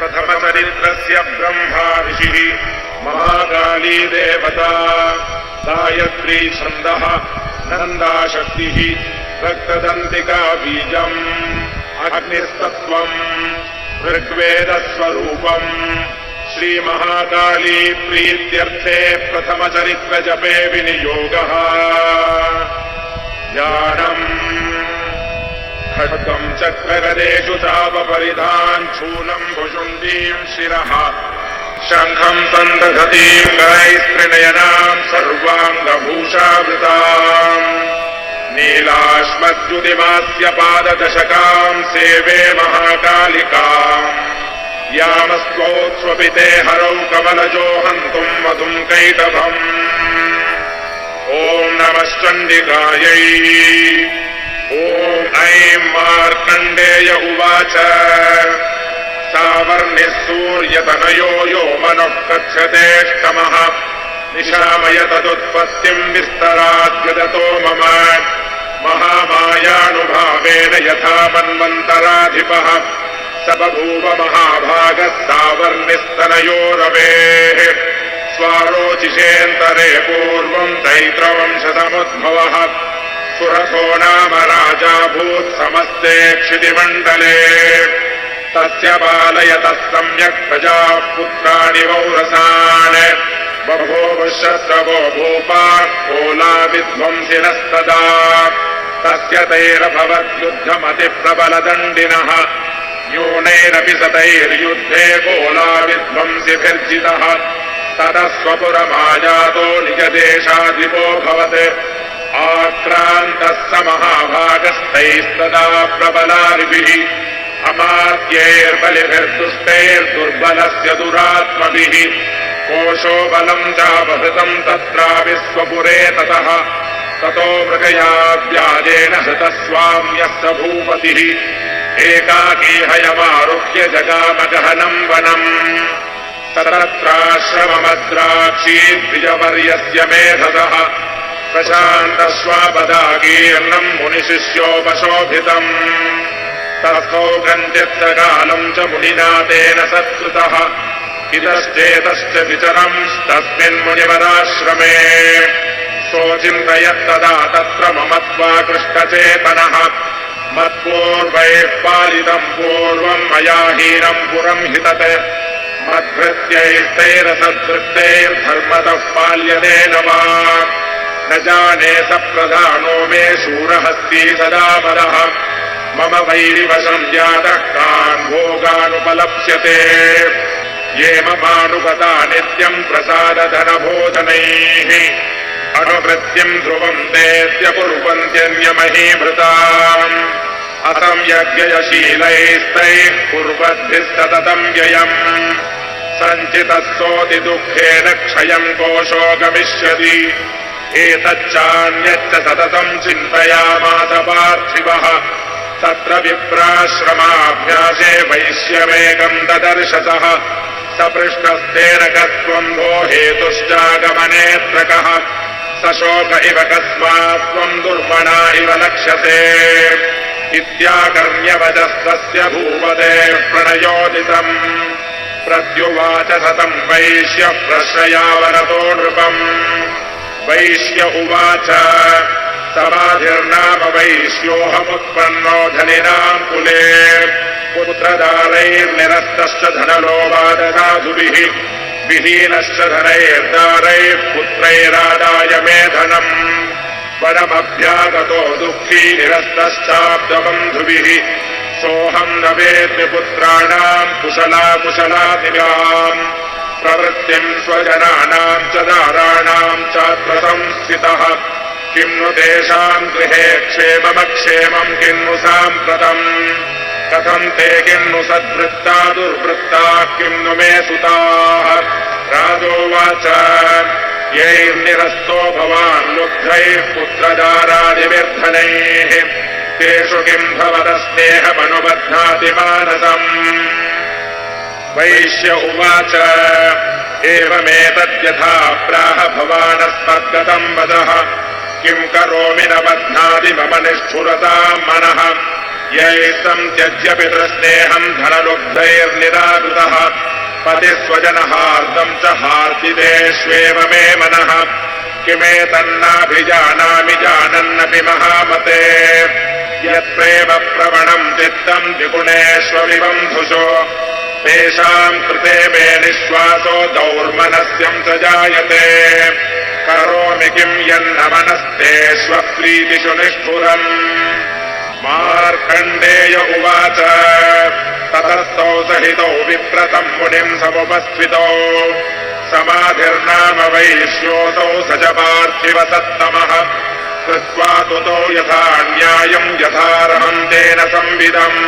प्रथमचरित्रस्य ब्रह्मा ऋषिः महाकाली देवता गायत्री छन्दः नन्दाशक्तिः रक्तदन्तिका बीजम् अग्निस्तत्त्वम् ऋग्वेदस्वरूपम् श्रीमहाकाली प्रीत्यर्थे प्रथमचरित्रजपे विनियोगः ज्ञानम् खड्गम् चक्रगदेषु चापपरिधान् शूलम् भुषुण्डीम् शिरः शङ्खम् सन्दधतीम् करैस्त्रिनयनाम् सर्वाङ्गभूषावृताम् नीलाश्मद्युतिमास्य पाददशकाम् सेवे महाकालिकाम् यामस्त्वोत्स्वपिते हरौ कमलजो हन्तुम् मधुम् कैटभम् ॐ नमश्चण्डिकायै ॐ ऐं मार्कण्डेय उवाच सावर्णिः सूर्यतनयो यो मनः कथ्यतेष्टमः निशामय तदुत्पत्तिम् विस्तराद्यदतो मम महामायानुभावेन यथा मन्वन्तराधिपः स बभूव महाभागः सावर्णिस्तनयो रवेः स्वारोचिषेऽन्तरे पूर्वम् चैत्रवंशसमुद्भवः सुरथो नाम राजाभूत् समस्ते क्षितिमण्डले तस्य पालयतः सम्यक् प्रजाः पुत्राणि वौरसान् बभूव शत्रवो भूपाः कोला विध्वंसिनस्तदा तस्य तैरभवद्युद्धमतिप्रबलदण्डिनः न्यूनैरपि सतैर्युद्धे कोला विध्वंसिभिर्जितः ततः स्वपुरमायातो निजदेशाधिपो भवत् आक्रान्तः स महाभागस्तैस्तदा प्रबलार्भिः अमात्यैर्बलिभिर्दुष्टैर्दुर्बलस्य दुरात्मभिः कोशो बलम् चापहृतम् तत्रापि स्वपुरे ततः ततो मृगयाव्याजेन हृतः स्वाम्यः स भूपतिः एकाकी हयमारुह्य जगामगहनम् वनम् तत्रत्राश्रममद्राक्षी द्विजवर्यस्य मेधसः प्रशान्तश्वापदाकीर्णम् मुनिशिष्योपशोभितम् तस्थौ गञ्चित्सकालम् च मुनिना तेन सत्कृतः इतश्चेतश्च विचरम् तस्मिन्मुनिवराश्रमे सोऽचिन्तयत्तदा तत्र ममत्वाकृष्टचेतनः मत्पूर्वैः पालितम् पूर्वम् मया हीनम् पुरम् हितत् मद्भृत्यैस्तैरसदृष्टैर्धर्मतः पाल्यते न वा न जाने स प्रधानो मे शूरहस्ती सदा मदः मम वैरिवशम् जातः कान् भोगानुपलप्स्यते ये ममानुगता नित्यम् प्रसादधनभोजनैः अनुवृत्तिम् ध्रुवम् तेऽद्य कुर्वन्त्यन्यमहीभृताम् असंयज्ञयशीलैस्तैः कुर्वद्भिः सततम् व्ययम् सञ्चितः सोऽति दुःखेन क्षयम् कोशो गमिष्यति एतच्चान्यच्च सततम् चिन्तयामास पार्थिवः तत्र विप्राश्रमाभ्यासे वैश्यमेकम् ददर्शसः सपृष्टस्तेन कस्त्वम् भो हेतुश्चागमनेऽत्र कः सशोक इव कस्मात् त्वम् दुर्मणा इव लक्ष्यसे इत्याकर्ण्यवचस्तस्य भूपते प्रणयोदितम् प्रत्युवाच सतम् वैश्यः प्रश्रयावरतो नृपम् वैश्य उवाच समाधिर्नाम वैश्योऽहमुत्पन्नो धनिनाम् कुले पुत्रदारैर्निरस्तश्च धनलोभादसाधुभिः विहीनश्च धनैर्दारैः पुत्रैरादाय मे धनम् वरमभ्यागतो दुःखी निरस्तश्चाब्दबन्धुभिः सोऽहम् न वेद्मि पुत्राणाम् कुशलाकुशलादिगाम् प्रवृत्तिम् स्वजनानाम् च दाराणाम् चात्र संस्थितः किम् नु तेषाम् गृहे क्षेममक्षेमम् किम् नु साम्प्रतम् कथम् ते किम् नु सद्वृत्ता दुर्वृत्ताः किम् नु मे सुताः राजोवाच यैर्निरस्तो भवान् लुब्धैः पुत्रदारादिविर्धनैः तेषु किम् भवतस्नेहमनुबध्नाति मानसम् वैश्य उवाच एवमेतद्यथा प्राह भवानस्मद्गतम् वदः किम् करोमि न बध्नाति मम निष्ठुरताम् मनः यैस्तम् त्यज्य पितृस्नेहम् धनलुब्धैर्निराकृतः पतिस्वजनहार्दम् च हार्दितेष्वेव मे मनः किमेतन्नाभिजानामि जानन्नपि महामते यत्प्रेम प्रवणम् चित्तम् द्विगुणेष्वविबन्धुषो तेषाम् कृते मे निःश्वासो दौर्मनस्यम् च जायते करोमि किम् यन्न मनस्तेष्वप्रीतिषु निष्ठुरम् मार्कण्डेय उवाच ततस्तौ सहितौ विप्रतम् मुनिम् समुपस्थितौ समाधिर्नाम वैश्योऽसौ स च पार्थिवसत्तमः कृत्वा तुतो यथा न्यायम् यथार्हम् तेन संविदम्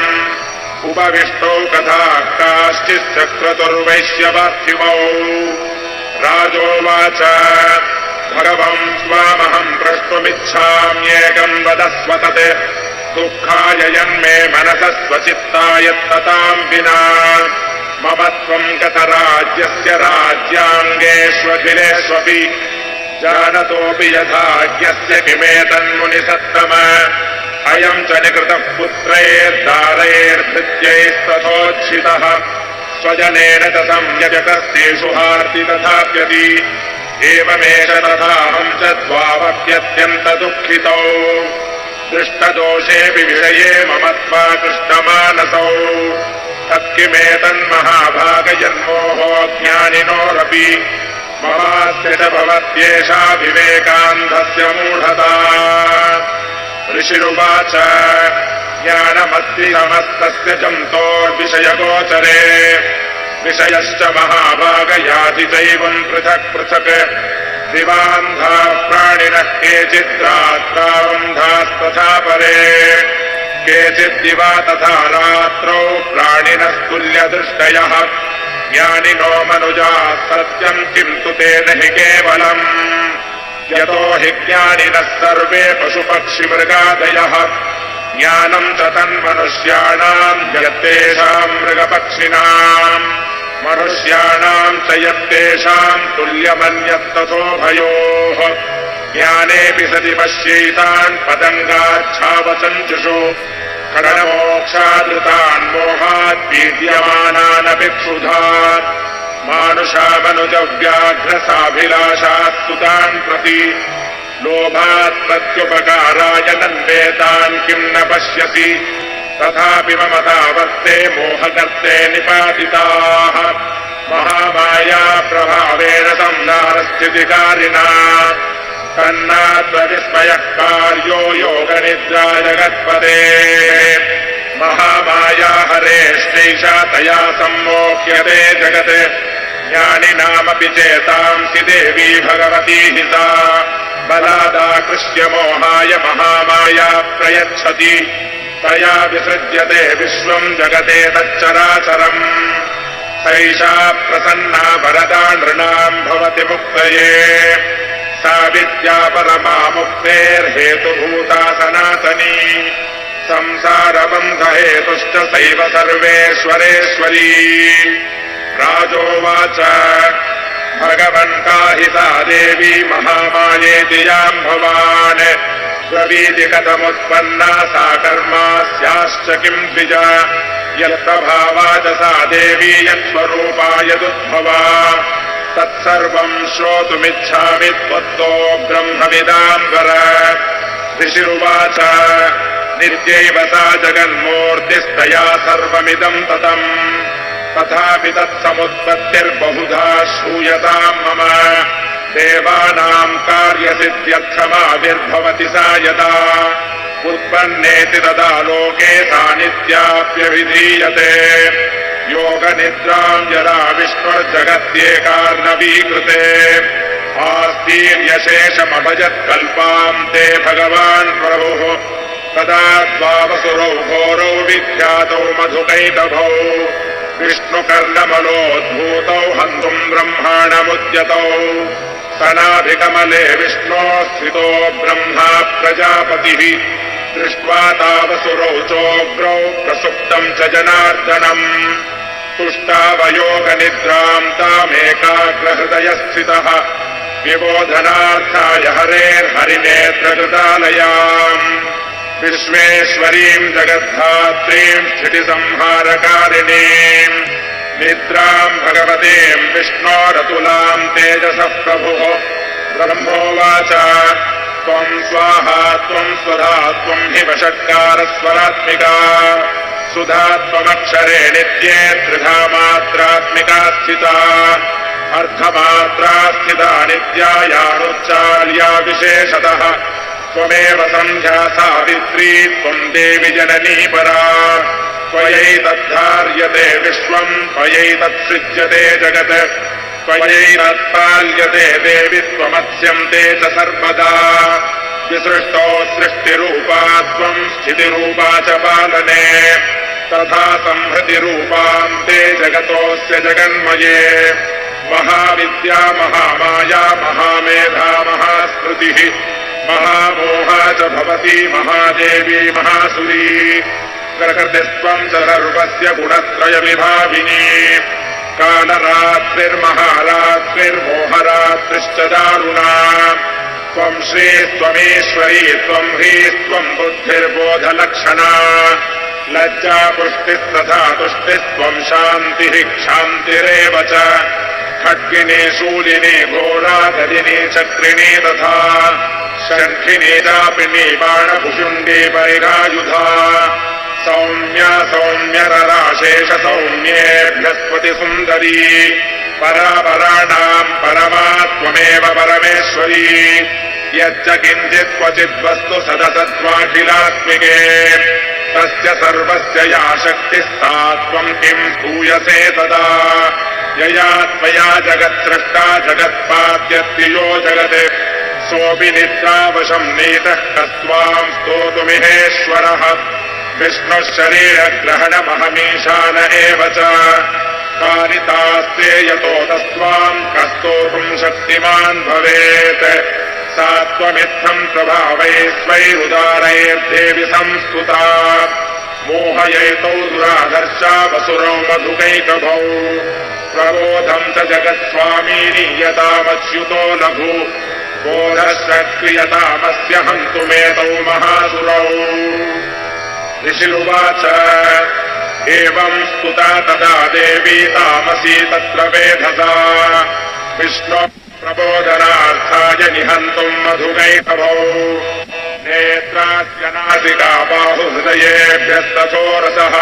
उपविष्टौ कथा काश्चिच्चक्रतुर्वैश्यपार्थिवौ राजोवाच भगवन् स्वामहम् प्रष्टुमिच्छाम्येकम् वदस्व तत् दुःखाय यन्मे मनसः स्वचित्तायत्तताम् विना मम त्वम् गतराज्यस्य राज्याङ्गेष्वखिलेष्वपि जानतोऽपि यथाज्ञस्य किमेतन्मुनिसत्तम अयम् च निकृतः पुत्रैर्दारैर्भृत्यैस्तथोच्छितः स्वजनेन च संयजतस्तेषु हार्ति तथाप्यति एवमेष तथाहम् च द्वावप्यत्यन्तदुःखितौ दृष्टदोषेऽपि विषये मम त्वाकृष्टमानसौ तत्किमेतन्महाभागजन्मोहो ज्ञानिनोरपि ममास्य च भवत्येषा विवेकान्धस्य मूढता ऋषिरुवाच ज्ञानमस्ति समस्तस्य जन्तोर्विषयगोचरे विषयश्च महाभागयाति चैवम् पृथक् पृथक् दिवान्धाः प्राणिनः केचिद्रात्रावन्धास्तथा परे केचिद्दिवा तथा रात्रौ प्राणिनस्तुल्यदृष्टयः ज्ञानिनो मनुजाः सत्यम् किम् तु तेन हि केवलम् यतो हि ज्ञानिनः सर्वे पशुपक्षिमृगादयः ज्ञानम् च तन्मनुष्याणाम् यत्तेषाम् मृगपक्षिणाम् मनुष्याणाम् च यत्तेषाम् तुल्यमन्यत्तथोभयोः ज्ञानेऽपि सति पश्यैतान् पतङ्गाच्छावचञ्चुषु खडमोक्षादृतान् मोहात् पीड्यमानानपि क्षुधात् मानुषामनुजव्याघ्रसाभिलाषात् सुतान् प्रति लोभात् प्रत्युपकाराय नन्वेतान् किम् न पश्यसि तथापि मम तावत्ते मोहकर्ते निपातिताः महामाया प्रभावेन संसारस्थितिकारिणा तन्नात्वविस्मयः कार्यो योगनिद्रा जगत्पदे महामाया हरेष्टैषा तया सम्मोह्यते जगत् ज्ञानिनामपि चेतांसि देवी भगवती हि सा बलादाकृष्य मोहाय महामाया प्रयच्छति तया विसृज्यते विश्वम् जगते तच्चराचरम् सैषा प्रसन्ना वरदा नृणाम् भवति मुक्तये सा विद्या परमा मुक्तेर्हेतुभूता सनातनी संसारबन्धहेतुश्च सैव सर्वेश्वरेश्वरी राजोवाच भगवन् काहिता देवी महामायेति याम् भवान् ब्रवीति कथमुत्पन्ना सा कर्मास्याश्च किम् द्विज यत्प्रभावाद सा देवी यत्स्वरूपा यदुद्भवा तत्सर्वम् श्रोतुमिच्छामि त्वत्तो ब्रह्मविदाम्बर ऋषिरुवाच नित्यैव सा जगन्मूर्तिस्तया सर्वमिदम् ततम् तथापि तत्समुत्पत्तिर्बहुधा श्रूयताम् मम देवानाम् कार्यसिद्ध्यर्थमाविर्भवति सा यदा उत्पन्नेति तदा लोके सा नित्याप्यभिधीयते योगनिद्राम् यदा विष्णुर्जगत्येकार्णवीकृते आस्तीर्यशेषमभजत्कल्पाम् ते भगवान् प्रभुः तदा द्वावसुरौ घोरौ विख्यातौ मधुकैटभौ विष्णुकर्णमलोद्भूतौ हन्तुम् ब्रह्माणमुद्यतौ सनाभिकमले विष्णोः स्थितो ब्रह्मा प्रजापतिः दृष्ट्वा तावसुरौ चोग्रौ प्रसुप्तम् च जनार्दनम् तुष्टावयोगनिद्राम् तामेकाग्रहृदयस्थितः विबोधनार्थाय हरेर्हरिनेत्रकृतालयाम् विश्वेश्वरीम् जगद्धात्रीम् स्थितिसंहारकारिणीम् निद्राम् भगवतीम् विष्णोरतुलाम् तेजसः प्रभुः ब्रह्मोवाच त्वम् स्वाहा त्वम् स्वधा त्वम् हि वषट्कारस्वरात्मिका सुधा त्वमक्षरे नित्ये त्रिधा मात्रात्मिका स्थिता अर्धमात्रा स्थिता नित्यायानुच्चार्या विशेषतः त्वमेव सन्ध्या सावित्री त्वम् देवि जननी परा त्वयैतद्धार्यते विश्वम् त्वयैतत्सृज्यते जगत् त्वयैतत्पाल्यते देवि त्वमत्स्यन्ते च सर्वदा विसृष्टो सृष्टिरूपा त्वम् स्थितिरूपा च पालने तथा संहृतिरूपान्ते जगतोऽस्य जगन्मये महाविद्या महामाया महामेधा महास्मृतिः महामोहा च भवती महादेवी महासुरी प्रकृतिस्त्वम् च सर्वस्य गुणत्रयविभाविनी कालरात्रिर्महारात्रिर्मोहरात्रिश्च दारुणा त्वम् श्रीस्त्वमीश्वरी त्वम् ह्रीस्त्वम् बुद्धिर्बोधलक्षणा लज्जा पुष्टिस्तथा तुष्टिस्त्वम् शान्तिः क्षान्तिरेव च खड्गिनी शूलिनी घोरा गदिनी चक्रिणी तथा शङ्खिनी चापिनी बाणभुषुण्डी परिरायुधा सौम्या सौम्यरराशेष सौम्येभ्यस्पति सुन्दरी परापराणाम् परमा त्वमेव परमेश्वरी यच्च किञ्चित् क्वचिद्वस्तु सदसत्त्वाखिलात्मिके तस्य सर्वस्य या शक्तिस्ता त्वम् किम् स्तूयसे तदा यया त्वया जगत्सृष्टा जगत्पाद्यत्तियो जगत् सोऽपि निद्रावशम् नीतः कस्त्वाम् स्तोतुमिहेश्वरः विष्णुः शरीरग्रहणमहमीशान एव च कारितास्ते यतो तस्त्वाम् कस्तोतुम् शक्तिमान् भवेत् सा त्वमित्थम् प्रभावैस्वैरुदारैर्देवि संस्तुता मोहयैतौ दुरादर्शा वसुरौ मधुकैकभौ प्रबोधम् च जगत्स्वामीनि यतामच्युतो लघु बोधश्च क्रियतामस्य हन्तुमेतौ महासुरौ ऋषिरुवाच एवम् स्तुता तदा देवी तामसी तत्र वेधसा विष्णो प्रबोधनार्थाय निहन्तुम् मधुकैकभौ नेत्रास्य नासिका बाहुहृदयेभ्यस्तथोरसः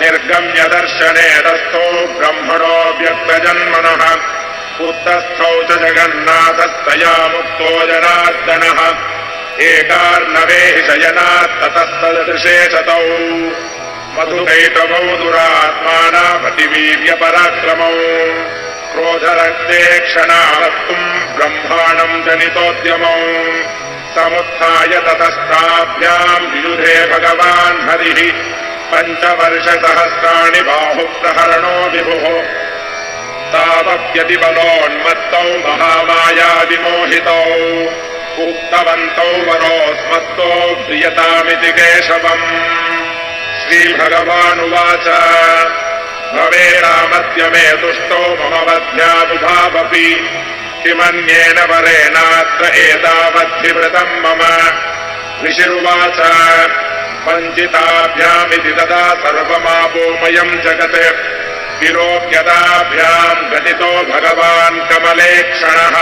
निर्गम्य दर्शने रस्थौ ब्रह्मणो व्यक्तजन्मनः पुत्रस्थौ च जगन्नाथस्तया मुक्तो जनार्दनः एकार्णवे शयनात् ततस्तदृशे च तौ मधुकैटभौ दुरात्मानामतिवीर्यपराक्रमौ क्रोधरक्ते क्षणावस्तुम् ब्रह्माणम् जनितोद्यमौ समुत्थाय ततस्ताभ्याम् वियुधे भगवान् हरिः पञ्चवर्षसहस्राणि बाहुप्रहरणो विभुः तावप्यतिबलोन्मत्तौ महामाया विमोहितौ उक्तवन्तौ वरोऽस्मत्तो प्रियतामिति केशवम् श्रीभगवानुवाच भवेरामद्य मे तुष्टो मम वध्यानुभावपि किमन्येन वरेणात्र एतावद्धिवृतम् मम ऋषिरुवाच वञ्चिताभ्यामिति तदा सर्वमापोमयम् जगत् विलोक्यताभ्याम् गतितो भगवान् कमले क्षणः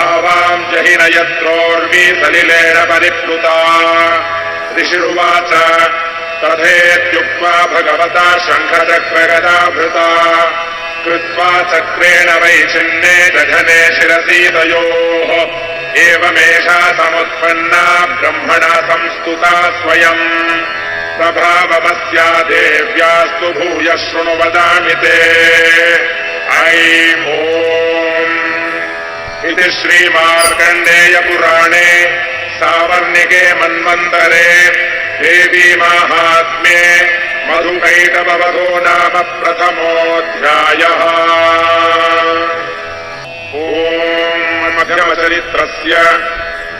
आवाम् जहि नयत्रोर्वी सलिलेन परिप्लुता ऋषिरुवाच तथेत्युक्त्वा भगवता शङ्खचक्रगदाभृता कृत्वा चक्रेण वैचिन्ने दधने शिरसि तयोः एवमेषा समुत्पन्ना ब्रह्मणा संस्तुता स्वयम् प्रभावमस्या देव्यास्तु भूयः शृणु वदामि ते ऐं ॐ इति श्रीमार्कण्डेयपुराणे सावर्णिके मन्वन्तरे देवी माहात्म्ये मधुकैटभवधो नाम प्रथमोऽध्यायः। ॐ मध्यमचरित्रस्य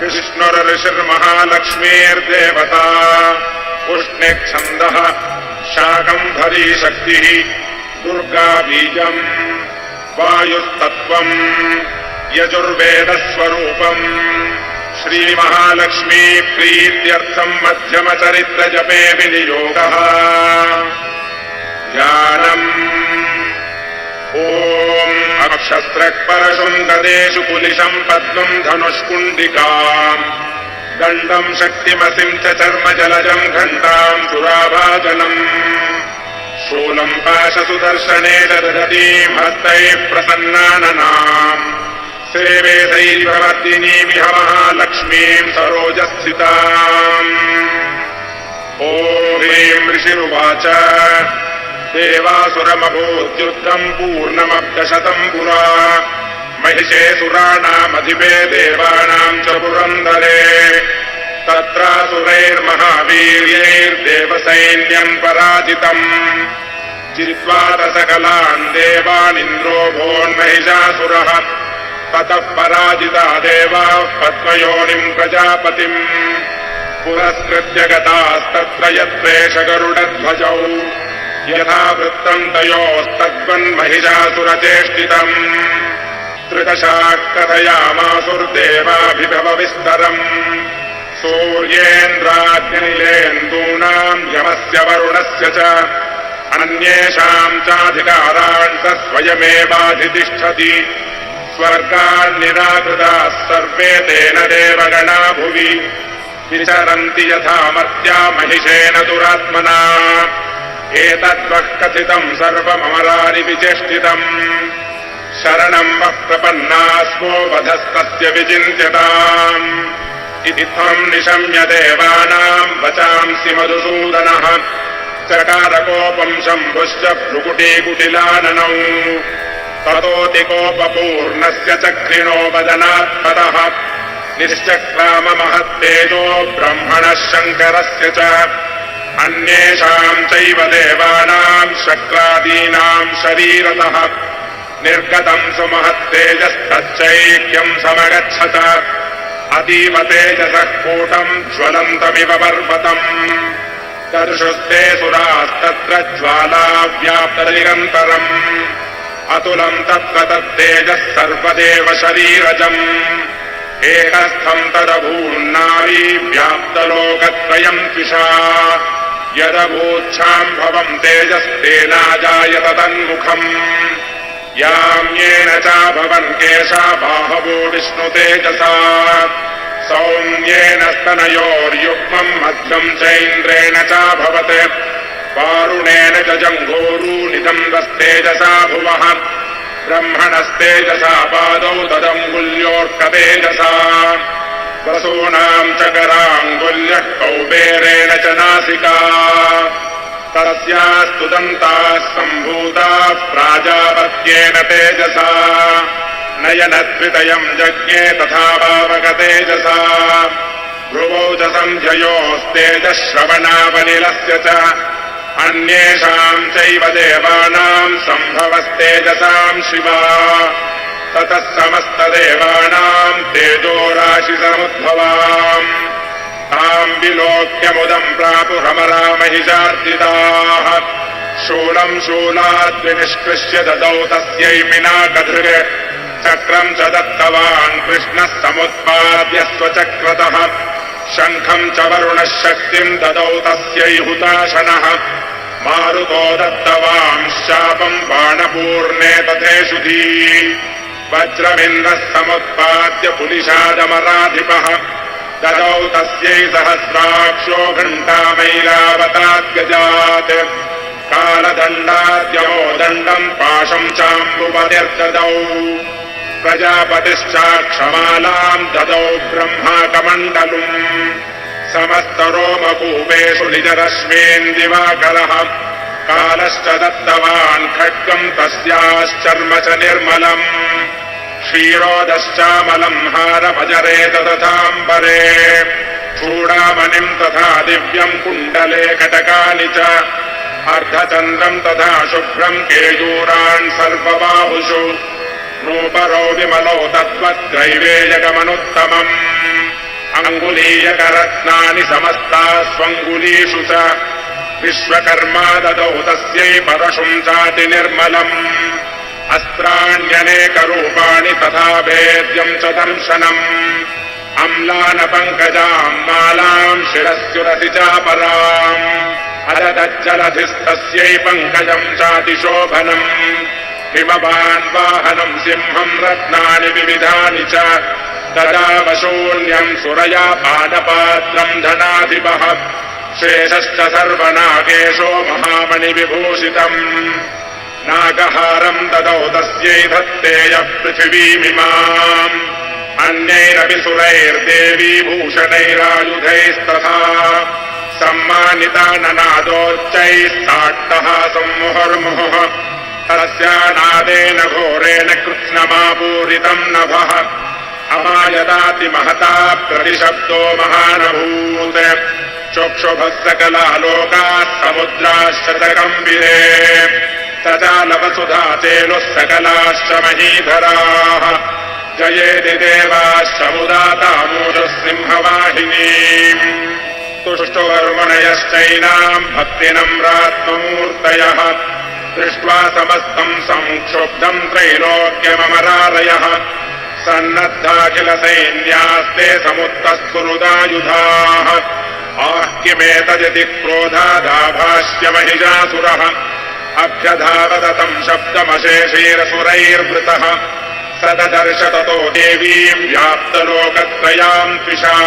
विष्णुर्ऋषिर्महालक्ष्मीर्देवता उष्णिच्छन्दः शाकम्भरी शक्तिः दुर्गा बीजम् वायुस्तत्त्वम् यजुर्वेदस्वरूपम् श्रीमहालक्ष्मी प्रीत्यर्थम् मध्यमचरित्रजपे विनियोगः ध्यानम् ॐ अक्षस्रक् परशुम् गदेषु कुलिशम् पद्मम् धनुष्कुण्डिकाम् दण्डम् शक्तिमसिम् च चर्मजलजम् घण्टाम् सुराभाजनम् शूलम् पाशसुदर्शने दधतीम् हस्तैः प्रसन्नाननाम् सेवे दैववर्धिनीमिह महालक्ष्मीम् सरोजस्थिताम् ॐ ह्रीं ऋषिरुवाच देवासुरमभूद्युद्धम् पूर्णमब्दशतम् पुरा महिषे सुराणामधिपे देवानाम् च पुरन्दरे तत्रासुरैर्महावीर्यैर्देवसैन्यम् पराजितम् जित्वा सकलान् देवानिन्द्रो भोन्महिषासुरः ततः पराजिता देवाः पद्मयोनिम् प्रजापतिम् पुरस्कृत्य गतास्तत्र यत्रेष गरुडध्वजौ यथा वृत्तम् तयोस्तद्वन्महिषासुरचेष्टितम् त्रिदशाः कथयामासुर्देवाभिभवविस्तरम् सूर्येन्द्राग्निलेन्दूनाम् यमस्य वरुणस्य च अन्येषाम् चाधिकारान् स स्वयमेवाधितिष्ठति स्वर्गान् निराकृताः सर्वे तेन देवगणा भुवि विचरन्ति यथा मर्त्या महिषेन दुरात्मना एतद्वः कथितम् सर्वममरारि विचेष्टितम् शरणम् वः प्रपन्नास्मो वधस्तस्य विचिन्त्यताम् इति त्वम् निशम्य देवानाम् वचांसि मधुसूदनः चकारकोपम् शम्भुश्च भ्रुकुटीकुटिलाननौ ततोऽतिकोपपूर्णस्य चक्रिणो वदनात्पदः निश्चक्राम महत्तेजो ब्रह्मणः शङ्करस्य च अन्येषाम् चैव देवानाम् शक्रादीनाम् शरीरतः निर्गतम् सुमहत्तेजस्तच्चैक्यम् समगच्छत अतीव तेजसः कूटम् ज्वलन्तमिव पर्वतम् दर्शुस्ते सुरास्तत्र ज्वालाव्याप्तनिरन्तरम् अतुलम् तत्र तत्तेजः सर्वदेव शरीरजम् एकस्थम् तदभून्नारी व्याप्तलोकत्रयम् त्विषा यदभूच्छाम्भवम् तेजस्तेनाजायत तन्मुखम् याम्येन चाभवन् केशा बाहवो विष्णुतेजसा सौम्येन स्तनयोर्युग्मम् मध्यम् चैन्द्रेण चाभवत् वारुणेन च जङ्घोरूनिदम्बस्तेजसा भुवः ब्रह्मणस्तेजसा पादौ तदङ्गुल्योऽर्कतेजसा वसूनाम् च कराङ्गुल्यः कौबेरेण च नासिका तस्यास्तु दन्ताः सम्भूताः प्राजापत्येन तेजसा नयनद्वितयम् जज्ञे तथा पावकतेजसा भ्रुवौ च सन्ध्ययोस्तेजः श्रवणावनिलस्य च अन्येषाम् चैव देवानाम् सम्भवस्तेजसाम् शिवा ततः समस्तदेवानाम् तेजोराशिसमुद्भवाम् ताम् विलोक्यमुदम् प्रापुरमरा महिषार्दिताः शूलम् शूलाद्विनिष्कृष्य ददौ तस्यै पिनाकधृक् चक्रम् च दत्तवान् कृष्णः समुत्पाद्य स्वचक्रतः शङ्खम् च वरुणः शक्तिम् ददौ तस्यै हुताशनः मारुतो दत्तवान् शापम् बाणपूर्णे तथेषुधी वज्रमिन्द्रः समुत्पाद्य पुलिशादमराधिपः ददौ तस्यै सहस्राक्षो घण्टामैरावताद्यजात् कालदण्डाद्यमो दण्डम् पाशम् चाम्बुपतिर्ददौ प्रजापतिश्चाक्षमालाम् ददौ ब्रह्माकमण्डलुम् समस्तरोमकूपेषु निजरश्मीन् दिवाकरः कालश्च दत्तवान् खड्गम् तस्याश्चर्म च निर्मलम् क्षीरोदश्चामलम् हारभजरे तथाम्बरे चूडामणिम् तथा दिव्यम् कुण्डले कटकानि च अर्धचन्द्रम् तथा शुभ्रम् केयूरान् सर्वबाहुषु नूपरो विमलौ तद्वद्ग्रैवेयकमनुत्तमम् अङ्गुलीयकरत्नानि समस्तास्वङ्गुलीषु च विश्वकर्मा ददौ तस्यै परशुम् चाति निर्मलम् अस्त्राण्यनेकरूपाणि तथा भेद्यम् च दर्शनम् अम्लानपङ्कजाम् मालाम् शिरस्युरसि चापराम् अददज्जलधिस्तस्यै पङ्कजम् चातिशोभनम् हिमवान् वाहनम् सिंहम् रत्नानि विविधानि च तदा वशून्यम् सुरया पानपात्रम् धनाधिपः शेषश्च सर्वनागेशो महामणिविभूषितम् नागहारम् ददौ तस्यै धत्तेयः पृथिवीमिमाम् अन्यैरपि सुरैर्देवी भूषणैरायुधैस्तथा सम्मानिता ननादोच्चैः साट्टः सम्मुहुर्मुहुः तस्यानादेन घोरेण कृत्स्नमापूरितम् नभः अमायदाति महता प्रतिशब्दो महानभूत् चक्षुभः सकलालोकाः समुद्राश्च गम्भीरे तदालवसुधा चेलुः सकलाश्च महीधराः जयेति देवाश्च मुदातामूषुः सिंहवाहिनीम् तुष्टुवर्मणयश्चैनाम् भक्तिनम्रात्ममूर्तयः दृष्ट्वा समस्तम् संक्षुब्धम् त्रैलोक्यममरालयः सन्नद्धाखिलसैन्यास्ते समुत्तस्कुरुदायुधाः आः किमेतदिति क्रोधादाभाष्य महिषासुरः अभ्यधावदतम् शब्दमशेषैरसुरैर्वृतः स ददर्श ततो देवीम् व्याप्तलोकत्रयाम् त्विषा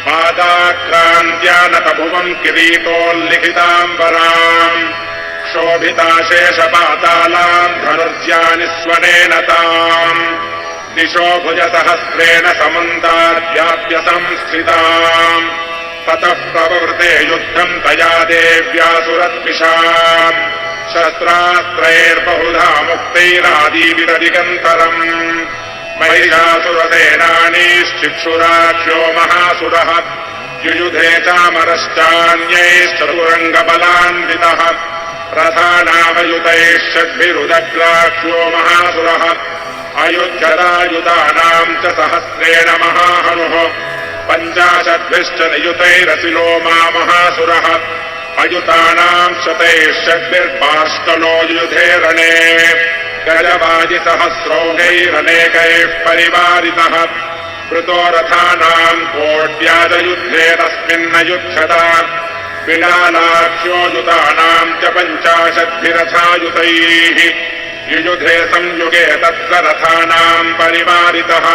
पादाक्रान्त्या नतभुवम् किरीटोल्लिखिताम्बराम् क्षोभिताशेषपातालाम् धनुर्ज्यानि स्वनेन ताम् दिशो भुजसहस्रेण समन्ताद्व्याप्य संस्थिताम् ततः प्रवृते युद्धम् तया देव्यासुरद्विषा शस्त्रास्त्रैर्बहुधा मुक्तैरादीविरदिगन्तरम् महिषासुरसेनानीश्चिक्षुराख्यो महासुरः युयुधे चामरश्चान्यैश्चतुरङ्गबलान्वितः रथानामयुतैः षड्भिरुदग्राख्यो महासुरः अयुध्यदायुधानाम् च सहस्रेण महाहनुः पञ्चाशद्भिश्च नियुतैरसिलो महासुरः अयुतानाम् शतैः षड्भिर्बाष्कलो युधे रणे गजवाजिसहस्रौघैरनेकैः परिवारितः वृतो रथानाम् कोट्यादयुद्धे तस्मिन्न युध्यता विलालाख्यो युतानाम् च पञ्चाशद्भिरथायुतैः युयुधे संयुगे तत्र रथानाम् परिवारितः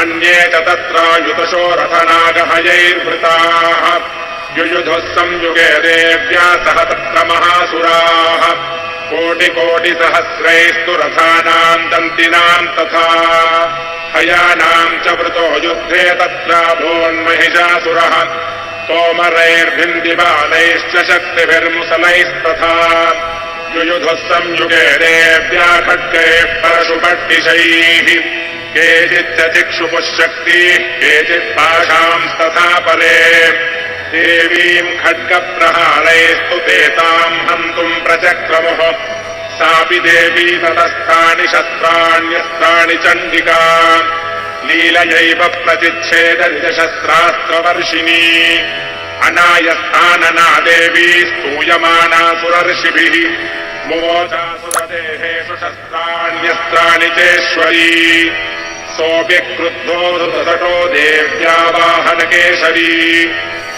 अन्ये च तत्रायुतशो रथनागहयैर्वृताः युयुधुः संयुगे देव्या सह तत्र महासुराः कोटिकोटिसहस्रैस्तु रथानाम् दन्तिनाम् तथा हयानाम् च वृतो युद्धे तत्राभून्महिषासुरः तोमरैर्भिन्दिबालैश्च शक्तिभिर्मुसलैस्तथा युयुधुः संयुगे देव्या खड्गैः परशुपट्टिशैः केचिच्च चिक्षुपुः शक्तिः केचित् पाशांस्तथा परे देवीम् खड्गप्रहारैस्तु ते ताम् हन्तुम् प्रचक्रमुः सापि देवी ततस्थानि शस्त्राण्यस्त्राणि चण्डिका लीलयैव प्रतिच्छेदशस्त्रास्त्रवर्षिणी अनायस्थानना देवी स्तूयमानासुरर्षिभिः मोचासुरदेहेषु शस्त्राण्यस्त्राणि चेश्वरी सोऽपि क्रुद्धो धृतसटो देव्या वाहनकेशरी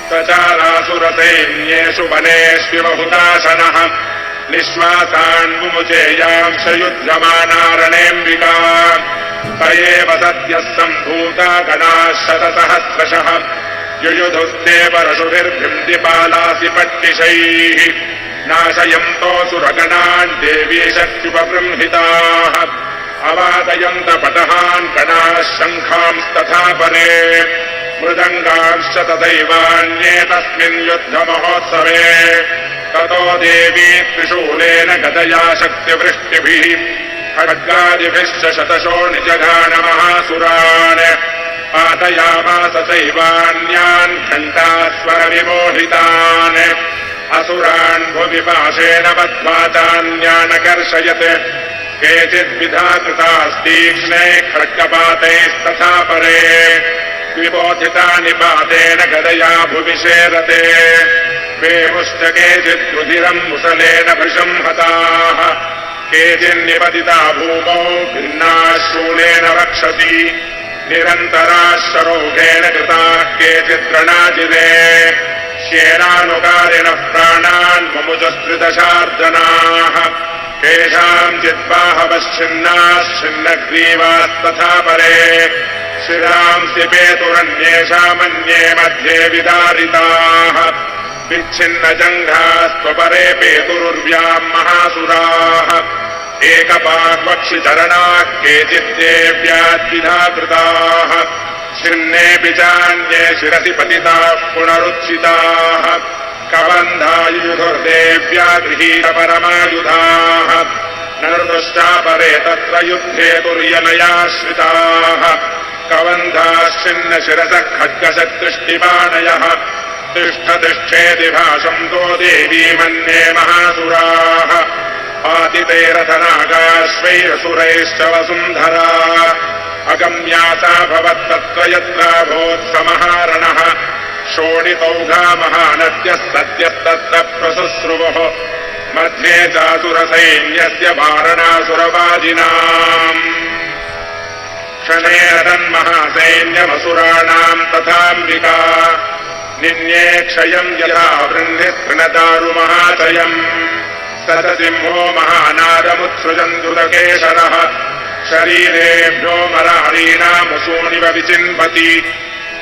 सचारासुरसैन्येषु वनेष्विबहुदाशनः निःश्वासान्मुमुचेयांश युध्यमानारणेऽम्बिका स एव सद्यः सम्भूता गणाः शतसहस्रशः युयुधुस्ते परशुभिर्भिन्दिपालासि पट्टिशैः नाशयन्तोऽसुरगणान् देवी शक्त्युपबृंहिताः अवादयन्त पटहान् गणाः शङ्खांस्तथा परे मृदङ्गांश्च तथैवान्ये तस्मिन् युद्धमहोत्सवे ततो देवी त्रिशूलेन गदया शक्तिवृष्टिभिः खड्गादिभिश्च शतशो निजघान महासुरान् पातयामास चैवान्यान् घण्टास्वरविमोहितान् असुरान् भुवि पाशेन बद्ध्वा चान्यानकर्षयत् केचिद्विधाकृतास्तीक्ष्णे खड्गपातैस्तथा परे विबोधितानि पातेन गदया भुवि शेरते वेमुश्च केचिद्रुधिरम् मुसलेन भृशम् हताः केचिन्निपतिता भूमौ भिन्नाः शूलेन रक्षति निरन्तराश्वरोघेन कृताः केचित्त्रणाजिरे श्येनानुकारिणः प्राणान् मुमुजस्त्रिदशार्दनाः केषाम् चिद्बाहवश्चिन्नाश्चिन्नग्रीवास्तथा परे शिरांसि पेतुरन्येषामन्ये मध्ये विदारिताः विच्छिन्नजङ्घास्त्वपरे पेतुरुर्व्याम् महासुराः एकपाक्वक्षिचरणाः केचिद्देव्याद्विधा कृताः छिन्नेऽपि चान्ये शिरसि पतिताः पुनरुत्थिताः कबन्धायुधुर्देव्या गृहीतपरमायुधाः नर्दुश्चापरे तत्र युद्धे तुर्यनयाश्रिताः कबन्धाश्चिन्नशिरसः खड्गशक्तिष्टिपाणयः तिष्ठतिष्ठेति भाषन्तो देवी मन्ये महासुराः आतितैरथनागाश्वैरसुरैश्च वसुन्धरा अगम्यासा भवत्तत्र यत्राभोत्समहारणः शोणितौघा महानद्यस्तद्यस्तत्र प्रसुश्रुवः मध्ये चासुरसैन्यस्य वारणासुरवादिनाम् क्षणे रन्महासैन्यमसुराणाम् तथाम्बिका निन्ये क्षयम् यथा वृन्धिस्तृणदारुमहाशयम् सतसिंहो महानादमुत्सृजन् द्रुतकेशरः शरीरेभ्यो मरारीणामुसूनिव विचिन्वति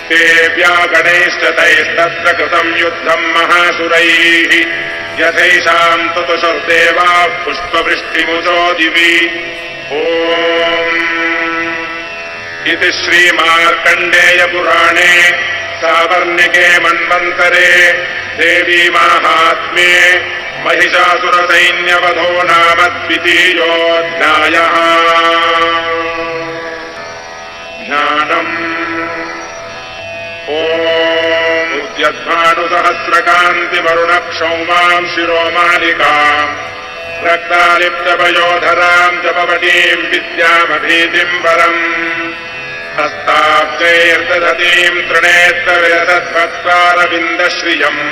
तेभ्या गणैश्च तैस्तत्र कृतम् युद्धम् महासुरैः यथैषाम् तुतुषुर्देवाः पुष्पवृष्टिमुचो दिवि ओम् इति श्रीमार्कण्डेयपुराणे सावर्णिके मन्वन्तरे देवी माहात्म्ये महिषासुरसैन्यवधो नाम द्वितीयोऽध्यायः। ध्यानम् ॐ उद्यद्भानुसहस्रकान्तिवरुणक्षौमाम् शिरोमालिकाम् रक्तालिप्तपयोधराम् जपवटीम् विद्यामभीतिम् वरम् हस्ताब्जैर्दधतीम् तृणेत्रविरसद्भक्तारविन्दश्रियम्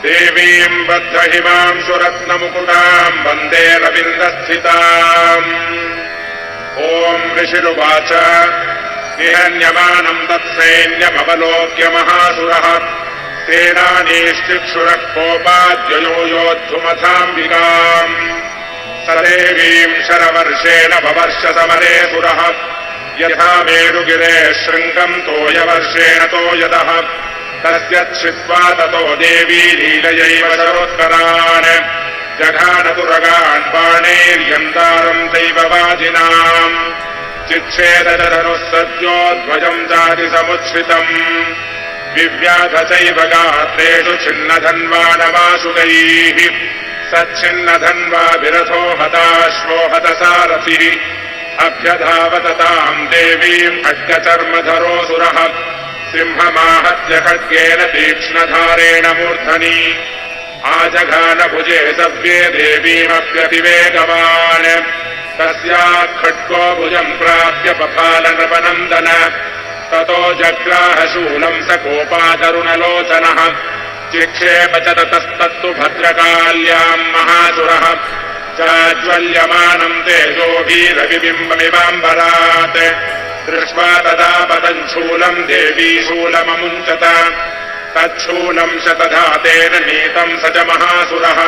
देवीम् बद्धहिमाम् सुरत्नमुकुटाम् वन्दे रविन्दस्थिताम्। ॐ ऋषिरुवाच निहन्यमानम् तत्सैन्यमवलोक्य महासुरः सेनानीश्चिक्षुरः कोपाद्ययो योद्धुमथाम्बिकाम् स देवीम् शरवर्षेण ववर्ष समरे सुरः यथा मेरुगिरे शृङ्गम् तोयवर्षेण तोयदः तस्य छित्त्वा ततो देवी लीलयैव शरोत्तरान् जघानतुरगान् बाणैर्यन्तारम् दैववाजिनाम् चिच्छेदधनुः सद्योध्वजम् जातिसमुच्छ्रितम् विव्याध चैव गात्रेषु छिन्नधन्वानवासुकैः सच्छिन्नधन्वा विरथो हताश्वो हतसारथिः अभ्यधावतताम् देवीम् खड्गचर्मधरोऽसुरः सिंहमाहत्य खड्गेन तीक्ष्णधारेण मूर्धनि आजघानभुजे सव्ये देवीमप्यतिवेगवान् तस्याः खड्गो भुजम् प्राप्य पफालनृपनन्दन ततो जग्राहशूलम् स कोपातरुणलोचनः चिक्षेप च ततस्तत्तु भद्रकाल्याम् महासुरः चाज्वल्यमानम् तेजोभिरविबिम्बमिवाम्बरात् दृष्ट्वा तदा पतञ्छूलम् देवी शूलममुञ्चत तच्छूलम् शतधातेन नीतम् स च महासुरः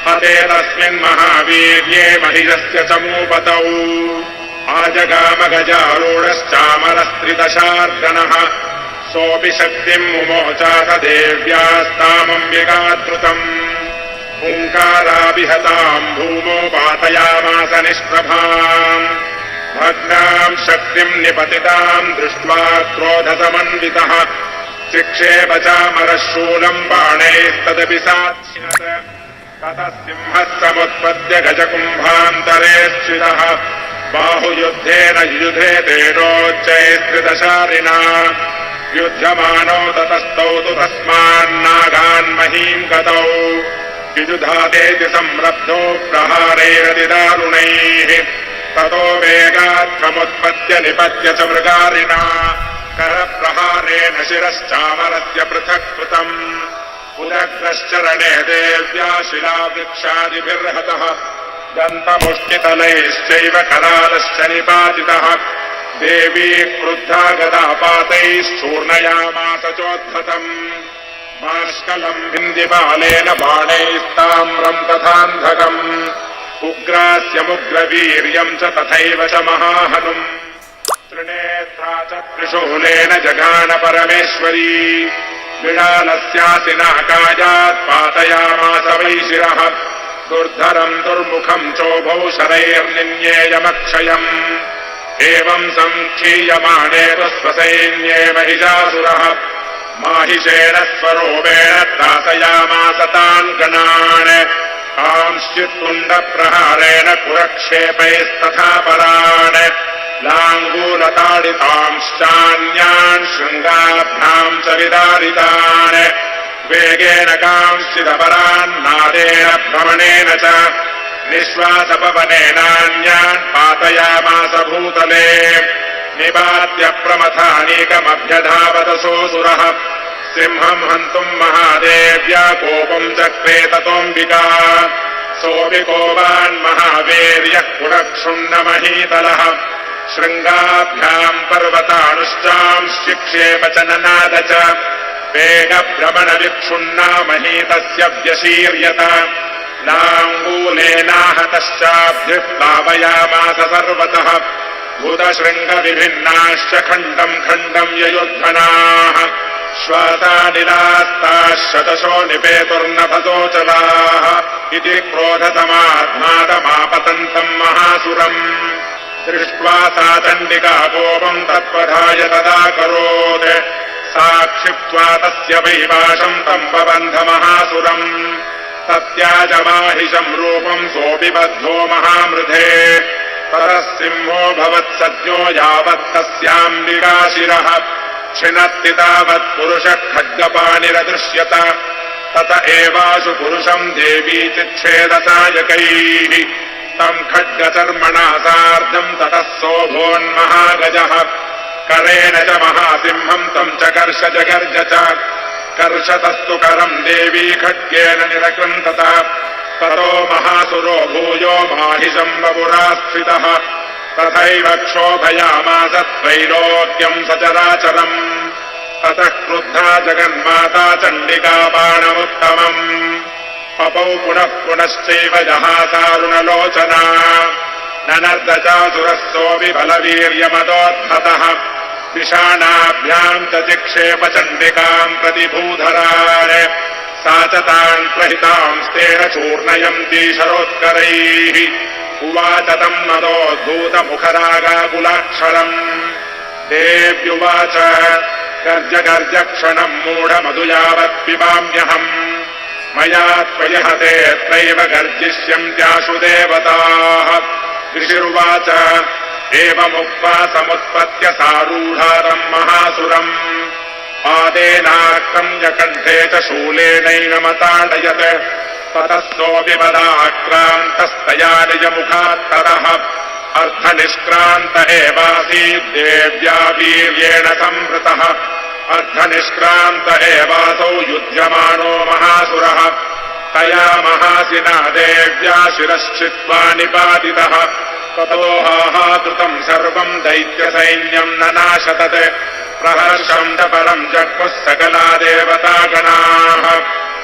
हते तस्मिन्महावीर्ये महिषस्य चमूपतौ आजगामगजारूढश्चामरस्त्रिदशार्दनः सोऽपि शक्तिम् मुमोचाथ देव्यास्तामम्बिकाद्रुतम् हुङ्काराभिहताम् भूमो पातयामास निष्प्रभाम् भग्नाम् शक्तिम् निपतिताम् दृष्ट्वा क्रोधसमन्वितः चिक्षेप चामरः शूलम् बाणैस्तदपि साक्षिणत् ततः सिंहः समुत्पद्य गजकुम्भान्तरे स्थितः बाहुयुद्धेन युधे तेनोच्चैस्त्रिदशारिणा युध्यमानो ततस्तौ तु तस्मान्नागान्महीम् गतौ विजुधातेति संरब्धो प्रहारैरतिदारुणैः ततो वेगात्थमुत्पत्य निपत्य च मृगारिणा करप्रहारेण शिरश्चामरस्य पृथक् कृतम् उदग्रश्चरणे देव्या शिलावृक्षादिभिर्हतः दन्तमुष्टितलैश्चैव करालश्च निपातितः देवी क्रुद्धा गदापातैश्चूर्णयामास चोद्धतम् बाष्कलम् भिन्दिबालेन बाणैस्ताम्रम् तथान्धकम् उग्रास्यमुग्रवीर्यम् च तथैव च महाहनुम् त्रिनेत्रा च त्रिशूलेन जगान परमेश्वरी विडालस्यासिनाकायात् पातयामास वै शिरः दुर्धरम् दुर्मुखम् चोभौ शरैर्निन्येयमक्षयम् एवम् सङ्क्षीयमाणे तु स्वसैन्ये महिषासुरः माहिषेण स्वरूपेण त्रासयामास तान् गणान् कांश्चित्तुण्डप्रहारेण पुरक्षेपैस्तथा परान् लाङ्गूलताडितांश्चान्यान् शृङ्गाभ्याम् च विदारितान् वेगेन कांश्चिदपरान् नादेन भ्रमणेन च निःश्वासपवनेनान्यान् पातयामास भूतले निपात्य प्रमथानीकमभ्यधावतसोऽसुरः सिंहम् हन्तुम् महादेव्या कोपम् चक्रे ततोऽम्बिका सोऽपि कोपान् महावीर्यः पुरक्षुण्णमहीतलः शृङ्गाभ्याम् पर्वतानुश्चांश्चिक्षेप च ननाद च वेगभ्रमणविक्षुण्णा महीतस्य व्यशीर्यत लाङ्गूलेनाहतश्चाभ्यः प्लावयामास सर्वतः भूतशृङ्गविभिन्नाश्च खण्डम् खण्डम् ययुध्वनाः श्वासानिलास्ताः शतशो निपेतुर्नभसोचलाः इति क्रोधतमात्मादमापतन्तम् महासुरम् दृष्ट्वा सा चण्डिका कोपम् तत्त्वधाय तदाकरोत् सा क्षिप्त्वा तस्य वैवाशम् तम् बबन्ध महासुरम् तत्याजमाहिषम् रूपम् सोऽपि बद्धो महामृधे परः सिंहो भवत्सद्यो यावत्तस्याम्बिका शिरः छिनत्ति तावत्पुरुषः खड्गपाणिरदृश्यत तत एवाशु पुरुषम् देवी चिच्छेदसायकैः तम् खड्गचर्मणा सार्धम् ततः सोऽभोन्महागजः करेण च महासिंहम् तम् चकर्ष जगर्ज च कर्षतस्तु करम् देवी खड्गेन निरकृन्तत ततो महासुरो भूयो माहिषम् वपुरास्थितः तथैव क्षोभयामास त्रैलोक्यम् सचराचरम् ततः क्रुद्धा जगन्माता चण्डिका बाणमुत्तमम् पपौ पुनः पुनश्चैव जहासारुणलोचना ननर्द चासुरः सोऽपि बलवीर्यमदोद्धतः विषाणाभ्याम् च चिक्षेप चण्डिकाम् प्रति भूधरान् सा च तान् प्रहितांस्तेन चूर्णयन्ती शरोत्करैः उवाच तम् मदोद्धूतमुखरागाकुलाक्षरम् देव्युवाच गर्ज गर्ज क्षणम् मूढमधु पिबाम्यहम् मया त्वयहते त्रैव गर्जिष्यन्त्याशु देवताः ऋषिरुवाच एवमुक्त्वा समुत्पत्य सारूढातम् महासुरम् पादेनाक्रम्य कण्ठे च शूलेनैनमताडयत् ततः सोऽपि वदाक्रान्तस्तया निजमुखात्तरः अर्धनिष्क्रान्त एवासीत् देव्या वीर्येण संवृतः अर्धनिष्क्रान्त एवासौ युध्यमानो महासुरः तया महासिना देव्या शिरश्चित्वा निपातितः ततो हाहाकृतम् सर्वम् दैत्यसैन्यम् ननाशतत् प्रहर्षम् च परम् जग्मुः सकला देवतागणाः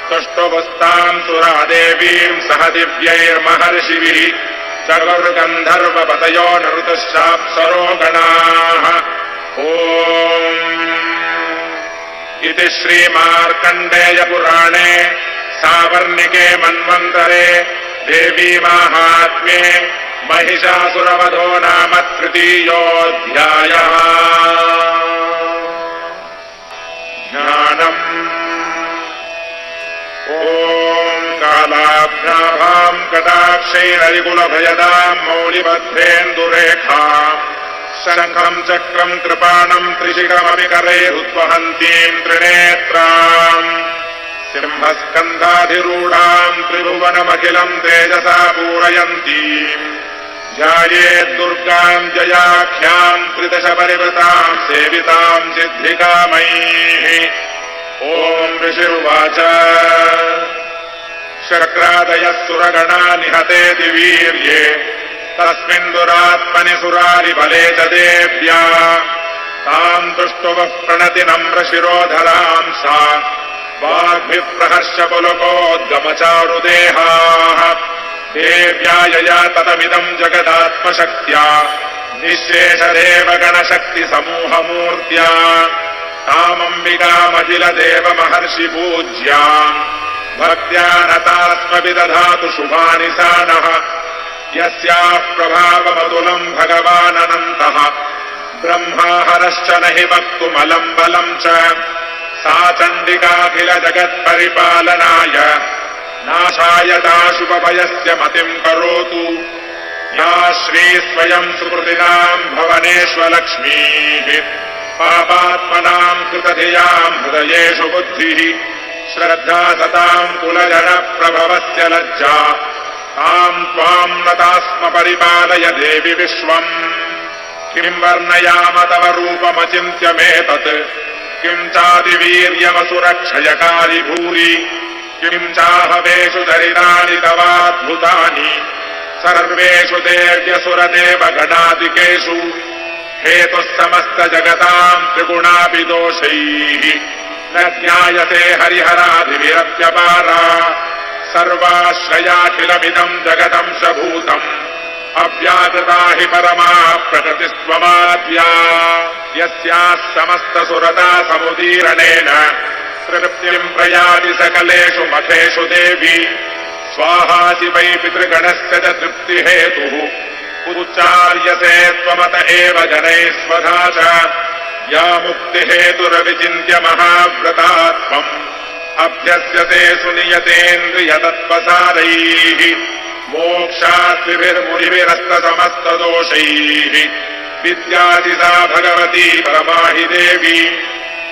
तुष्टुपुस्ताम् सुरा देवीम् सह दिव्यैर्महर्षिभिः चरुर्गन्धर्वपतयो नृतुश्चाप्सरो गणाः ओम् इति श्रीमार्कण्डेयपुराणे सावर्णिके मन्वन्तरे देवी माहात्म्ये महिषासुरवधो नाम तृतीयोऽध्यायः। ज्ञानम् ॐ कालाभ्याभाम् कटाक्षैररिकुलभयदाम् मौलिबद्धेन्दुरेखाम् शङ्खम् चक्रम् कृपाणम् त्रिशिखमपि करैरुद्वहन्तीम् त्रिनेत्राम् सिंहस्कन्धाधिरूढाम् त्रिभुवनमखिलम् तेजसा पूरयन्तीम् ध्यायेद्दुर्गाम् जयाख्याम् त्रिदश परिवृताम् सेविताम् सिद्धिकामैः। ॐ ऋषिरुवाच शक्रादयः सुरगणा निहतेति वीर्ये तस्मिन् दुरात्मनि सुरारिबले च देव्या ताम् तुष्टुवः प्रणति नम्रशिरोधराम् सा वाग्भिः प्रहर्ष पुलकोद्गमचारुदेहाः देव्या यया ततमिदम् जगदात्मशक्त्या निःशेषदेव गणशक्तिसमूहमूर्त्या तामम्बिकामखिलदेव महर्षि पूज्या भक्त्या नतास्मभिदधातु शुभानि सा नः यस्याः प्रभावमतुलम् भगवाननन्तः ब्रह्मा हरश्च न हि वक्तुमलम् बलम् च सा चण्डिकाखिल जगत्परिपालनाय नाशाय दाशुभभयस्य मतिम् करोतु या श्रीस्वयम् सुकृतिनाम् भवनेष्वलक्ष्मीः पापात्मनाम् कृतधियाम् हृदयेषु बुद्धिः श्रद्धा सताम् कुलजनप्रभवस्य लज्जा ताम् त्वाम् नतास्म परिपालय देवि विश्वम् किम् वर्णयाम तव रूपमचिन्त्यमेतत् किम् चातिवीर्यमसुरक्षयकारि भूरि किम् चाहवेषु चरितानि तवाद्भुतानि सर्वेषु देव्यसुरदेव गणादिकेषु हेतुः समस्तजगताम् त्रिगुणापि दोषैः न ज्ञायते हरिहरादिभिरप्यपारा सर्वाश्रयाखिलमिदम् जगदंशभूतम् अव्याकृता हि परमा प्रकृतिस्त्वमाद्या यस्याः समस्तसुरता समुदीरणेन तृप्तिम् प्रयाति सकलेषु मखेषु देवी स्वाहासि वै पितृगणस्य च तृप्तिहेतुः उच्चार्यसे त्वमत एव जनैः स्वधा च या मुक्तिहेतुरविचिन्त्य महाव्रतात्मम् अभ्यस्यते सुनियतेन्द्रियतत्पसारैः मोक्षाद्विभिर्मुनिभिरस्तसमस्तदोषैः विद्यादिता भगवती परमाहि देवी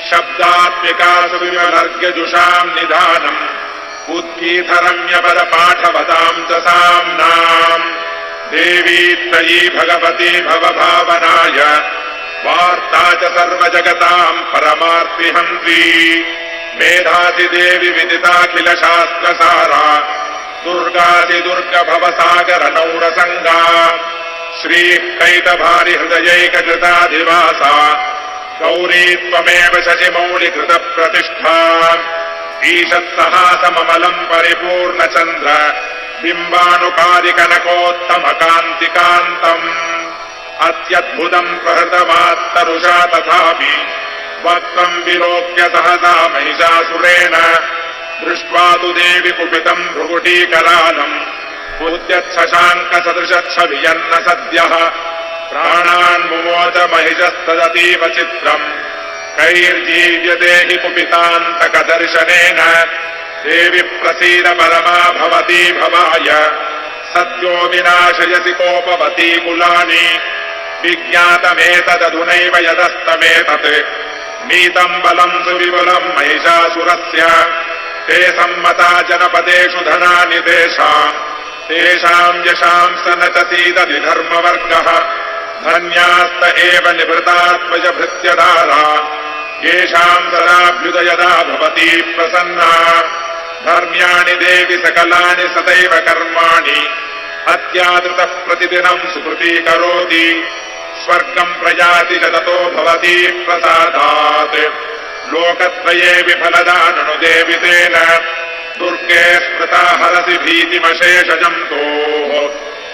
शब्दात्मिका सुविमलर्घ्यजुषाम् निधानम् उद्गीतरम्यपदपाठवताम् च साम्नाम् देवी त्रयी भगवती भवभावनाय वार्ता च सर्वजगताम् परमार्तिहन्त्री मेधासि देवि विदिताखिलशास्त्रसारा दुर्गासि दुर्गभवसागरनौरसङ्गा श्रीः कैतभारिहृदयैककृताधिवासा गौरी त्वमेव शशिमौलिकृतप्रतिष्ठा ईषत्सहासममलम् परिपूर्णचन्द्र बिम्बानुकारिकनकोत्तमकान्तिकान्तम् अत्यद्भुतम् प्रहृतमात्तरुषा तथापि वक्त्रम् विलोक्य सहसा महिषासुरेण दृष्ट्वा तु देवि कुपितम् भ्रुकुटीकरालम् उद्यच्छशाङ्कसदृशच्छवियन्न सद्यः प्राणान्मुमोच महिषस्तदतीव चित्रम् कैर्जीव्यते हि कुपितान्तकदर्शनेन देवि प्रसीद परमा भवती भवाय सद्यो विनाशयसि कोपवती कुलानि विज्ञातमेतदधुनैव यदस्तमेतत् नीतम् बलम् सुविपुलम् महिषासुरस्य ते सम्मता जनपदेषु धनानि तेषाम् तेषाम् यशाम् स न च सीदति धर्मवर्गः धन्यास्त एव निभृतात्मजभृत्यधारा येषाम् सदाभ्युदयदा भवती प्रसन्ना धर्म्याणि देवि सकलानि सदैव कर्माणि अत्यादृतः प्रतिदिनम् सुकृतीकरोति स्वर्गम् प्रयाति च ततो भवती प्रसादात् लोकत्रये विफलदा ननु देवि तेन दुर्गे स्मृता हरसि भीतिमशेषजन्तोः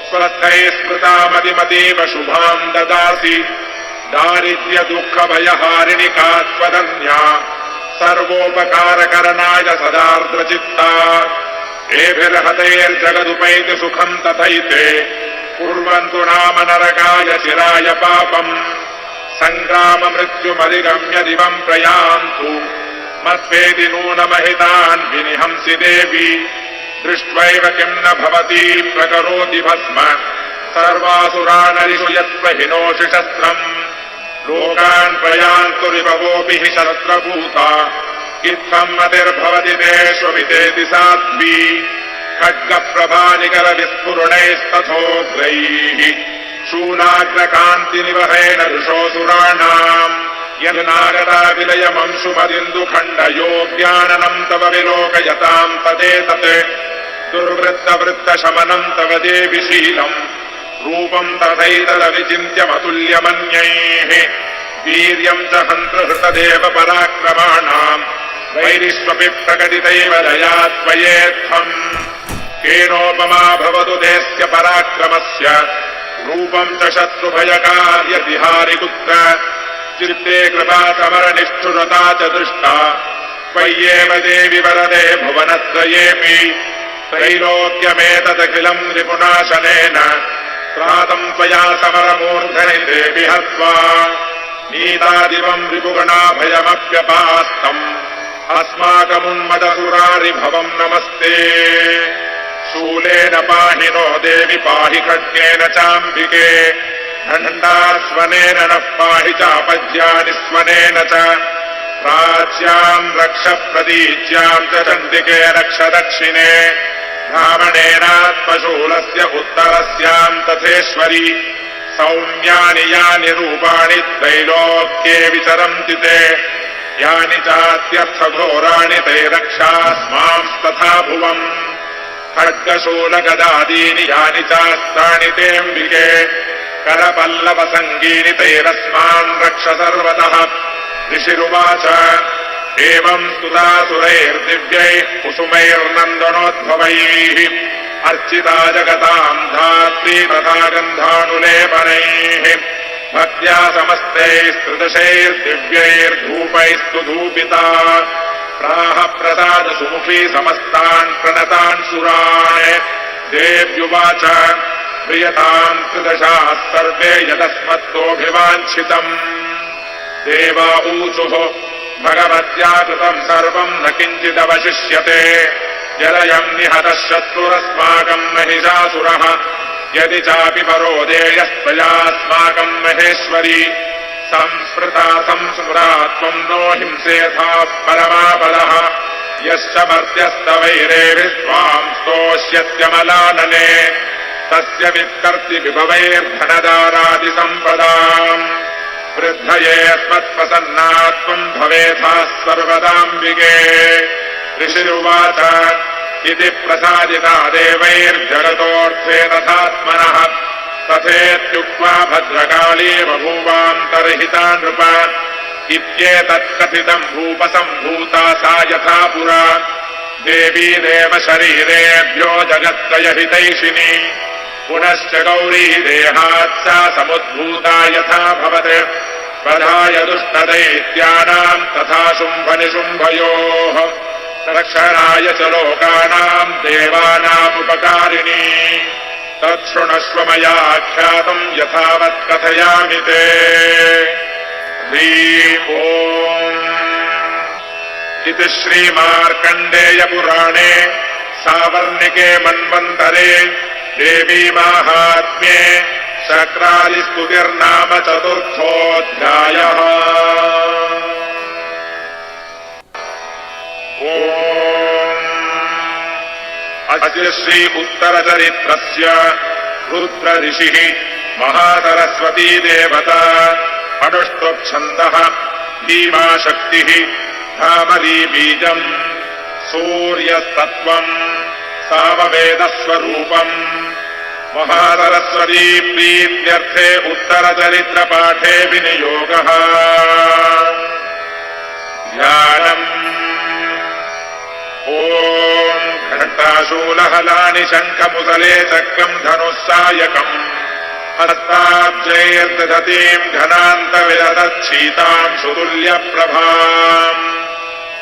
स्वस्थैः स्मृता मतिमतीव शुभाम् ददासि दारिद्र्यदुःखभयहारिणि का त्वदन्या सर्वोपकारकरणाय सदार्द्रचित्ता एभिर्हतैर्जगदुपैति सुखम् तथैते कुर्वन्तु नाम नरकाय चिराय पापम् सङ्ग्राममृत्युमधिगम्य दिवम् प्रयान्तु मत्वेति नूनमहितान् विनिहंसि देवी दृष्ट्वैव किम् न भवती प्रकरोति भस्म सर्वासुरानरिषु यत्प्रहिनोषि शस्त्रम् लोकान् प्रयान्तु रिभवोऽपि हि शस्त्रभूता इत्थम् मतिर्भवति तेष्वभितेति साध्वी खड्गप्रभानिकरविस्फुरणैस्तथोग्रैः शूलाग्रकान्तिनिवहेन ऋषोऽसुराणाम् यन्नागता विलयमंशुमदिन्दुखण्डयोग्याननम् तव विलोकयताम् तदेतत् दुर्वृत्तवृत्तशमनम् तव देवि शीलम् रूपम् तथैतदविचिन्त्यमतुल्यमन्यैः वीर्यम् च हन्तृहृतदेव पराक्रमाणाम् वैरिष्वपि प्रकटितैव दया त्वयेत्थम् केनोपमा भवतु देस्य पराक्रमस्य रूपम् च शत्रुभयकार्यविहारि कुत्र चित्ते कृपा समरनिष्ठुरता च दृष्टा त्वय्येव देवि वरदे भुवनत्रयेऽपि त्रैलोक्यमेतदखिलम् रिपुनाशनेन त्रातम् त्वया समरमूर्धनि देवि हत्वा नीतादिवम् रिपुगणाभयमप्यपास्तम् अस्माकमुन्मदसुरारिभवम् नमस्ते शूलेन पाहि नो देवि पाहि खड्गेन चाम्बिके दण्डास्वनेन नः पाहि चापद्यानि स्वनेन च प्राच्याम् रक्ष प्रतीच्याम् च चण्डिके रक्ष दक्षिणे ब्राह्मणेनात्मशूलस्य उत्तरस्याम् तथेश्वरि सौम्यानि यानि रूपाणि त्रैलोक्ये विचरन्ति ते यानि चात्यर्थघोराणि ते रक्षास्मांस्तथा भुवम् खड्गशूलगदादीनि यानि चास्त्राणि तेऽम्बिके करपल्लवसङ्गीनि तैरस्मान् रक्ष सर्वतः ऋषिरुवाच एवम् स्तुतासुरैर्दिव्यैः कुसुमैर्नन्दनोद्भवैः अर्चिता जगताम् धात्री तथा गन्धानुलेपनैः भक्त्या समस्तैस्त्रिदशैर्दिव्यैर्धूपैस्तु धूपिता प्राह प्रसाद सुमुखी समस्तान् प्रणतान् सुरान् देव्युवाच प्रियताम् त्रिदशाः सर्वे यदस्मत्तोऽभिवाञ्छितम् देवा ऊचुः भगवत्या कृतम् सर्वम् न किञ्चिदवशिष्यते यदयम् निहतः शत्रुरस्माकम् महिषासुरः यदि चापि परो देयस्त्वयास्माकम् महेश्वरी संस्मृता संस्मृता त्वम् नो हिंसेथाः परमापदः यश्च मर्त्यस्तवैरेभिः त्वाम् स्तोष्यत्यमलानने तस्य वित्कर्ति विभवैर्धनदारादिसम्पदाम् वृद्धयेऽस्मत्प्रसन्ना त्वम् भवेथाः सर्वदाम्बिके ऋषिरुवाच इति प्रसादिता देवैर्जगतोऽर्थे तथात्मनः तथेत्युक्त्वा भद्रकाली बभूवान्तर्हिता नृप इत्येतत्कथितम् भूपसम्भूता सा यथा पुरा देवी देवशरीरेभ्यो जगत्त्रयहितैषिणी पुनश्च गौरी देहात् सा समुद्भूता यथा भवत् प्रधाय दुष्टदैत्यानाम् तथा शुम्भनिशुम्भयोः रक्षणाय च लोकानाम् देवानामुपकारिणी तच्छृणुष्व मया ख्यातम् यथावत् कथयामि ते ॐ इति श्रीमार्कण्डेयपुराणे सावर्णिके मन्वन्तरे देवी माहात्म्ये शक्रादिस्तुतिर्नाम चतुर्थोऽध्यायः। अस्य श्री उत्तरचरित्रस्य रुद्र ऋषिः महासरस्वती देवता अनुष्टुप्छन्दः भीमाशक्तिः धामरी बीजम् सूर्यस्तत्त्वम् सामवेदस्वरूपम् महासरस्वती प्रीत्यर्थे उत्तरचरित्रपाठे विनियोगः। ध्यानम् ॐ घण्टाशूलहलानि शङ्खमुसले चक्रम् धनुस्सायकम् हस्ताब्जैर्दधतीम् घनान्तविदधच्छीताम् सुतुल्यप्रभाम्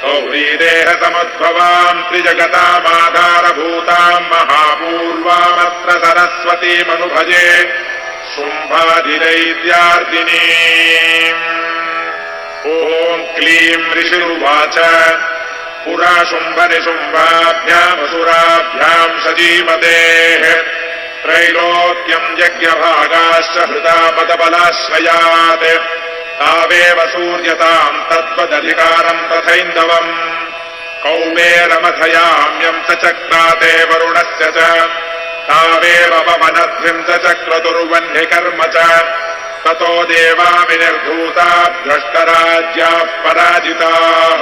गौरीदेहसमुद्भवाम् त्रिजगतामाधारभूताम् महापूर्वामत्र सरस्वतीमनुभजे शुम्भादिदैत्यार्दिनीम्। ॐ क्लीम् ऋषिरुवाच पुरा शुम्भनिशुम्भाभ्यामसुराभ्याम् सजीमतेः त्रैलोक्यम् यज्ञभागाश्च हृदा मदबलाश्रयात् तावेव सूर्यताम् तद्वदधिकारम् तथैन्दवम् कौमेरमथयाम्यम् च चक्राते वरुणस्य च तावेव पवनध्रिम् च चक्रतुर्वह्निकर्म च ततो देवा विनिर्धूता भ्रष्टराज्याः पराजिताः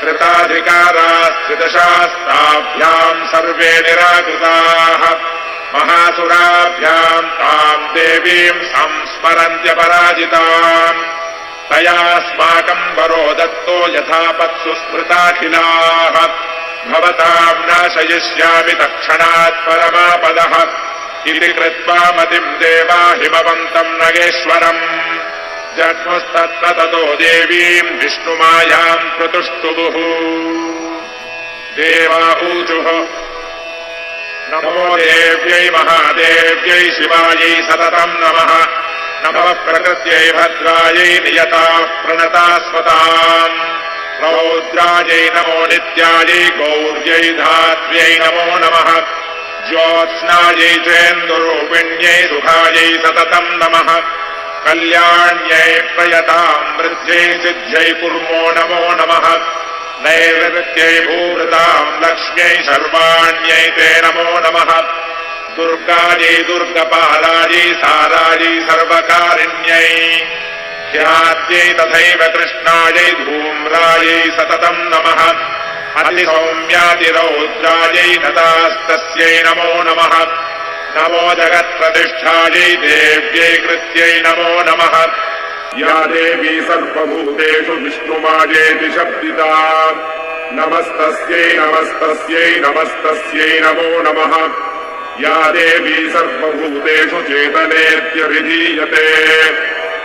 कृताधिकारास्त्रिदशास्ताभ्याम् सर्वे निराकृताः महासुराभ्याम् ताम् देवीम् संस्मरन्त्यपराजिताम् तयास्माकम् वरो दत्तो यथापत्सु स्मृताखिलाः भवताम् नाशयिष्यामि तत्क्षणात् परमापदः इति कृत्वा मतिम् देवा हिमवन्तम् नगेश्वरम् जग्मुस्तत्र ततो देवीम् विष्णुमायाम् प्रतुष्टुवुः देवा ऊचुः नमो देव्यै महादेव्यै शिवायै सततम् नमः नमः प्रकृत्यै भद्रायै नियताः प्रणतास्वताम् रौद्रायै नमो नित्यायै गौर्यै धात्र्यै नमो नमः ज्योत्स्नायै चेन्दुरूपिण्यै सुखायै सततम् नमः कल्याण्यै प्रयताम् वृद्ध्यै सिद्ध्यै कुर्मो नमो नमः नैवृत्यै भूवृताम् लक्ष्म्यै सर्वाण्यै ते नमो नमः दुर्गायै दुर्गपालायै सारायै सर्वकारिण्यै ख्यात्यै तथैव कृष्णायै धूम्रायै सततम् नमः अतिसौम्यातिरौद्रायै नतास्तस्यै नमो नमः नमो जगत्प्रतिष्ठायै देव्यै कृत्यै नमो नमः या देवी सर्वभूतेषु विष्णुमायेति शब्दिता नमस्तस्यै नमस्तस्यै नमस्तस्यै नमो नमः या देवी सर्वभूतेषु चेतनेत्यभिधीयते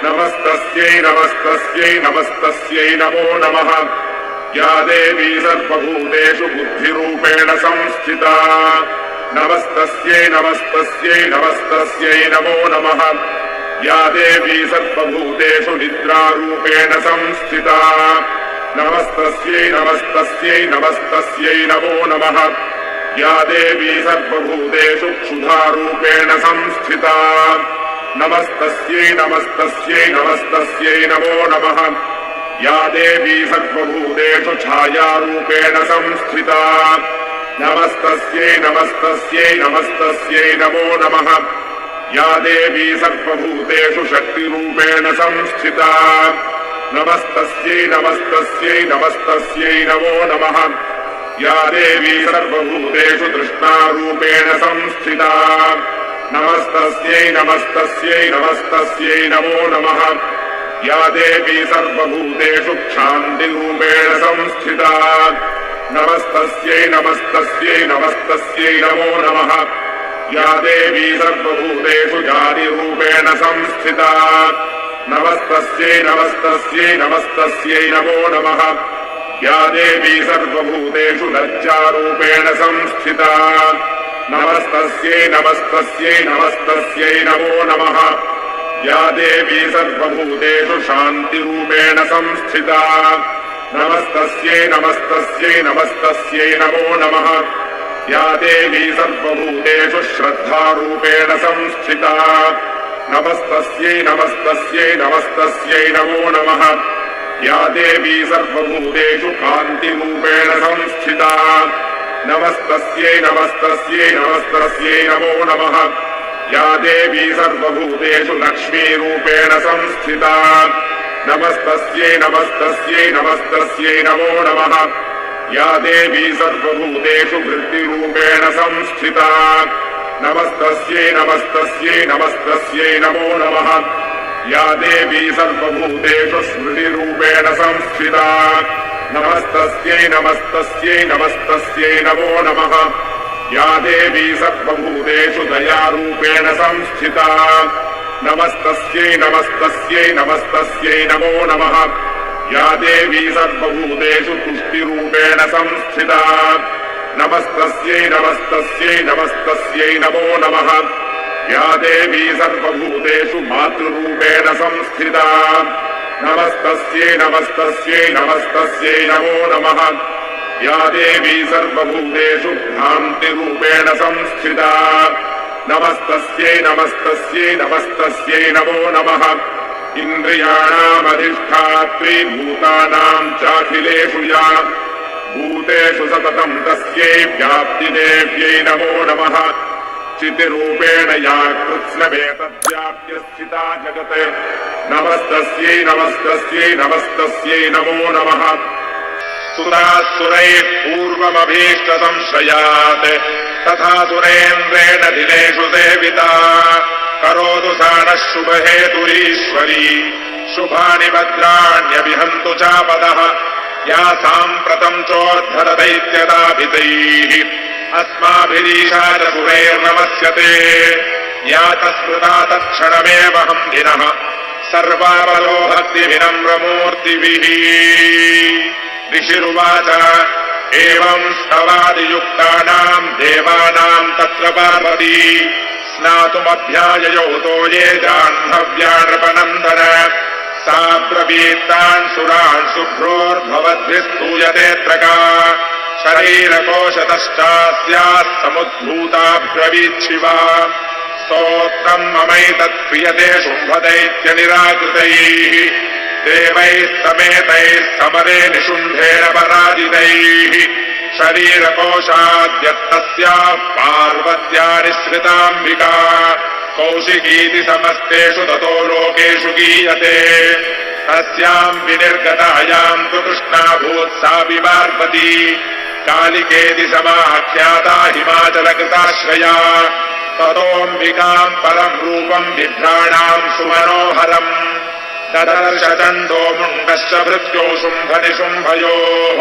नमस्तस्यै नमस्तस्यै नमस्तस्यै नमो नमः या देवी सर्वभूतेषु बुद्धिरूपेण संस्थिता नमस्तस्यै नमस्तस्यै नमस्तस्यै नमो नमः या देवी सर्वभूतेषु निद्रारूपेण संस्थिता नमस्तस्यै नमस्तस्यै नमस्तस्यै नमो नमः या देवी सर्वभूतेषु क्षुधारूपेण संस्थिता नमस्तस्यै नमस्तस्यै नमस्तस्यै नमो नमः या देवी सर्वभूतेषु छायारूपेण संस्थिता नमस्तस्यै नमस्तस्यै नमस्तस्यै नमो नमः या देवी सर्वभूतेषु शक्तिरूपेण संस्थिता नमस्तस्यै नमस्तस्यै नमस्तस्यै नमो नमः या देवी सर्वभूतेषु तृष्णारूपेण संस्थिता नमस्तस्यै नमस्तस्यै नमस्तस्यै नमो नमः या देवी सर्वभूतेषु क्षान्तिरूपेण संस्थिता नमस्तस्यै नमस्तस्यै नमस्तस्यै नमो नमः या देवी सर्वभूतेषु जातिरूपेण संस्थिता नमस्तस्यै नमस्तस्यै नमस्तस्यै नमो नमः या देवी सर्वभूतेषु लज्जारूपेण संस्थिता नमस्तस्यै नमस्तस्यै नमस्तस्यै नमो नमः या देवी सर्वभूतेषु शान्तिरूपेण संस्थिता नमस्तस्यै नमस्तस्यै नमस्तस्यै नमो नमः या देवी सर्वभूतेषु श्रद्धारूपेण संस्थिता नमस्तस्यै नमस्तस्यै नमस्तस्यै नमो नमः या देवी सर्वभूतेषु कान्तिरूपेण संस्थिता नमस्तस्यै नमस्तस्यै नमस्तस्यै नमो नमः या देवी सर्वभूतेषु लक्ष्मीरूपेण संस्थिता नमस्तस्यै नमस्तस्यै नमस्तस्यै नमो नमः या देवी सर्वभूतेषु वृत्तिरूपेण संस्थिता नमस्तस्यै नमस्तस्यै नमस्तस्यै नमो नमः या देवी सर्वभूतेषु स्मृतिरूपेण संस्थिता नमस्तस्यै नमस्तस्यै नमस्तस्यै नमो नमः या देवी सर्वभूतेषु दयारूपेण संस्थिता नमस्तस्यै नमस्तस्यै नमस्तस्यै नमो नमः या देवी सर्वभूतेषु तुष्टिरूपेण संस्थिता नमस्तस्यै नमस्तस्यै नमस्तस्यै नमो नमः या देवी सर्वभूतेषु मातृरूपेण संस्थिता नमस्तस्यै नमस्तस्यै नमस्तस्यै नमो नमः या देवी सर्वभूतेषु भ्रान्तिरूपेण संस्थिता नमस्तस्यै नमस्तस्यै नमस्तस्यै नमो नमः इन्द्रियाणामधिष्ठात्री भूतानाम् चाखिलेषु या भूतेषु सततम् तस्यै व्याप्तिदेव्यै नमो नमः चितिरूपेण या कृत्स्नमेतद्व्याप्य स्थिता जगत् नमस्तस्यै नमस्तस्यै नमस्तस्यै नमो नमः सुरासुरैः पूर्वमभीष्टसंशयात् तथा सुरेन्द्रेण दिनेषु सेविता करोतु सा नः शुभहेतुरीश्वरी शुभानि भद्राण्यभिहन्तु चापदः या साम्प्रतम् चोद्धरदैत्यदाभितैः अस्माभिरीशाचसुरैर्नमस्यते या तस्मृता तत्क्षणमेवहम् दिनः सर्वावलो भक्तिविनम्रमूर्तिभिः। ऋषिरुवाच एवम् स्तवादियुक्तानाम् देवानाम् तत्र पार्वती स्नातुमभ्याययौ तो ये जाह्नव्यानृपनन्दन सा ब्रवीत्तान् सुरान् शुभ्रोर्भवद्भिस्तूयतेऽत्र का शरीरकोशतश्चास्याः समुद्भूता ब्रवीच्छिवा स्तोत्रम् ममैतत् क्रियते शुम्भदैत्यनिराकृतैः देवैः समेतैः समरे निशुम्भेन पराजितैः शरीरकोशाद्यत्तस्याः पार्वत्या निःसृताम्बिका कौशिकीति समस्तेषु ततो लोकेषु गीयते तस्याम् विनिर्गतायाम् तु कृष्णाभूत् सापि पार्वती कालिकेति समाख्याता हिमाचलकृताश्रया ततोऽम्बिकाम् परम् रूपम् बिभ्राणाम् सुमनोहरम् ददर्श चण्डो मुण्डश्च भृत्यो शुम्भनिशुम्भयोः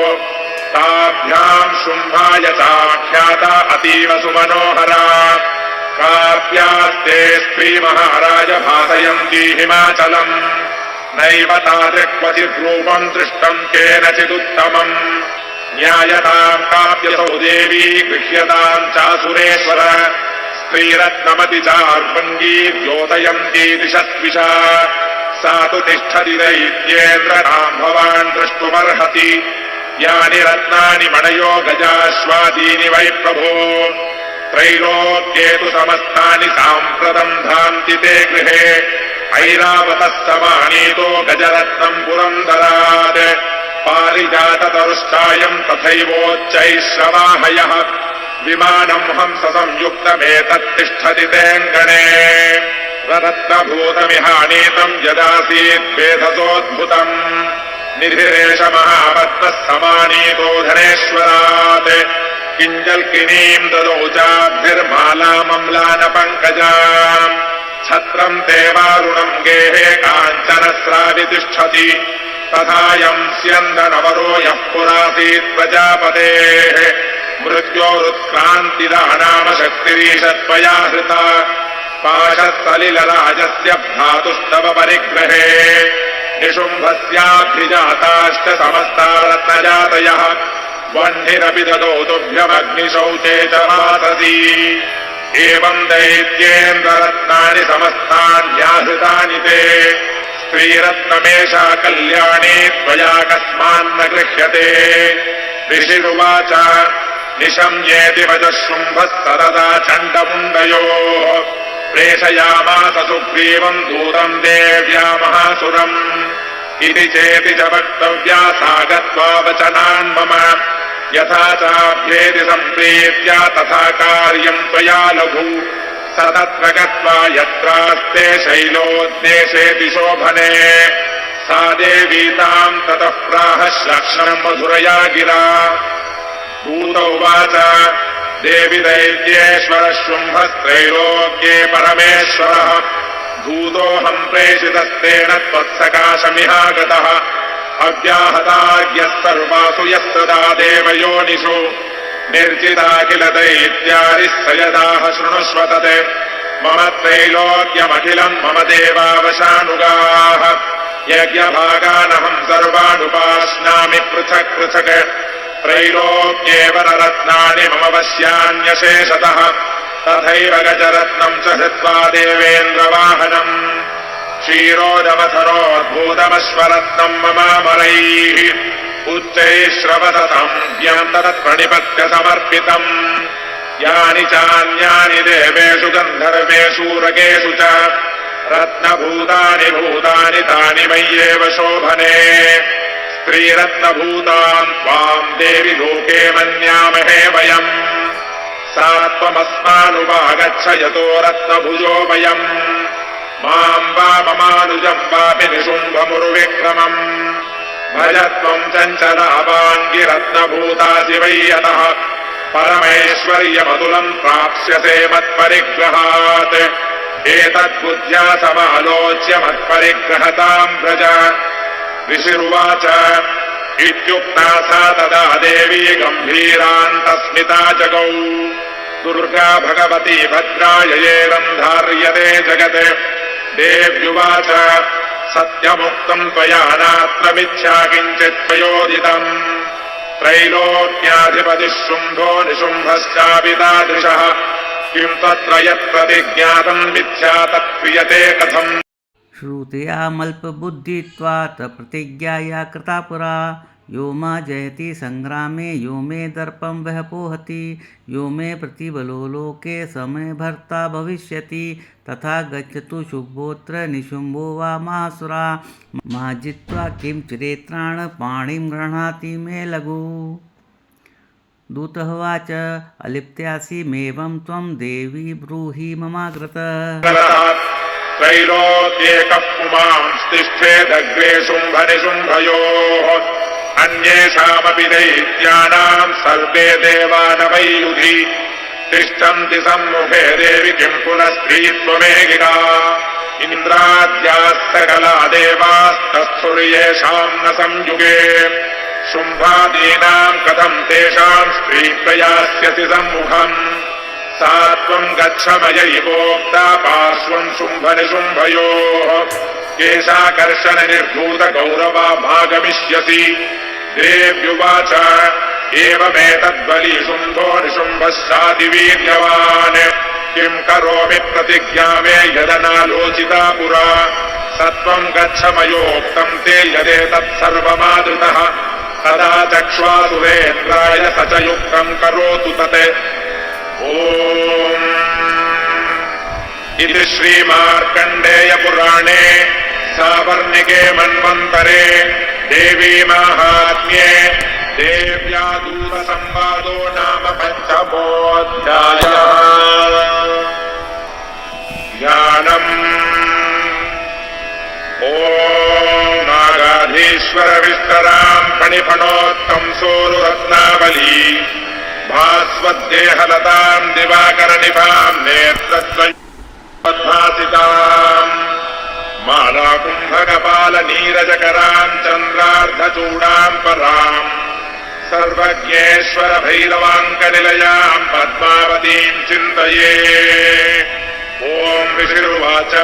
ताभ्याम् शुम्भाय चाख्याता अतीव सुमनोहरा काव्यास्ते स्त्रीमहाराज भासयन्ती हिमाचलम् नैव तादृक्वचिद्रूपम् दृष्टम् केनचिदुत्तमम् न्यायताम् काव्यसौ देवी गृह्यताम् चासुरेश्वर स्त्रीरत्नमति चार्वङ्गी द्योतयन्ती दिशस्विषा सा तु तिष्ठति दैत्येन्द्रनाम् भवान् द्रष्टुमर्हति यानि रत्नानि मणयो गजाश्वादीनि वै प्रभो त्रैलोक्ये तु समस्तानि साम्प्रतम् धान्ति ते गृहे ऐरावतः समानीतो गजरत्नम् पुरन्दरात् पारिजाततरुश्चायम् तथैवोच्चैः श्रवाहयः विमानम् हंस संयुक्तमेतत्तिष्ठति तेऽङ्गणे रत्नभूतमिहानीतम् यदासीत् वेधसोद्भुतम् निधिरेश महापत्नः समानीतो धनेश्वरात् किञ्जल्किनीम् ददौ चाब्धिर्मालामम्लानपङ्कजाम् छत्रम् देवारुणम् गेहे काञ्चनस्रावितिष्ठति तथायम् स्यन्दनवरो यः पुरासीत् प्रजापतेः मृत्योरुत्क्रान्तिदा नाम शक्तिरीशत्वया हृता पाशस्थलिलराजस्य भ्रातुस्तव परिग्रहे निशुम्भस्याभिजाताश्च समस्ता रत्नजातयः वह्निरपि ददौ तुभ्यमग्निशौचे च वासति एवम् दैत्येन्द्ररत्नानि समस्तान्याहृतानि ते स्त्रीरत्नमेषा कल्याणी त्वया कस्मान्न गृह्यते। ऋषिरुवाच निशम्येति वचः शुम्भः सरदा चण्डमुण्डयोः प्रेषयामास सुग्रीवम् दूतम् देव्या महासुरम् इति चेति च वक्तव्या सा गत्वा वचनान्मम यथा चाभ्येति सम्प्रीत्या तथा कार्यम् त्वया लघु स तत्र गत्वा यत्रास्ते शैलोद्देशेति शोभने सा देवी ताम् ततः प्राह श्लक्ष्णम् मधुरया गिरा दूत उवाच देवि दैत्येश्वरः शुम्भस्त्रैलोक्ये परमेश्वरः दूतोऽहम् प्रेषितस्तेन त्वत्सकाशमिहागतः अव्याहताज्ञः सर्वासु यस्तदा देवयोनिषु निर्जिता किल दैत्यारिः स यदाह शृणुष्व तत् मम त्रैलोक्यमखिलम् मम देवावशानुगाः यज्ञभागानहम् सर्वानुपाश्नामि पृथक् पृथक् त्रैलोक्ये वररत्नानि मम वश्यान्यशेषतः तथैव गजरत्नम् च हृत्वा देवेन्द्रवाहनम् क्षीरोदमथरोद्भूतमश्वरत्नम् ममामरैः उच्चैः श्रवसतम् ज्ञान्ततत्प्रणिपत्य समर्पितम् यानि चान्यानि देवेषु गन्धर्वेषूरकेषु च रत्नभूतानि भूतानि तानि मय्येव शोभने स्त्रीरत्नभूताम् त्वाम् देवि लोके मन्यामहे वयम् सा त्वमस्मानुवागच्छ यतो रत्नभुजो वयम् माम् वा ममानुजम् वापि निशुम्भमुरुविक्रमम् भजत्वं चञ्चलावाङ्गिरत्नभूतासि वै यतः परमैश्वर्यमतुलं प्राप्स्यसे मत्परिग्रहात् एतद्बुद्ध्या समालोच्य मत्परिग्रहतां व्रज। ऋषिरुवाच इत्युक्ता सा तदा देवी गम्भीरान्तस्मिता जगौ दुर्गा भगवती भद्राययेदं धार्यते जगत्। देव्युवाच सत्यमुक्तम् त्वया नात्र मिथ्या किञ्चित् त्वयोदितम् त्रैलोक्याधिपतिः शुम्भो निशुम्भश्चापि तादृशः किम् तत्र यत्प्रतिज्ञातम् मिथ्या तत्क्रियते कथम्। श्रुतयामल्पबुद्धित्वात् प्रतिज्ञाया कृता पुरा यो मा जयति संग्रामे यो मे दर्पं वह पोहति यो मे प्रतिबलो लोके समय भर्ता भविष्यति तथा गच्छतु शुम्भोऽत्र निशुम्भो वा महासुरा मा जित्वा किं चिरेत्राण पाणिं गृह्णाति मे लघु। दूतवाच अलिप्त्यासि मेवं त्वं देवी ब्रूहि ममाग्रत। त्रैलोक्येकः पुमांस्तिष्ठेदग्रे शुम्भनिशुम्भयोः अन्येषामपि दैत्यानां सर्वे देवानवैयुधि तिष्ठन्ति सम्मुखे देवि किं पुनस्त्रीत्वमेगिरा इन्द्राद्याः सकला देवास्तस्थुर्येषां न संयुगे शुम्भादीनां कथं तेषां स्त्रीप्रयास्यसि सम्मुखम् सा त्वं गच्छ मयैवोक्ता पार्श्वं शुम्भनिशुम्भयोः केशाकर्षण निर्भूत गौरवा भागमिष्यसि। देव्युवाच एवमेतद्बली शुम्भो निशुम्भश्चातिवीर्यवान् किं करोमि प्रतिज्ञा मे यदनालोचिता पुरा सत्वं गच्छ मयोक्तं ते यदेतत्सर्वमादृतः तदा चक्ष्वासुरेन्द्राय स च युक्तं करोतु तत्। ओम् इति श्रीमार्कण्डेय पुराणे सावर्णिके मन्वन्तरे देवी माहात्म्ये देव्या दूतसंवादो नाम पञ्चमोऽध्यायः। ज्ञानम् ॐ नागाधीश्वर विस्तरां फणिफणोत्तम सोरुरत्नावली भास्वद्देहलतां दिवाकरनिभां नेत्रद्वयोद्भासिताम् मालाकुम्भकपालनीरजकरां चन्द्रार्धचूडां पराम् सर्वज्ञेश्वर भैरवाङ्कनिलयां पद्मावतीं चिन्तये। ॐ ऋषिरुवाच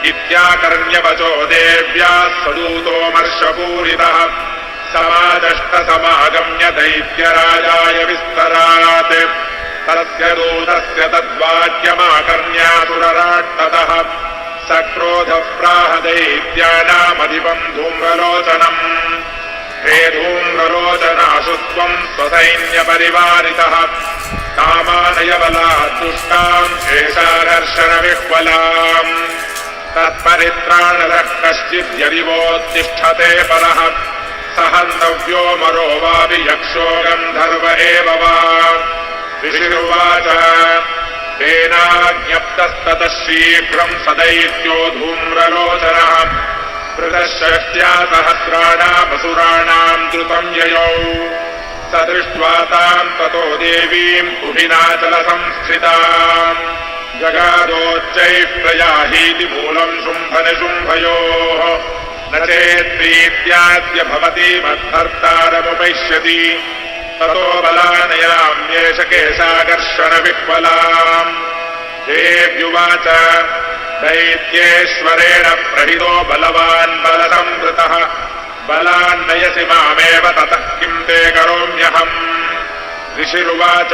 इत्याकर्ण्यवचो देव्याः सदूतोमर्षपूरितः समादष्टसमागम्य दैत्यराजाय विस्तरात् तस्य दूतस्य तद्वाक्यमाकर्ण्यासुरराट्ततः सक्रोधः प्राह दैत्यानामधिपम् धूम्रलोचनम् हे धूम्रलोचनाशु त्वम् स्वसैन्यपरिवारितः कामानय बलात् दुष्टाम् शेषाकर्षणविह्वलाम् तत्परित्राणरः कश्चिद्यदि वोत्तिष्ठते परः स हन्तव्यो मरो वापि यक्षो गन्धर्व एव वा। ऋषिरुवाच तेनाज्ञप्तस्ततः शीघ्रम् स दैत्यो धूम्रलोचनः पृथश्चष्ट्या सहस्राणामसुराणाम् द्रुतम् ययौ स दृष्ट्वा ताम् ततो देवीम् कुभिनाचलसंस्थिताम् जगादोच्चैः प्रयाहीति मूलम् शुम्भनिशुम्भयोः न चेत्प्रीत्याद्य भवति मद्भर्तारमुपैष्यति ततो बलानयाम्येष केशाकर्षणविह्वलाम्। देव्युवाच दैत्येश्वरेण प्रहितो बलवान् बलसंवृतः बलान्नयसि मामेव ततः किं ते करोम्यहम्। ऋषिरुवाच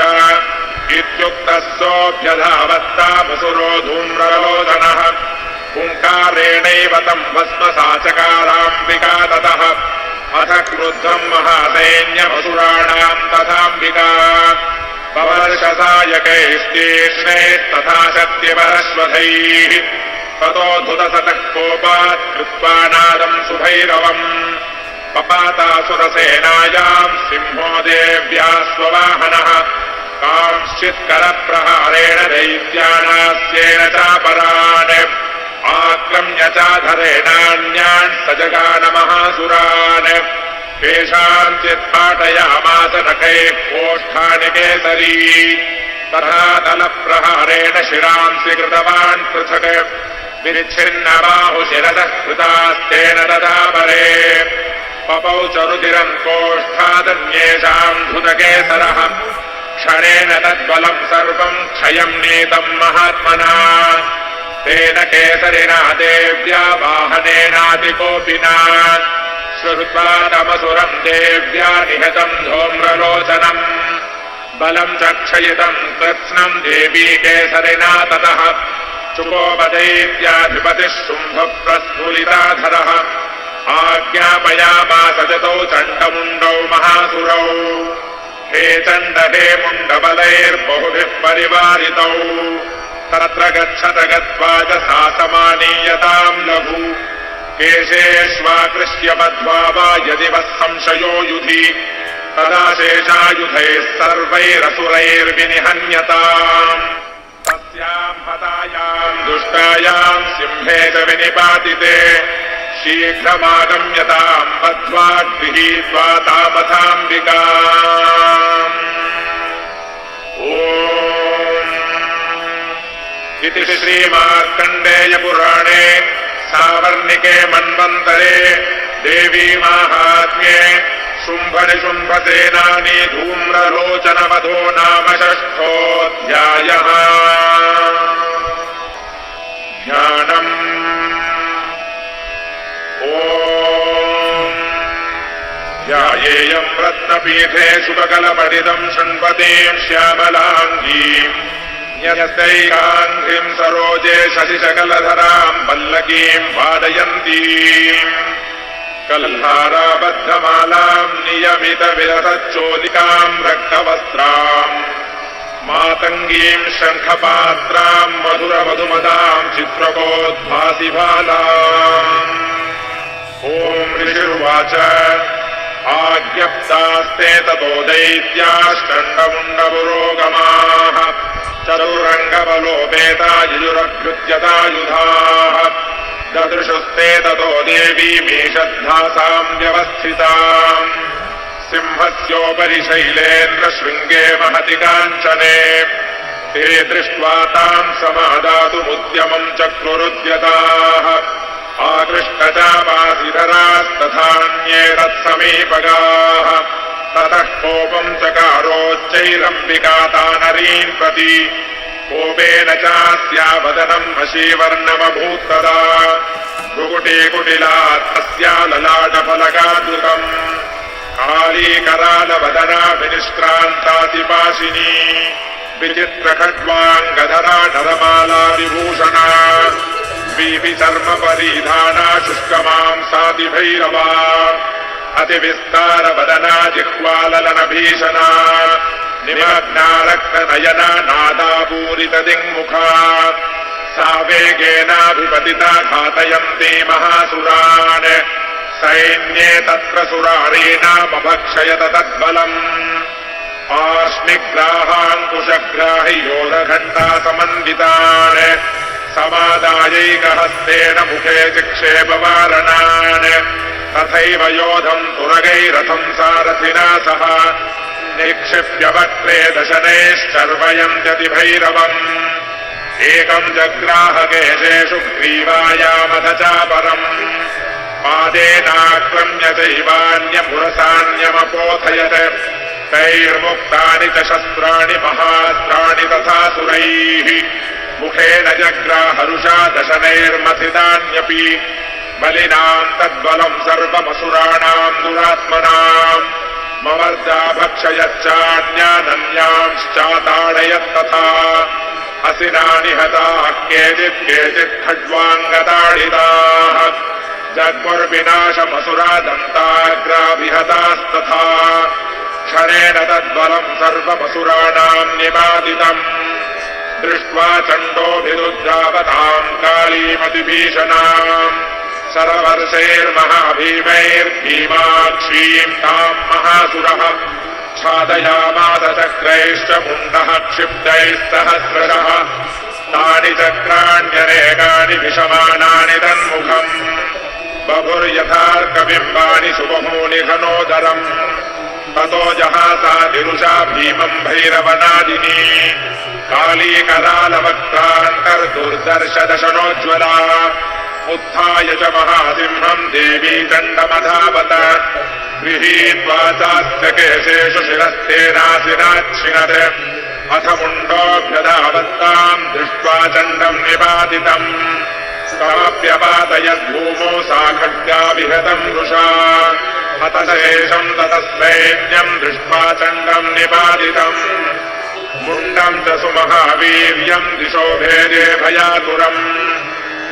इत्युक्तः सोऽभ्यधावत्तामसुरो धूम्रलोचनः हुङ्कारेणैव तम् भस्मसाचकाराम्बिका ततः अथ क्रुद्धम् महासैन्यमसुराणाम् तथाम्बिका पवर्षसायकैस्तीक्ष्णैस्तथा शक्तिपरश्वधैः ततो धुतसतः कोपात् कृत्वा नादम् सुभैरवम् पपातासुरसेनायाम् सिंहो देव्या स्ववाहनः कांश्चित्करप्रहारेण दैत्यानास्येन चापरान् समाक्रम्य चाधरेणान्यान् स जगान महासुरान् तेषाम् चित्पाटयामास नखैः कोष्ठानि केसरी तथा तलप्रहारेण शिरांसि कृतवान् पृथक् विच्छिन्नबाहुशिरसः कृतास्तेन ददापरे पपौ च रुधिरम् कोष्ठादन्येषाम् धृतकेसरः क्षणेन तद्बलम् सर्वम् क्षयम् नीतम् महात्मना तेन केसरिना देव्या वाहनेनातिकोपिना श्रुत्वा तमसुरम् देव्या निहतम् धूम्रलोचनम् बलम् च क्षयितम् कृत्स्नम् देवी केसरिना ततः चुकोपदैत्याधिपतिः शुम्भप्रस्फुलिताधरः आज्ञापयामास जतौ चण्डमुण्डौ महासुरौ हे चण्ड हे मुण्डबलैर्बहुभिः परिवारितौ तत्र गच्छत गत्वा च सा समानीयताम् लघु केशेष्वाकृष्य बद्ध्वा वा यदि वः संशयो युधि तदा शेषायुधैः सर्वैरसुरैर्विनिहन्यताम् तस्याम् हतायाम् दुष्टायाम् सिंहे च विनिपातिते शीघ्रमागम्यताम् बद्ध्वा गृहीत्वा तामथाम्बिकाम् इति श्रीमार्कण्डेयपुराणे सावर्णिके मन्वन्तरे देवी माहात्म्ये शुम्भनिशुम्भसेनानी धूम्रलोचनवधो नाम षष्ठोऽध्यायः। ध्यानम् ध्यायेयम् रत्नपीठे शुभकलपठितम् शृण्वतीम् श्यामलाङ्गीम् यस्यैकाङ्घ्रिम् सरोजे शशिशकलधराम् पल्लकीम् वादयन्तीम् कल्हाराबद्धमालाम् नियमितविरतच्चोलिकाम् रक्तवस्त्राम् मातङ्गीम् शङ्खपात्राम् मधुरमधुमदाम् चित्रकोद्भासिबालाम् ॐ ऋषिरुवाच आज्ञप्तास्ते ततो दैत्याश्चण्डमुण्डपुरोगमाः चतुरङ्गबलोपेता यजुरभ्युद्यतायुधाः ददृशुस्ते ततो देवीमीषद्धासाम् व्यवस्थिताम् सिंहस्योपरि शैलेन्द्रशृङ्गे महति काञ्चने ते दृष्ट्वा ताम् समादातुमुद्यमम् चक्रुरुद्यताः आकृष्टचापासिधरास्तथान्ये तत्समीपगाः ततः कोपम् चकारोच्चैरम्बिका तानरीन् प्रति कोपेन चास्यावदनम् मशीवर्णमभूत्तदा भ्रुकुटीकुटिलात् तस्या ललाटफलकादृतम् कालीकरालवदना विनिष्क्रान्तातिपाशिनी विचित्रखड्वाङ्गधरा नरमाला विभूषणा वीपिचर्मपरिधाना शुष्कमांसातिभैरवा अतिविस्तारवदना जिह्वाललनभीषणा निमग्ना रक्तनयना नादापूरितदिङ्मुखा सा वेगेनाभिपतिता घातयन्ती महासुरान् सैन्ये तत्र सुरारीणामभक्षयत तद्बलम् आश्निग्राहाङ्कुशग्राहि योधघण्टा समन्वितान् समादायैकहस्तेन मुखे चिक्षेपवारणान् तथैव योधम् तुरगैरथम् सारथिना सह निक्षिप्य वक्त्रे दशनैश्चर्वयन्त्यतिभैरवम् एकम् जग्राहकेशेषु ग्रीवायामथ चापरम् पादेनाक्रम्य चैवान्यपुरसान्यमपोथयत् तैर्मुक्तानि च शस्त्राणि महास्त्राणि तथा सुरैः मुखेन जग्राहरुषा दशनैर्मथितान्यपि बलिनाम् तद्बलम् सर्वमसुराणाम् दुरात्मनाम् ममर्दा भक्षयच्चान्यानन्यांश्चाताडयत्तथा असिनानि हताः केचित् केचित् खड्वाङ्गताडिताः जग्मुर्विनाशमसुरा दन्ताग्राभिहतास्तथा क्षणेन तद्बलम् सर्वमसुराणाम् निपातितम् दृष्ट्वा चण्डोऽभिरुद्रावताम् कालीमतिभीषणाम् सरवर्षैर्महाभीमैर्भीमाक्षीम् ताम् महासुरः छादयामास चक्रैश्च मुण्डः क्षिप्तैः सहस्रशः तानि चक्राण्यनेकानि विषमाणानि बिम्बानि सुबहूनि घनोदरम् ततो जहासा निरुषा भीमम् भैरवनादिनी काली करालवक्त्रान्तर्दुर्दर्शदशनोज्ज्वला उत्थाय च महासिंहम् देवी चण्डमधावत गृहीत्वा चास्य केशेषु शिरस्तेनासिनाच्छिनत् अथ मुण्डोऽभ्यधावत्ताम् दृष्ट्वा चण्डम् निपातितम् समाप्यपातयद्भूमौ सा खड्गा विहतम् वृषा हतशेषम् ततस्सैन्यम् दृष्ट्वा चण्डम् निपातितम् मुण्डम् च सुमहावीर्यम् दिशो भेदे भयातुरम्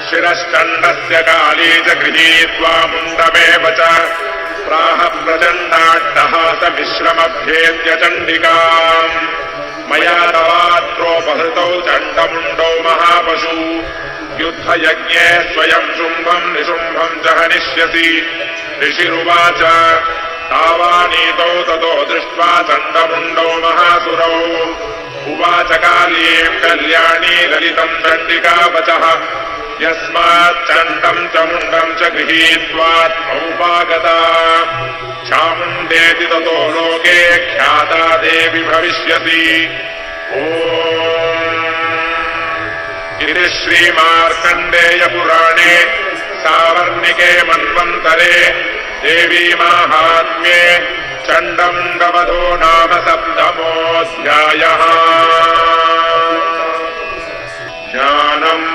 शिरश्चण्डस्य काली च गृहीत्वा मुण्डमेव च प्राह प्रचण्डाट्टहासमिश्रमभ्येत्य चण्डिकाम् मया तवात्रोपहृतौ चण्डमुण्डौ महापशु युद्धयज्ञे स्वयम् शुम्भम् निशुम्भम् च हनिष्यसि ऋषिरुवाच तावानीतौ ततो दृष्ट्वा चण्डमुण्डौ महासुरौ उवाच कालीम् कल्याणी ललितम् चण्डिका वचः यस्माच्चण्डम् च मुण्डम् च गृहीत्वात्मौपागता चामुण्डेति ततो लोके ख्याता देवी भविष्यति इति श्रीमार्कण्डेयपुराणे सावर्णिके मन्वन्तरे देवी माहात्म्ये चण्डमुण्डवधो नाम सप्तमोऽध्यायः। ज्ञानम्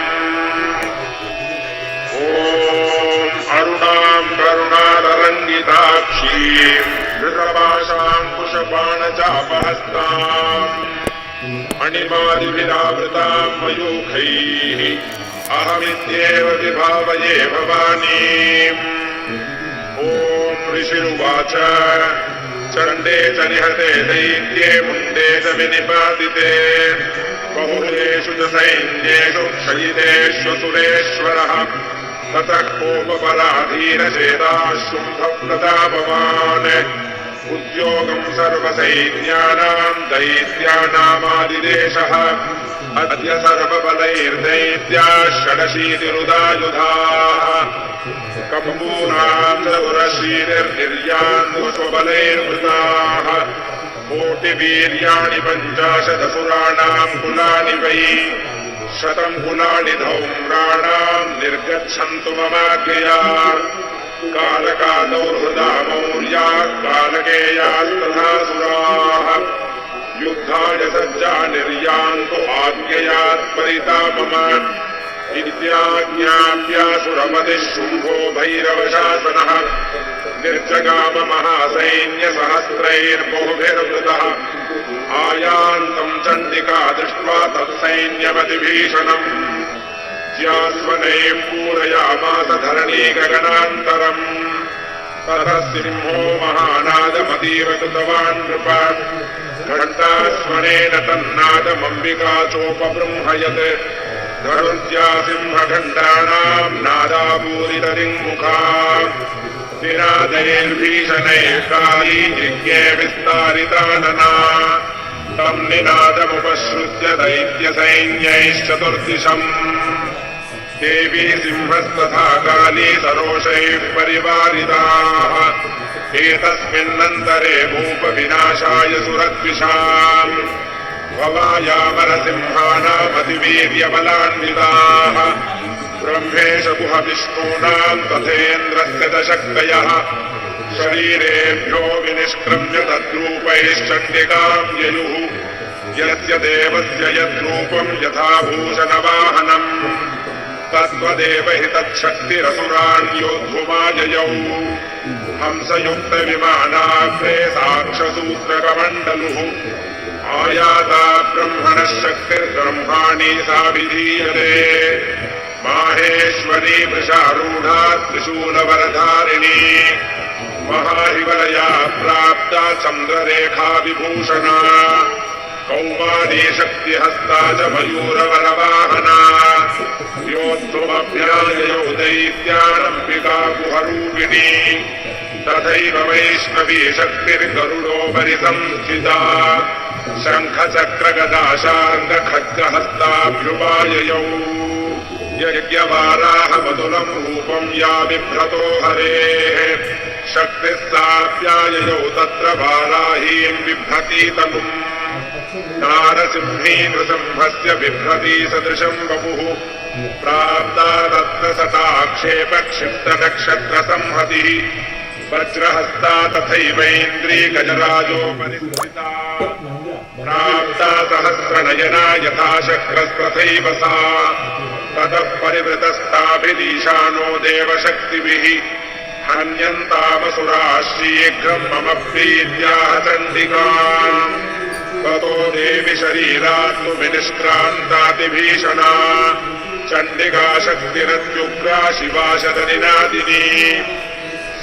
अरुणाम् करुणातरङ्गिताक्षीम् धृतपाशाङ्कुशबाणचापहस्ताम् मणिमादिभिरावृताम् मयूखैः अहमित्येव विभावये भवानीम्। ॐ ऋषिरुवाच चण्डे च निहते दैत्ये मुण्डे च विनिपातिते बहुलेषु च सैन्येषु क्षयितेष्वसुरेश्वरः ततः कोपपराधीनचेताः शुम्भप्रतापवान् उद्योगम् सर्वसैन्यानाम् दैत्यानामादिदेशः अद्य सर्वबलैर्दैत्याः षडशीतिरुदायुधाः कपूनाम् चतुरशीतिर्निर्यान्वस्वबलैर्वृताः कोटिवीर्याणि 50 कुलानि वै शतम् कुलानि धौम्राणाम् निर्गच्छन्तु ममाज्ञया कालकालौ हृदा मौर्याः कालकेयास्तथासुराः युद्धाय सज्जा निर्यान्तु आज्ञयात्परिता मम इत्याज्ञाप्यासुरपतिः शुम्भो भैरवशासनः निर्जगाम महासैन्यसहस्रैर्बहुभिर्वृतः आयान्तम् चण्डिका दृष्ट्वा तत्सैन्यमतिभीषणम् ज्यास्वनैः पूरयामास धरणी गगनान्तरम् ततः सिंहो महानादमतीव कृतवान् नृप घण्टास्वनेन तन्नादमम्बिका चोपबृंहयत् धनुर्या सिंहघण्टानाम् नादापूरितदिङ्मुखा निनादैर्भीषणैः काली जिज्ञे विस्तारितानना तम् निनादमुपश्रुत्य दैत्यसैन्यैश्चतुर्दिशम् देवी सिंहस्तथा काली सरोषैः परिवारिताः एतस्मिन्नन्तरे भूपविनाशाय सुरद्विषाम् भवायामरसिंहानामतिवीर्यबलान्विताः ब्रह्मेश गुह विष्णूनाम् तथेन्द्रस्य च शक्तयः शरीरेभ्यो विनिष्क्रम्य तद्रूपैश्चण्डिकाम् ययुः यस्य देवस्य यद्रूपम् यथा भूषणवाहनम् तद्वदेव हि तच्छक्तिरसुरान् योद्धुमाययौ हंसयुक्तविमानाग्रे साक्षसूत्रकमण्डलुः आयाता ब्रह्मणः शक्तिर्ब्रह्माणि सा विधीयते माहेश्वरी वृषारूढा त्रिशूलवरधारिणी महाहिवलया प्राप्ता चन्द्ररेखा विभूषणा कौमारी शक्तिहस्ता च मयूरवरवाहना योद्धुमभ्याययौ दैत्यानम्बिका गुहरूपिणी तथैव वैष्णवी शक्तिर्गरुडोपरि संस्थिता शङ्खचक्रगदाशार्ङ्गखड्गहस्ताभ्युपाययौ यज्ञवाराहमतुलं रूपं या बिभ्रतो हरेः शक्तिः साप्याययौ तत्र वाराहीं बिभ्रती तनुम् नारसिंही नृसिंहस्य बिभ्रती सदृशं वपुः प्राप्ता तत्र सताक्षेपक्षिप्तनक्षत्रसंहतिः वज्रहस्ता तथैवैन्द्री गजराजोपनिस्थिता प्राप्ता सहस्रनयना यथा शक्रस्तथैव सा ततः परिवृतस्ताभिदीशानो देवशक्तिभिः हन्यन्तामसुरा शीघ्रं मम प्रीत्याह चण्डिकाम् ततो देवि शरीरात्तु विनिष्क्रान्तातिभीषणा चण्डिका शक्तिरत्युग्रा शिवा शतनिनादिनी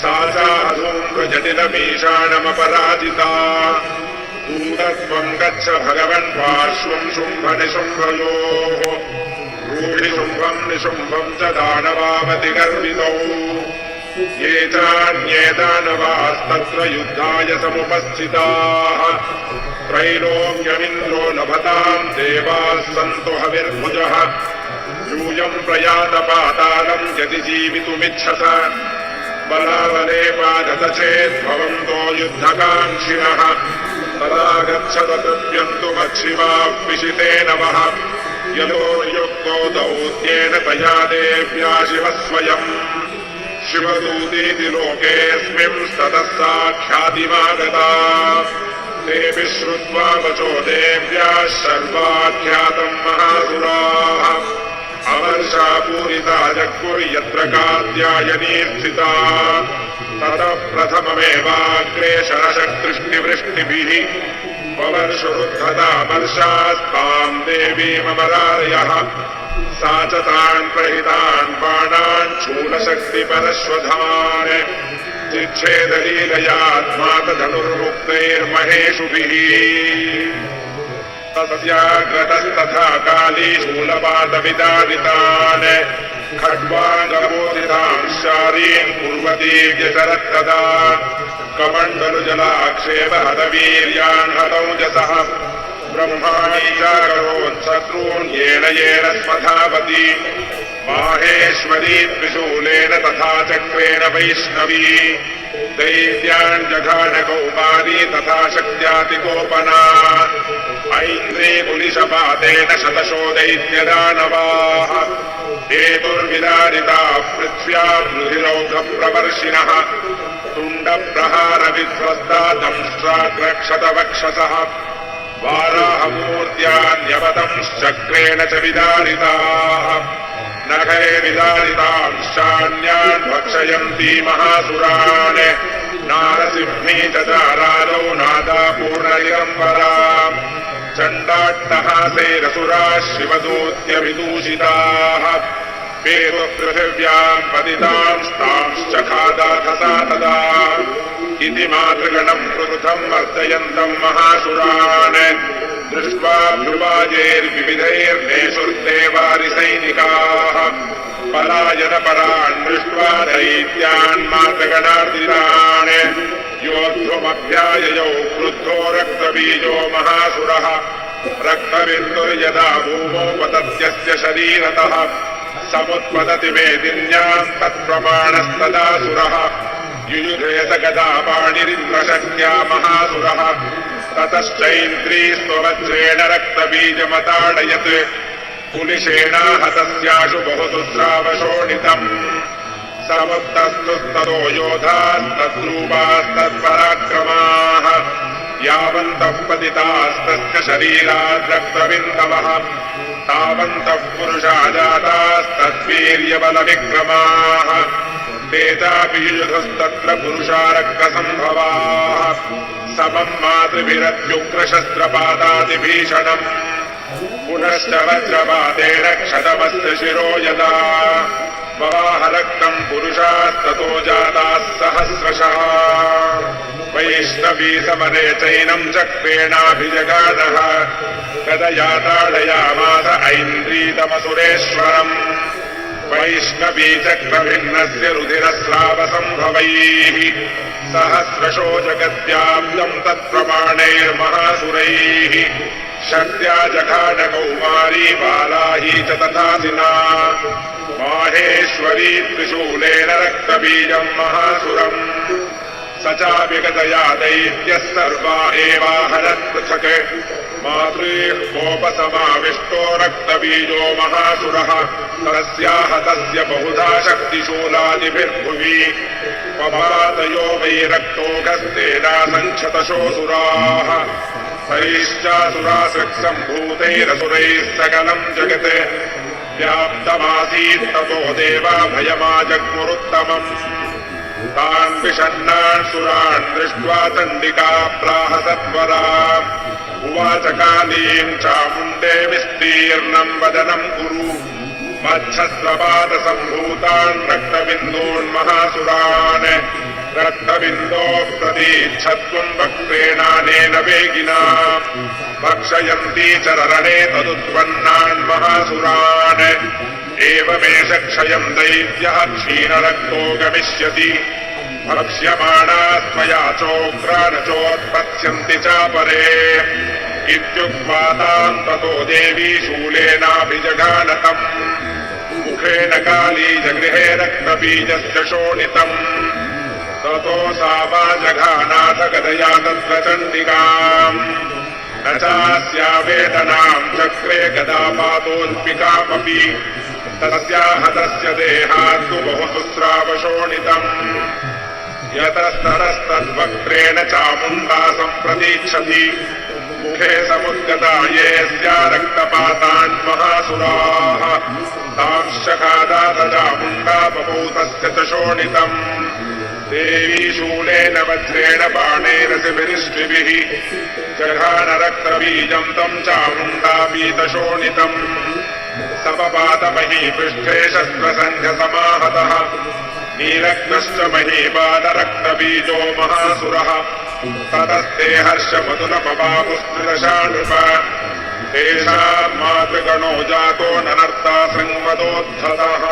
सा चाधूम्रजटिलमीशानमपराजिता दूतत्वं गच्छ भगवन् पार्श्वं शुम्भनिशुम्भयोः रूढिशुम्भं निशुम्भं च दानवावतिगर्वितौ ये चान्ये दानवास्तत्र युद्धाय समुपस्थिताः त्रैलोक्यमिन्द्रो लभतां देवाः सन्तु हविर्भुजः यूयं प्रयात पातालं यदि जीवितुमिच्छस बलाबले पादत चेद्भवन्तो युद्धकाङ्क्षिणः तदा गच्छत तृप्यन्तु मच्छिवाः पिशिते नमः यतो युक्तो दौत्येन तया देव्या शिवः स्वयम् शिवदूतीति लोकेऽस्मिंस्ततः साक्षादिमागता तेऽपि श्रुत्वा वचो देव्याः सर्वाख्यातम् महासुराः अमर्षा पूरिता जग्मुर्यत्र कात्यायनी स्थिता ततः प्रथममेवाग्रे शरशक्तृष्टिवृष्टिभिः ववर्षुरुद्धतामर्षास्ताम् देवीममरारयः सा च तान् प्रहितान् बाणान् शूलशक्तिपरश्वधान् चिच्छेदलीलयात्मातधनुर्मुक्तैर्महेषुभिः तस्याग्रतस्तथा काली शूलपातविदारितान् खड्वाङ्गबोधितां शारीन् कुर्वती व्यचरत्तदा कमण्डलुजलाक्षेप हतवीर्यान् हतौजसः ब्रह्माणि चाकरोन् शत्रून् येन येन स्वधावति माहेश्वरी त्रिशूलेन तथा चक्रेण वैष्णवी दैत्यान् जघान कौमारी तथा शक्त्यातिकोपना ऐन्द्री कुलिशपातेन शतशो दैत्यदानवाः हेतुर्विदारिताः पृथ्व्या रुधिरौघप्रवर्षिणः तुण्डप्रहारविध्वस्ता दंष्ट्राग्रक्षतवक्षसः वाराहमूर्त्यान्यवतंश्चक्रेण च विदारिताः नखै विदारितांश्चान्यान् भक्षयन्ती महासुरान् नारसिंही च चारादौ नादा पूर्णनिरम्बरा चण्डाट्टहासेरसुराः शिवदूत्यभिदूषिताः पृथिव्याम् पतितांस्तांश्च खादाथसा तदा इति मातृगणम् प्रकृतम् मर्दयन्तम् महासुरान् दृष्ट्वा भ्रुवाजेर्विविधैर्नेषुर्देवारिसैनिकाः पलायनपरान् दृष्ट्वा दैत्यान् मातृगणार्दितान् योद्धुमभ्याययौ क्रुद्धो रक्तबीजो महासुरः रक्तबिन्दुर्यदा भूमौ पतत्यस्य शरीरतः समुत्पतति मेदिन्याम् तत्प्रमाणस्तदासुरः युयुधेत गदा पाणिरिन्द्रशक्त्या महासुरः ततश्चैन्द्रीस्त्ववज्रेण रक्तबीजमताडयत् कुलिशेनाहतस्याशु बहुदुस्रावशोणितम् समुत्तस्तुस्ततो योधास्तद्रूपास्तत्पराक्रमाः यावन्तः पतितास्तस्य शरीराद्रक्तबिन्दवः तावन्तः पुरुषा जातास्तद्वीर्यबलविक्रमाः ते चापि युयुधस्तत्र पुरुषा रक्तसम्भवाः समम् मातृभिरत्युग्रशस्त्रपादातिभीषणम् पुनश्च वज्रपातेन क्षतमस्य शिरो यदा ववाहरक्तम् पुरुषास्ततो जाताः सहस्रशः वैष्णवी समरे चैनम् चक्रेणाभिजगानः तदया ताडयामास ऐन्द्रीतमसुरेश्वरम् वैष्णवी चक्रभिन्नस्य रुधिरस्रावसम्भवैः सहस्रशो जगद्व्याप्तम् तत्प्रमाणैर्महासुरैः शक्त्या जघान कौमारी बाला हि च तथासिना माहेश्वरी त्रिशूलेन रक्तबीजम् महासुरम् स चाभिगतया दैत्यः सर्वा एवाहरत् पृथक् मातृः कोपसमाविष्टो रक्तबीजो महासुरः तस्याः तस्य बहुधा शक्तिशूलादिभिर्भुवि पपातयो वै रक्तोऽगस्तेनासङ्क्षतशोऽसुराः तैश्चासुरासृक्सम्भूतैरसुरैः सकलम् जगत् व्याप्तमासीत् ततो देवा भयमाजग्मुरुत्तमम् तान् विषण्णान् सुरान् दृष्ट्वा चण्डिका प्राह सत्वरा उवाच कालीम् चामुण्डे विस्तीर्णम् वदनम् कुरु मच्छस्रपादसम्भूतान् रक्तबिन्दून् महासुरान् रक्तबिन्दोः प्रतीच्छत्वम् वक्त्रेणानेन वेगिना भक्षयन्ती चररणे तदुत्पन्नान् महासुरान् एवमेष क्षयम् दैत्यः क्षीणरक्तो गमिष्यति भक्ष्यमाणास्त्वया चोग्रा न चोत्पत्स्यन्ति चापरे इत्युक्त्वा ताम् ततो देवी शूलेनाभिजघानतम् मुखेन काली जगृहे रक्तबीजस्य शोणितम् ततो सा वा जघानाथ गदया तत्र चण्डिकाम् न चास्या वेदनाम् चक्रे गदापातोऽल्पिकामपि तस्याः तस्य देहात्तु बहुसुस्रावशोणितम् यतस्तरस्तद्वक्त्रेण चामुण्डा सम्प्रतीच्छति मुखे समुद्गता येऽस्या रक्तपातान् महासुराः तांश्चखादात चामुण्डा बभौ तस्य च शोणितम् देवी शूलेन वज्रेण बाणैरसिभिरिष्टिभिः जघान रक्तबीजम् तम् चामुण्डा पीतशोणितम् सपपात महीपृष्ठे शस्त्रसङ्घसमाहतः नीरक्तश्च महीपादरक्तबीजो महासुरः ततस्ते हर्षमधुरपबापुस्त्रिदशानृप तेषाम् मातृगणो जातो ननर्ता संवदोद्धतः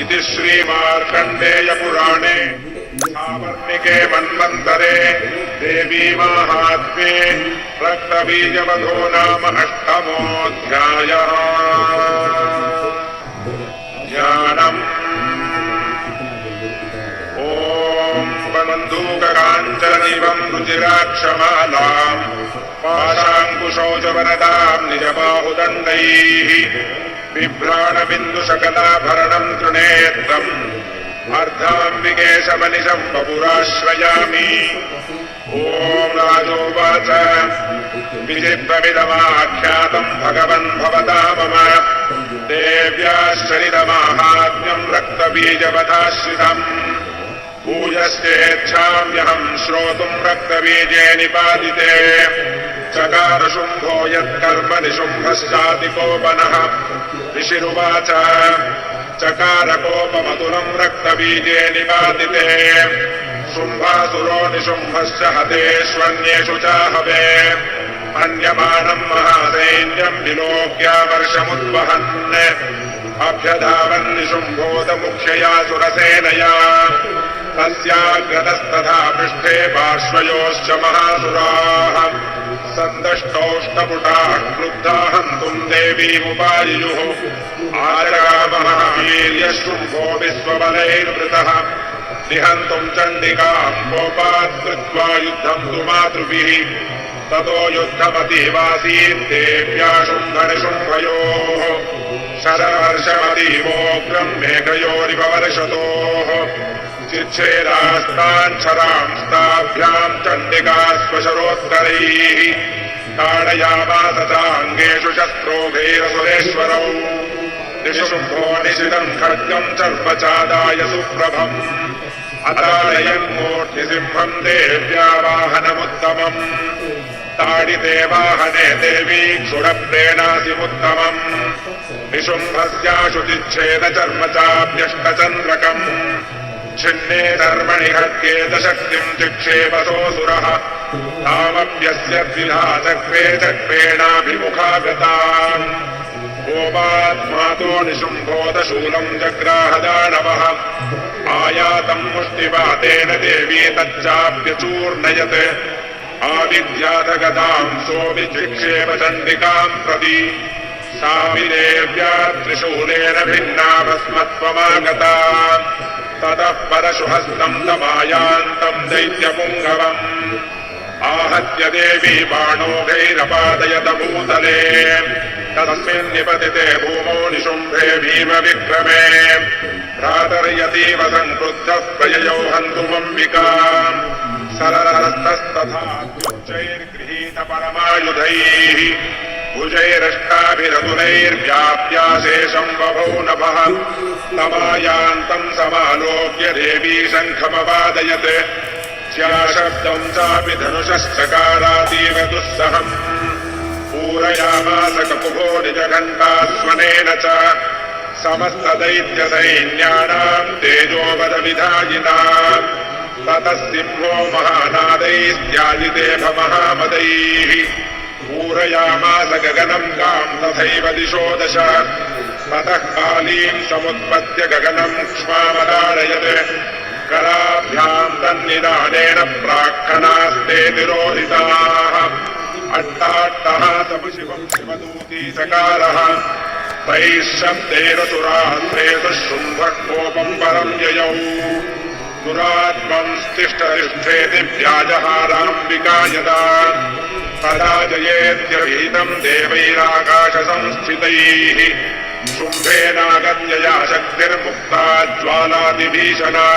इति श्रीमार्कण्डेयपुराणे सावर्णिके मन्वन्तरे देवी माहात्म्ये रक्तबीजवधो नाम अष्टमोऽध्यायः। ज्ञानम् ॐ बन्धूककाञ्चननिवम् रुचिराक्षमालाम् पाशाङ्कुशौचवरदाम् निजबाहुदण्डैः बिभ्राणबिन्दुशकलाभरणम् तृणेत्रम् अर्धाम्बिकेशमनिशम् बपुराश्रयामि। ॐ राजोवाच विचित्रमिदमाख्यातम् भगवन् भवता मम देव्याश्चरितमाहात्म्यम् रक्तबीजवधाश्रितम् भूयश्चेच्छाम्यहम् श्रोतुम् रक्तबीजे निपातिते चकार शुम्भो यत्कर्म निशुम्भश्चातिकोपनः ऋषिरुवाच चकार कोपमधुरम् रक्तबीजे निपातिते शुम्भासुरो निशुम्भश्च हतेष्वन्येषु चाहवे अन्यमानम् महासैन्यम् विलोक्या वर्षमुद्वहन् अभ्यधावन् निशुम्भोदमुख्यया सुरसेनया तस्याग्रतस्तथा पृष्ठे पार्श्वयोश्च महासुराः सन्दष्टौष्टपुटाः क्रुद्धा हन्तुम् देवीमुपाययुः आजगामः वीर्यशुम्भो विश्वबलैर्वृतः निहन्तुम् चण्डिकाम् कोपात् कृत्वा युद्धम् तु मातृभिः ततो युद्धमतीवासीत् देव्या शुम्भनिशुम्भयोः शरवर्षमतीवोग्रम् मेघयोरिव वर्षतोः चिच्छेदास्ताञ्छरांस्ताभ्याम् चण्डिका स्वशरोत्तरैः ताडयामास चाङ्गेषु शस्त्रोघैरसुरेश्वरौ निशुम्भो निशितम् खड्गम् चर्मचादाय सुप्रभम् अताडयन्मूर्तिसिंहम् देव्या वाहनमुत्तमम् ताडिते वाहने देवी क्षुरप्रेणासिमुत्तमम् निशुम्भस्याशु चिच्छेदचर्मचाभ्यष्टचन्द्रकम् छिन्ने धर्मणि खड्गे दशक्तिम् चिक्षेपसोऽसुरः तामप्यस्य द्विधा चक्रे चक्रेणाभिमुखा गताम् कोपात्मातो निशुम्भोदशूलम् जग्राह दानवः आयातं मुष्टिपातेन देवी तच्चाप्यचूर्णयत् आविद्याधगदां सोऽविचिक्षेप चण्डिकां प्रति सा विदेव्या त्रिशूलेन भिन्ना भस्मत्वमागता ततः परशुहस्तं तमायान्तं दैत्यपुङ्गवम् आहत्य देवी बाणोघैरपादयत भूतले तस्मिन् निपतिते भूमौ निशुम्भे भीमविक्रमे भ्रातर्यतीव संक्रुद्धः प्रययौ हन्तुमम्बिकाम् सररस्तस्तथा उच्चैर्गृहीत परमायुधैः भुजैरष्टाभिरतुलैर्व्याप्याशेषं बभौ नभः तमायान्तं समालोक्य देवी शङ्खमवादयत् शब्दं चापि धनुषश्चकारातीव दुस्सहम् पूरयामास ककुभो निजघण्टास्वनेन च समस्तदैत्यसैन्यानां तेजोवदविधायिनां ततः सिंहो महानादैस्त्याजितेभ महामदैः पूरयामास गगनं गां तथैव दिशो दश ततः कालीं समुत्पत्य गगनं क्ष्मामदारयत् कराभ्यां तन्निदानेन प्राक्खनास्ते तिरोहिताः अट्टाट्टः शिवं शिवदूती सकारः तैः शब्दैरसुरास्त्रेषु शुम्भः कोपं परं ययौ दुरात्मं तिष्ठतिष्ठेति व्याजहाराम्बिका यदा तदा जयेत्यभीतं देवैराकाशसंस्थितैः शुम्भेनागत्य या शक्तिर्मुक्ता ज्वालादिभीषणा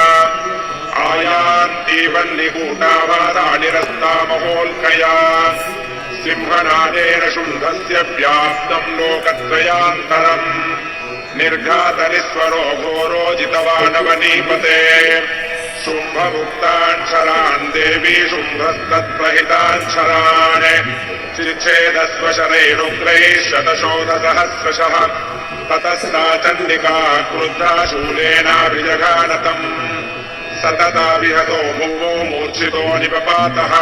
आयान्तीवन्निकूटावादानिरस्ता महोल्कया सिंहनादेन शुम्भस्य व्याप्तं लोकत्रयान्तरम् निर्घातनिस्वरो घोरो जितवानवनीपते शुम्भमुक्तान् शरान् देवी शुम्भस्तत्प्रहितान् शरान् चिच्छेदस्व शरैरुग्रैः शतशोधसहस्रशः ततस्ता चण्डिका क्रुद्धा शूलेनाभिजघानतम् सतता विहतो भुवो मूर्छितो निपपातः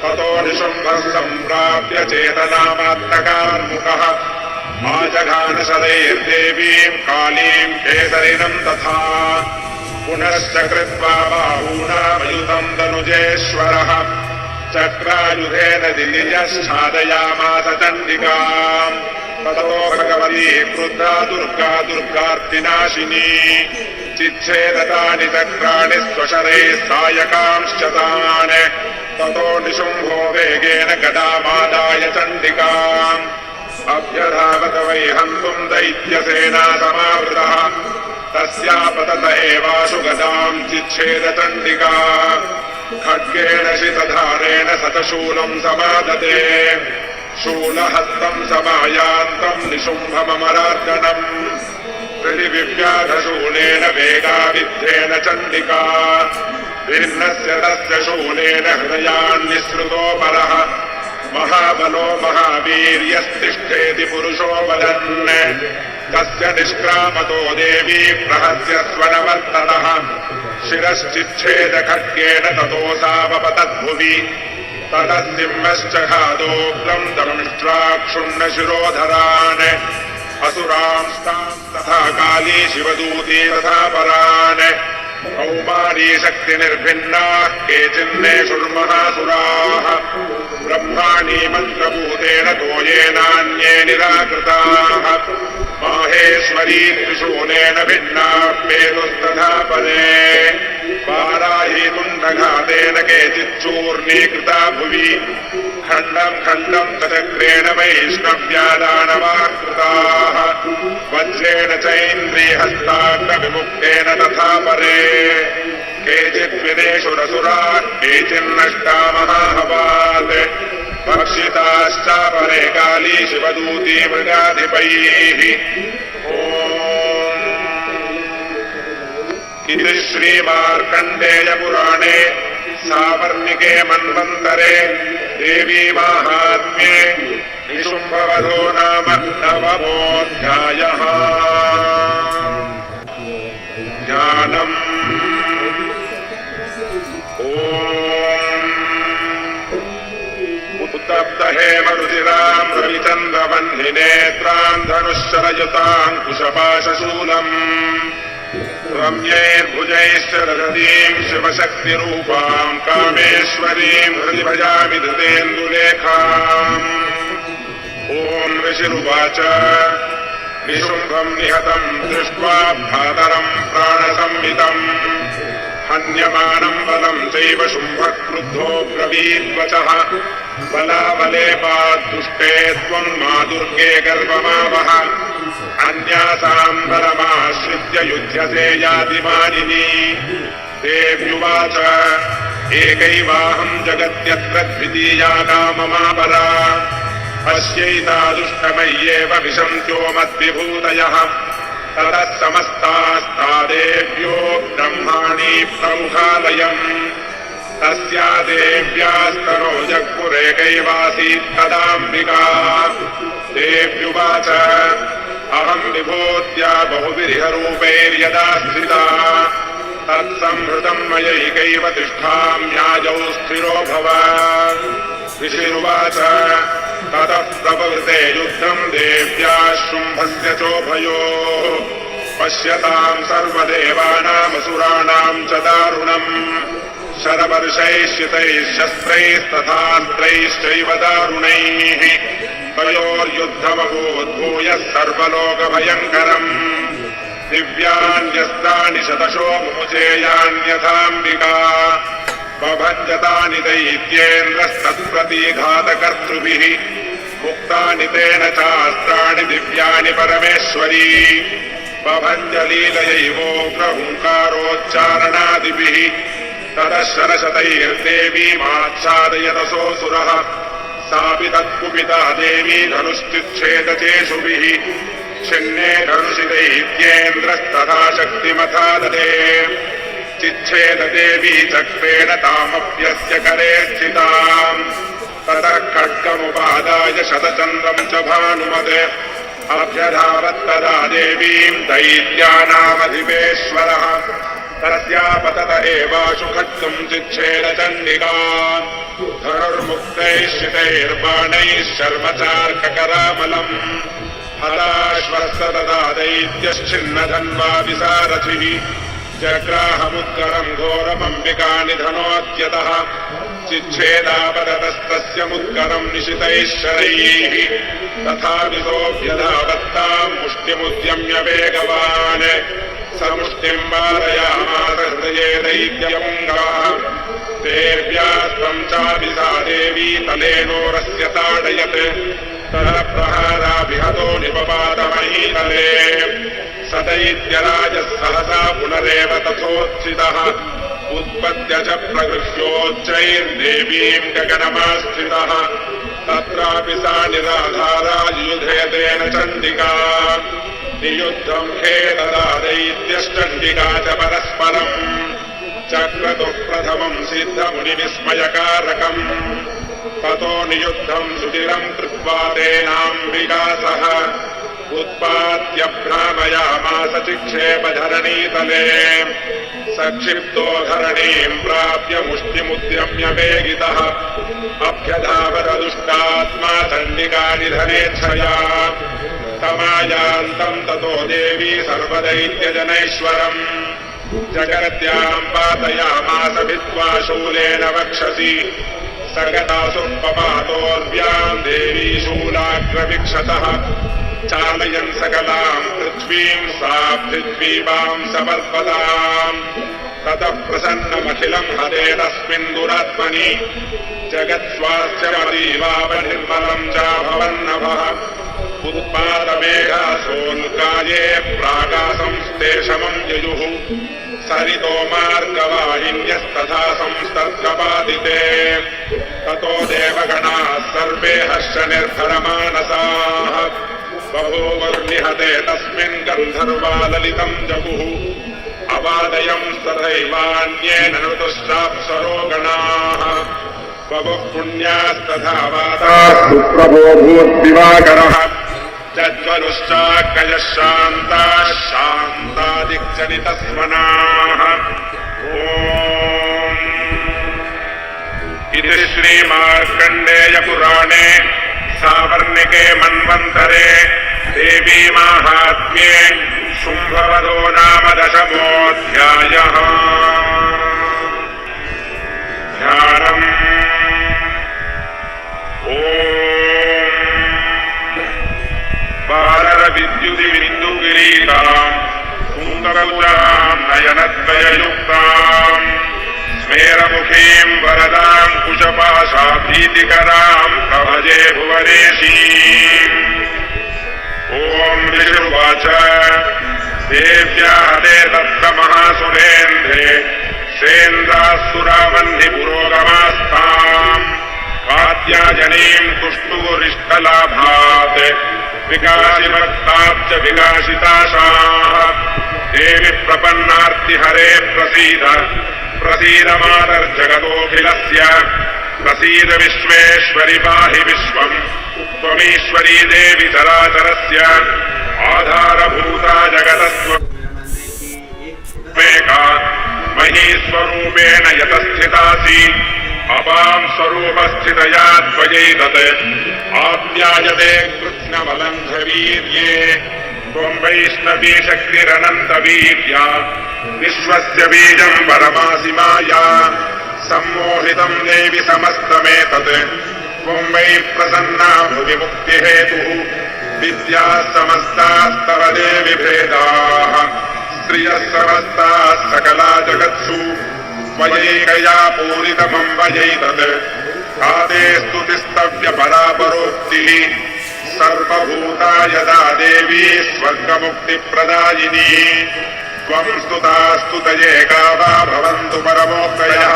ततो निशुम्भः सम्प्राप्य चेतनामात्मकान्मुखः आजघानशरैर्देवीं कालीं केसरिणं तथा पुनश्च कृत्वा बाहूनामयुतं तनुजेश्वरः चक्रायुधेन दिनिजश्छादयामास चण्डिकाम् ततो भगवती क्रुद्धा दुर्गा दुर्गार्तिनाशिनी चिच्छेदतानि चक्राणि स्वशरैः सायकांश्च तान् ततो निशुम्भो वेगेन गदामादाय चण्डिकाम् अभ्यधावत वै हन्तुं दैत्यसेना समावृतः तस्यापतत एवाशु गदां चिच्छेद चण्डिका खड्गेन शितधारेण शतशूलं समादते शूलहस्तं समायान्तं निशुम्भममरार्दनम् प्रतिविव्याधशूलेन वेगाविद्धेन चण्डिका भिन्नस्य तस्य शूलेन हृदयान्निःसृतो परः महाबलो महावीर्यस्तिष्ठेति पुरुषो वदन् तस्य निष्क्रामतो देवी प्रहस्य स्वनवर्तनः शिरश्चिच्छेद खड्गेन ततोऽसावपतद्भुवि ततः सिंहश्च घादोग्रं दंष्ट्राक्षुण्ण शिरोधरान् असुरांस्तां तथा काली शिवदूती तथा परान् कौमारी शक्तिनिर्भिन्नाः केचिन्नेषुर्महासुराः ब्रह्माणि मन्त्रभूतेन तोयेनान्ये निराकृताः माहेश्वरी त्रिशूलेन भिन्ना पेतुस्तथा परे वाराही तुण्डघातेन केचिच्चूर्णीकृता भुवि खण्डं खण्डं चक्रेण वैष्णव्यादानवाकृताः वज्रेण चैन्द्रियहस्ताग्रविमुक्तेन तथा परे केचिद्विदेशुरसुराः केचिन्नष्टा महाहवात् भक्षिताश्चापरे काली शिवदूती मृगाधिपैः इति श्रीमार्कण्डेयपुराणे सावर्णिके मन्वन्तरे देवी माहात्म्ये निशुम्भवधो नाम नवमोऽध्यायः। ज्ञानम् उत्तप्तहेमरुचिरां रविचन्द्रवह्निनेत्रां धनुश्शरयुतां कुशपाशशूलम् रम्यैर्भुजैश्च दधतीं शिवशक्तिरूपां कामेश्वरीं हृदि भजामि धृतेन्दुलेखाम्। ॐ ऋषिरुवाच निशुम्भं निहतं दृष्ट्वा भ्रातरं प्राणसंहितम् हन्यमानं बलं चैव शुम्भः क्रुद्धो ब्रवीद्वचः बलाबलेपाद्दुष्टे त्वं मा दुर्गे गर्वमावह अन्यासां बलमाश्रित्य युध्यसे यातिमानिनी। देव्युवाच एकैवाहं जगत्यत्र द्वितीया काममापरा पश्यैतादुष्टमय्येव विशन्त्यो मद्विभूतयः ततः समस्तास्ता देव्यो ब्रह्माणि प्रमुखालयम् तस्या देव्यास्तनो जग्मुरेकैवासीत् तदाम्बिका। देव्युवाच अहं विभूत्या बहुविरिहरूपैर्यदा स्थिता तत्संहृतं मयैकैव तिष्ठाम्याजौ स्थिरो भव। ऋषिरुवाच ततः प्रवृते युद्धं देव्या शुम्भस्य चोभयोः पश्यतां सर्वदेवानामसुराणां च दारुणम् शरवर्षैः शितैः शस्त्रैस्तथास्त्रैश्चैव दारुणैः तयोर्युद्धमभूद्भूयः सर्वलोकभयङ्करम्। दिव्यान्यस्त्राणि शतशो मुमुचेयान्यथाम्बिका बभञ्जतानि दैत्येन्द्रस्तत्प्रतिघातकर्तृभिः मुक्तानि तेन चास्त्राणि दिव्यानि परमेश्वरी बभञ्जलीलयैवोग्रहुङ्कारोच्चारणादिभिः ततः शरशतैर्देवीमाच्छादयतसोऽसुरः सापि तत्कुपिता देवी धनुश्चिच्छेदचेषुभिः छिन्ने धनुषि दैत्येन्द्रस्तथा शक्तिमथा ददे चिच्छेददेवी चक्रेण तामप्यस्य करे स्थिताम् ततः खड्गमुपादाय शतचन्द्रं च भानुमते अभ्यधावत्तदा देवीं दैत्यानामधिपेश्वरः तस्यापतत एवाशु खड्गं चिच्छेदचण्डिका धनुर्मुक्तैः शितैर्बाणैः शर्मचार्ककरामलम् हलाश्वस्तदा दैत्यश्चिन्नधन्वा विसारथिः जग्राहमुत्करं घोरमम्बिकानिधनोऽद्यतः चिच्छेदापततस्तस्य मुत्करं निशितैः शरैः तथा विसोऽभ्यधावत्तां मुष्टिमुद्यम्य वेगवान् समुष्टिं वारयामास हृदये दैत्यपुङ्गवः देव्यास्त्वं चाभिसा देवी तलेनोरस्य ताडयत् ततः प्रहाराभिहतो निपपातमहीतले स दैत्यराजः सहसा पुनरेव तथोत्थितः उत्पद्य च प्रगृह्योच्चैर्देवीं गगनमास्थितः तत्रापि सा निराधारा युधेतेन चण्डिका नियुद्धं खे तदा दैत्यश्चण्डिका च परस्परम् चक्रतुः प्रथमं सिद्धमुनिविस्मयकारकम् ततो नियुद्धं सुचिरं कृत्वा तेनाम्बिका सह उत्पाद्य भ्रामयामास चिक्षेपधरणीतले सक्षिप्तो धरणीं प्राप्य मुष्टिमुद्यम्य वेगितः अभ्यधावदुष्टात्मा चण्डिकानिधनेच्छया तमायान्तं ततो देवी सर्वदैत्यजनैश्वरम् जगत्यां पातयामास भित्त्वा शूलेन वक्षसि सगतासुपपातोऽर्व्यां देवी शूलाग्रवीक्षतः चालयन् सकलां पृथ्वीं सा पृथ्वीवां समर्पताम् ततः प्रसन्नमखिलं हरे तस्मिन् दुरात्मनि जगत्स्वास्थ्यमतीवावनिर्मलं चाभवन्नभः उत्पादमेघासोल्काये प्रागासंस्ते शमं ययुः सरितो मार्गवाहिन्यस्तथा संस्तर्कपादिते ततो देवगणाः सर्वे हर्षनिर्भरमानसाः बभूवुर्निहते तस्मिन् गन्धर्वा ललितं जगुः अवादयं तथैवान्येन ऋतुश्चाप्सरो गणाः बभुः पुण्यास्तथा वाताः सुप्रभोभूद्दिवाकरः जज्वलुश्चाकयः शान्ताः शान्तादिक्जनितस्वनाः ॐ इति श्रीमार्कण्डेयपुराणे सावर्णिके मन्वन्तरे देवी माहात्म्ये शुम्भवधो नाम दशमोऽध्यायः। ध्यानम्। ॐ बालरविद्युदिबिन्दुगिरीटाम् कुन्दकुजाम् नयनद्वययुक्ताम् स्मेरमुखीम् वरदाम् कुशपाशाभीतिकराम् प्रभजे भुवनेशीम्। ॐ ऋषिरुवाच देव्या हते दत्तमहासुरेन्द्रे सेन्द्रासुरावह्नि पुरोगमास्ताम् कात्यायनीम् तुष्टुरिष्टलाभात् विकाशिमत्ताब्ज विकाशिताशाः। देवि प्रपन्नार्तिहरे प्रसीद प्रसीद मातर्जगतोऽखिलस्य प्रसीद विश्वेश्वरि पाहि विश्वम् त्वमीश्वरी देवि चराचरस्य आधारभूता जगतस्त्वमेका महीस्वरूपेण यतस्थितासि अपाम् स्वरूपस्थितया त्वयैतत् आप्यायते कृत्स्नमलन्धवीर्ये त्वम् वैष्णवी शक्तिरनन्तवीर्या विश्वस्य बीजम् परमासि माया सम्मोहितम् देवि समस्तमेतत् त्वम् वै प्रसन्ना भुवि मुक्तिहेतुः विद्याः समस्तास्तव देवि भेदाः स्त्रियः समस्ताः सकला जगत्सु त्वयैकया पूरितमम्बयैतत् काते स्तुतिस्तव्य परापरोक्तिः सर्वभूता यदा देवी स्वर्गमुक्तिप्रदायिनी त्वम् स्तुता स्तुतये गावा भवन्तु परमोक्तयः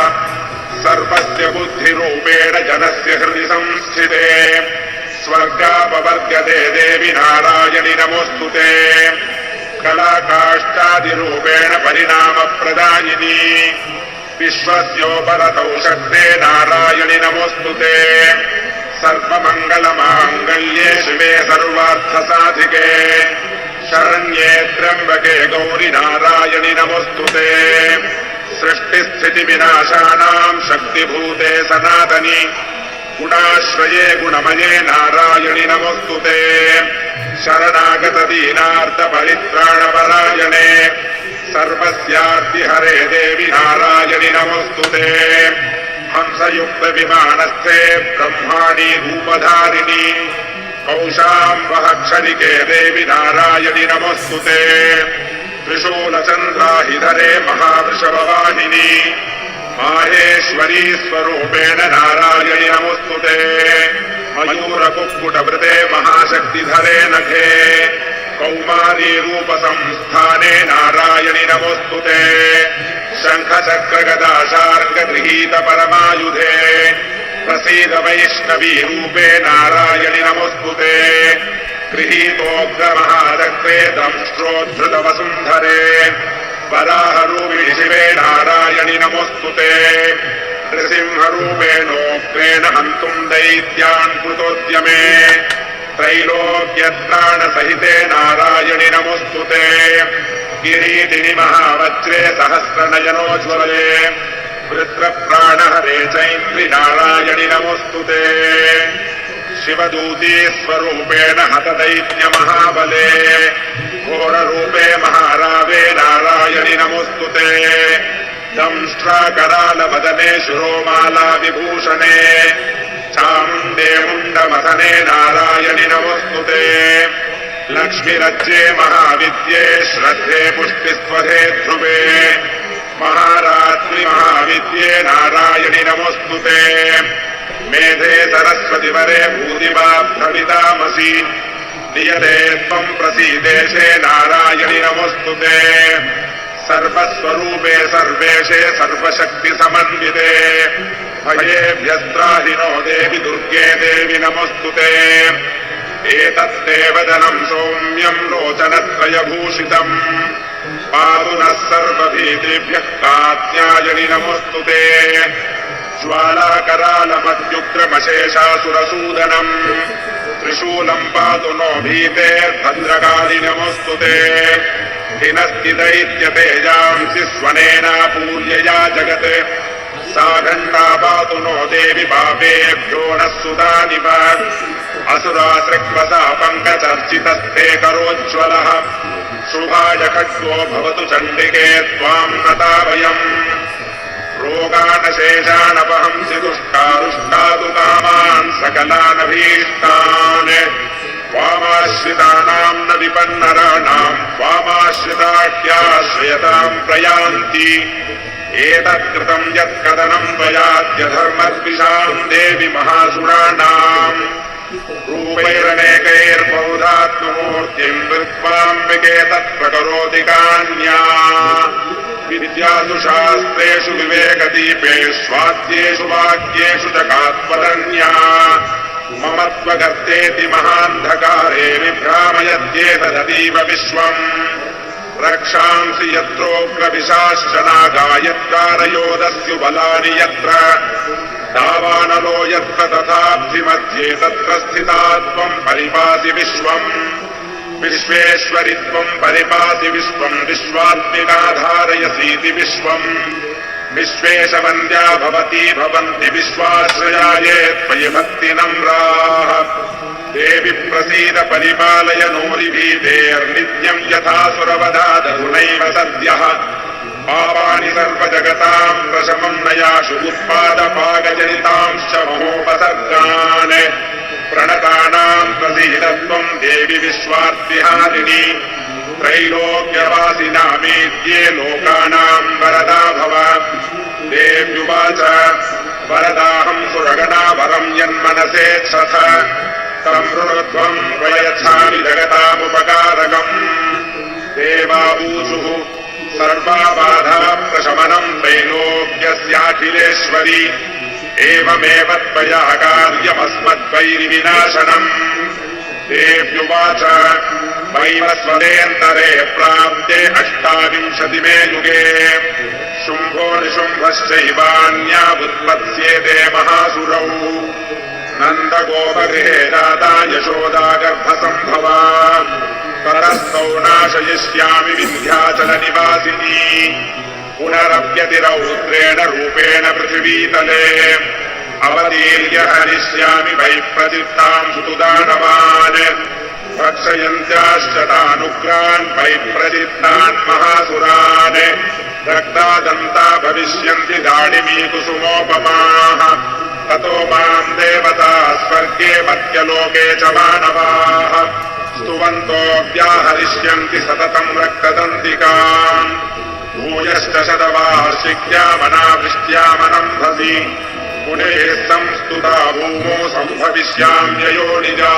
सर्वस्य बुद्धिरूपेण जनस्य हृदि संस्थिते स्वर्गापवर्ग्यते देवि नारायणि नमोऽस्तुते कलाकाष्ठादिरूपेण परिणामप्रदायिनी विश्वस्योपरतौ शक्ते नारायणि नमोऽस्तुते सर्वमङ्गलमाङ्गल्ये शिवे सर्वार्थसाधिके शरण्ये त्र्यम्बके गौरि नारायणि नमोऽस्तुते सृष्टिस्थितिविनाशानाम् शक्तिभूते सनातनि गुणाश्रये गुणमये नारायणि नमोऽस्तुते शरणागतदीनार्तपरित्राणपरायणे सर्वस्यार्तिहरे देवि नारायणि नमोऽस्तुते हंसयुक्तविमानस्थे ब्रह्माणि रूपधारिणि कौशाम्बहक्षरिके देवि नारायणि नमोऽस्तुते त्रिशूलचन्द्राहिधरे महावृषभवाहिनी माहेश्वरी स्वरूपेण नारायणि नमोऽस्तुते मयूरकुक्कुटवृते महाशक्तिधरे नखे कौमारी रूपसंस्थाने नारायणि नमोऽस्तुते शङ्खचक्रगदाशार्ङ्गगृहीत परमायुधे प्रसीद वैष्णवी रूपे नारायणि नमोऽस्तुते गृहीतोग्रमहादग्रे दंष्ट्रोद्धृतवसुन्धरे वराहरूपिणि शिवे नारायणि नमोऽस्तुते नृसिंहरूपेणोग्रेण हन्तुम् दैत्यान् कृतोद्यमे त्रैलोक्यत्राणसहिते नारायणि नमोऽस्तुते किरीटिनि महावज्रे सहस्रनयनोज्ज्वले वृत्रप्राणहरे चैन्द्रि नारायणि नमोऽस्तुते शिवदूती स्वरूपेण हतदैत्यमहाबले घोररूपे महारावे नारायणि नमोऽस्तुते दंष्ट्राकरालवदने शिरोमाला विभूषणे चामुण्डे मुण्डमथने नारायणि नमोऽस्तुते लक्ष्मीरज्ये महाविद्ये श्रद्धे पुष्टिस्वधे ध्रुवे महारात्रि महाविद्ये नारायणि नमोऽस्तुते मेधे सरस्वतिवरे भूतिवाभ्रवितामसि नियते त्वम् प्रसीदेशे नारायणि नमोऽस्तुते सर्वस्वरूपे सर्वेशे सर्वशक्तिसमन्विते भयेभ्यस्त्राहिनो देवि दुर्गे देवि नमोऽस्तुते एतत्ते वदनम् सौम्यम् लोचनत्रयभूषितम् पातु नः सर्वभीतिभ्यः कात्यायनि नमोऽस्तुते ज्वालाकरालमत्युग्रमशेषासुरसूदनम् त्रिशूलम् पातु नो भीते भद्रकालि नमोऽस्तुते हिनस्ति दैत्यतेजांसि स्वनेना पूर्यया जगत् सा घण्टा पातु नो देवि पापेभ्यो नः सुतानिव असुरासृक्वसा पङ्कचर्चितस्ते करोज्ज्वलः शुभाय खड्गो भवतु चण्डिके त्वां नता वयम् रोगानशेषानपहंसि दुष्टादुष्टादु कामान् सकलानभीष्टान् त्वामाश्रितानां न विपन्नराणां त्वामाश्रिताख्याश्रयतां प्रयान्ति एतत्कृतं यत्कदनं त्वयाद्यधर्मद्विषां देवि महासुराणाम् रूपैरनेकैर्बहुधात्ममूर्तिं वृत्वाम्बिके तत्प्रकरोति कान्या विद्यासु शास्त्रेषु विवेकदीपेष्वाद्येषु वाक्येषु च कात्वदन्या मम त्वगर्तेति महान्धकारे विभ्रामयत्येतदतीव विश्वम् रक्षांसि यत्रोग्रविशाश्च नागा यत्कारयोदस्यु बलानि यत्र दावानलो यत्र तथाब्धिमध्ये तत्र स्थिता त्वं परिपासि विश्वम् विश्वेश्वरि त्वं परिपासि विश्वम् विश्वात्मिका धारयसीति विश्वम् विश्वेशवन्द्या भवती भवन्ति विश्वाश्रयाये त्वयि भक्तिनम्राः देवि प्रसीद परिपालय नोरिभीतेर्नित्यं यथासुरवधादधुनैव सद्यः पापानि सर्वजगतां प्रशमं नयाशु उत्पादपाकजनितांश्च महोपसर्गान् प्रणतानां प्रसीद त्वं देवि विश्वार्तिहारिणि त्रैलोक्यवासिनामेत्ये लोकानां वरदा भव देव्युवाच वरदाहं सुरगणा वरं यन्मनसेच्छथ तं शृणुध्वं प्रयच्छामि जगतामुपकारकम् देवावूचुः सर्वा बाधा प्रशमनं त्रैलोक्यस्याखिलेश्वरि एवमेव त्वया कार्यमस्मद्वैरिविनाशनम् देव्युवाच वैवस्वतेऽन्तरे प्राप्ते 28 युगे शुम्भो निशुम्भश्चैवान्या उत्पत्स्येते महासुरौ नन्दगोपगृहे जाता यशोदा गर्भसम्भवा ततस्तौ नाशयिष्यामि विन्ध्याचलनिवासिनी पुनरप्यतिरौद्रेण रूपेण पृथिवीतले अवतीर्य हरिष्यामि वै प्रचित्तां सुतुदानवान् भक्षयन्त्याश्च तानुग्रान् वै प्रचित्तान् महासुरान् रक्तादन्ता भविष्यन्ति दाडिमी कुसुमोपमाः ततो मां देवता स्वर्गे मध्यलोके च मानवाः स्तुवन्तो व्याहरिष्यन्ति सततं रक्तदन्तिकान् भूयश्च शतवार्षिक्यामनावृष्ट्यामनम्भसि पुनः संस्तुता भूमो सम्भविष्याम्ययोनिजा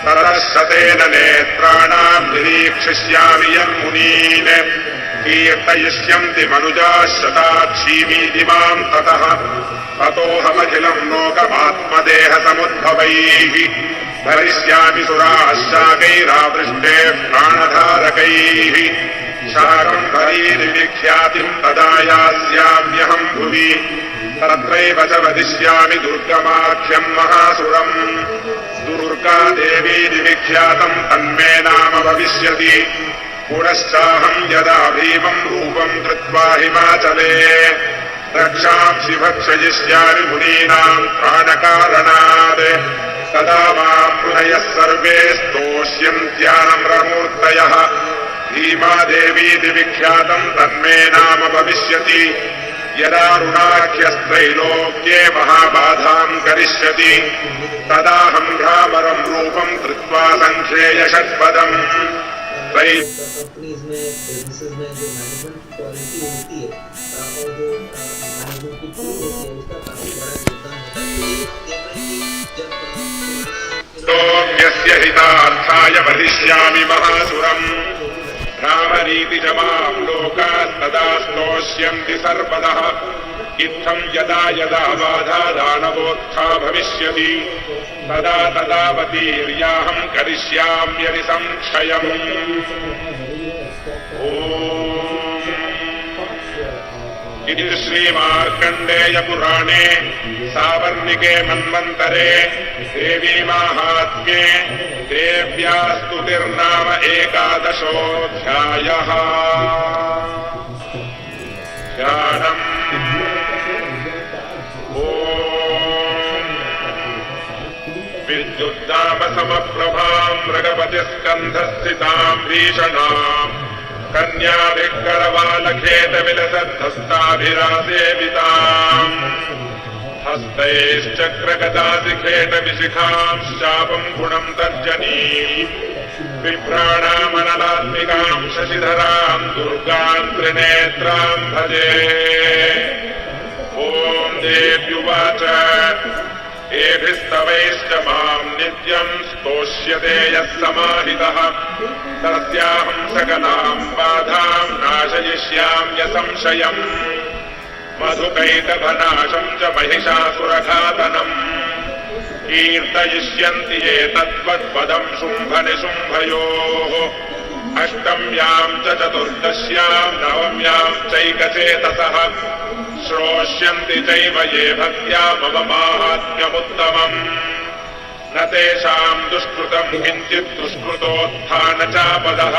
ततः शतेन नेत्राणां निरीक्षिष्यामि यन्मुनीन् कीर्तयिष्यन्ति मनुजाः शताक्षीमीति मां ततः ततोऽहमखिलं लोकमात्मदेहसमुद्भवैः भरिष्यामि सुराः शाकैरावृष्टे प्राणधारकैः शाकम्भरीर्विख्यातिं तदा यास्याम्यहं भुवि तत्रैव च वदिष्यामि दुर्गमाख्यं महासुरम् दुर्गा देवी विख्यातं तन्मे नाम भविष्यति पुनश्चाहं यदा भीमं रूपं कृत्वा हिमाचले रक्षांसि भक्षयिष्यामि मुनीनां प्राणकारणात् तदा मां मुनयः सर्वे स्तोष्यन्त्यानम्रमूर्तयः भीमा देवीति विख्यातं तन्मे नाम भविष्यति यदा ऋणाख्यस्त्रैलोक्ये महाबाधां करिष्यति तदाहं भ्रामरं रूपं कृत्वा संख्येय षट्पदम् कंपनीज में बिजनेसेस में जो मैनेजमेंट की क्वालिटी होती है और जो मैनेजमेंट की टूल होती है उसका काफी बड़ा योगदान होता है। यस्य हितार्थाय वदिष्यामि महासुरम् रामरीति च मां लोकास्तदा स्तोष्यन्ति सर्वदः इत्थं यदा यदा बाधा दानवोत्था भविष्यति तदा तदावतीर्याहं करिष्याम्यति संक्षयम् इति श्रीमार्कण्डेयपुराणे सावर्णिके मन्वन्तरे देवी माहात्म्ये देव्या स्तुतिर्नाम 11ोऽध्यायः। ध्यानम् विद्युद्दामसमप्रभां मृगपति प्रतिस्कन्धस्थिताम् भीषणाम् कन्याभिः करवालखेटविलसद्धस्ताभिरासेविताम् हस्तैश्चक्रगदादिखेटविशिखाम् शापम् गुणम् तर्जनीम् विभ्राणामनलात्मिकाम् शशिधराम् दुर्गाम् त्रिनेत्राम् भजे। ॐ देव्युवाच एभिस्तवैश्च माम् नित्यम् स्तोष्यते यः समाहितः तस्याहम् सकलाम् बाधाम् नाशयिष्याम्यसंशयम् मधुकैटभनाशम् च महिषासुरघातनम् कीर्तयिष्यन्ति ये तद्वत्पदम् शुम्भनिशुम्भयोः अष्टम्याम् च चतुर्दश्याम् नवम्याम् चैकचेतसः श्रोष्यन्ति चैव ये भक्त्या मम माहात्म्यमुत्तमम् न तेषाम् दुष्कृतम् किञ्चित् दुष्कृतोत्थानचापदः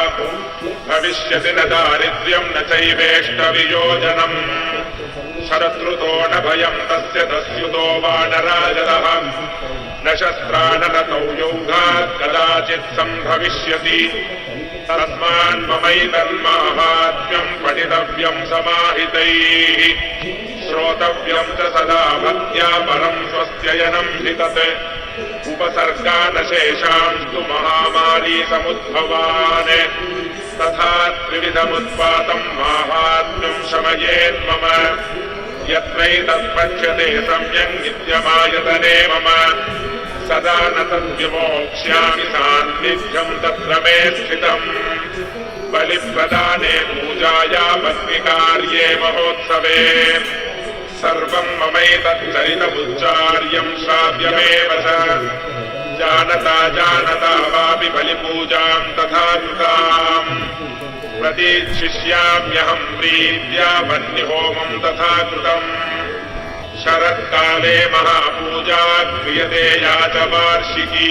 भविष्यति न दारिद्र्यम् न चैवेष्टवियोजनम् शरतृतो न भयम् तस्य दस्युतो वा न राजदः न शस्त्राणरतौ यौघात् कदाचित् सम्भविष्यति तस्मान्ममैतन्माहात्म्यम् पठितव्यम् समाहितैः श्रोतव्यम् च सदा भक्त्या परम् स्वस्त्ययनम् हि तत् उपसर्गानशेषांस्तु महामारी समुद्भवान् तथा त्रिविधमुत्पातम् माहात्म्यम् शमयेन्मम यत्रैतत्पच्यते सम्यक् नित्यमायतने मम सदा न तद्विमोक्ष्यामि सान्निध्यम् तत्र मे स्थितम् बलिप्रदाने पूजाया पत्निकार्ये महोत्सवे सर्वम् ममैतच्चरितमुच्चार्यम् श्राव्यमेव च जानता जानता वापि बलिपूजाम् तथा कृताम् प्रतीक्षिष्याम्यहम् प्रीत्या वह्निहोमम् तथा कृतम् शरत्काले महापूजा क्रियते या च वार्षिकी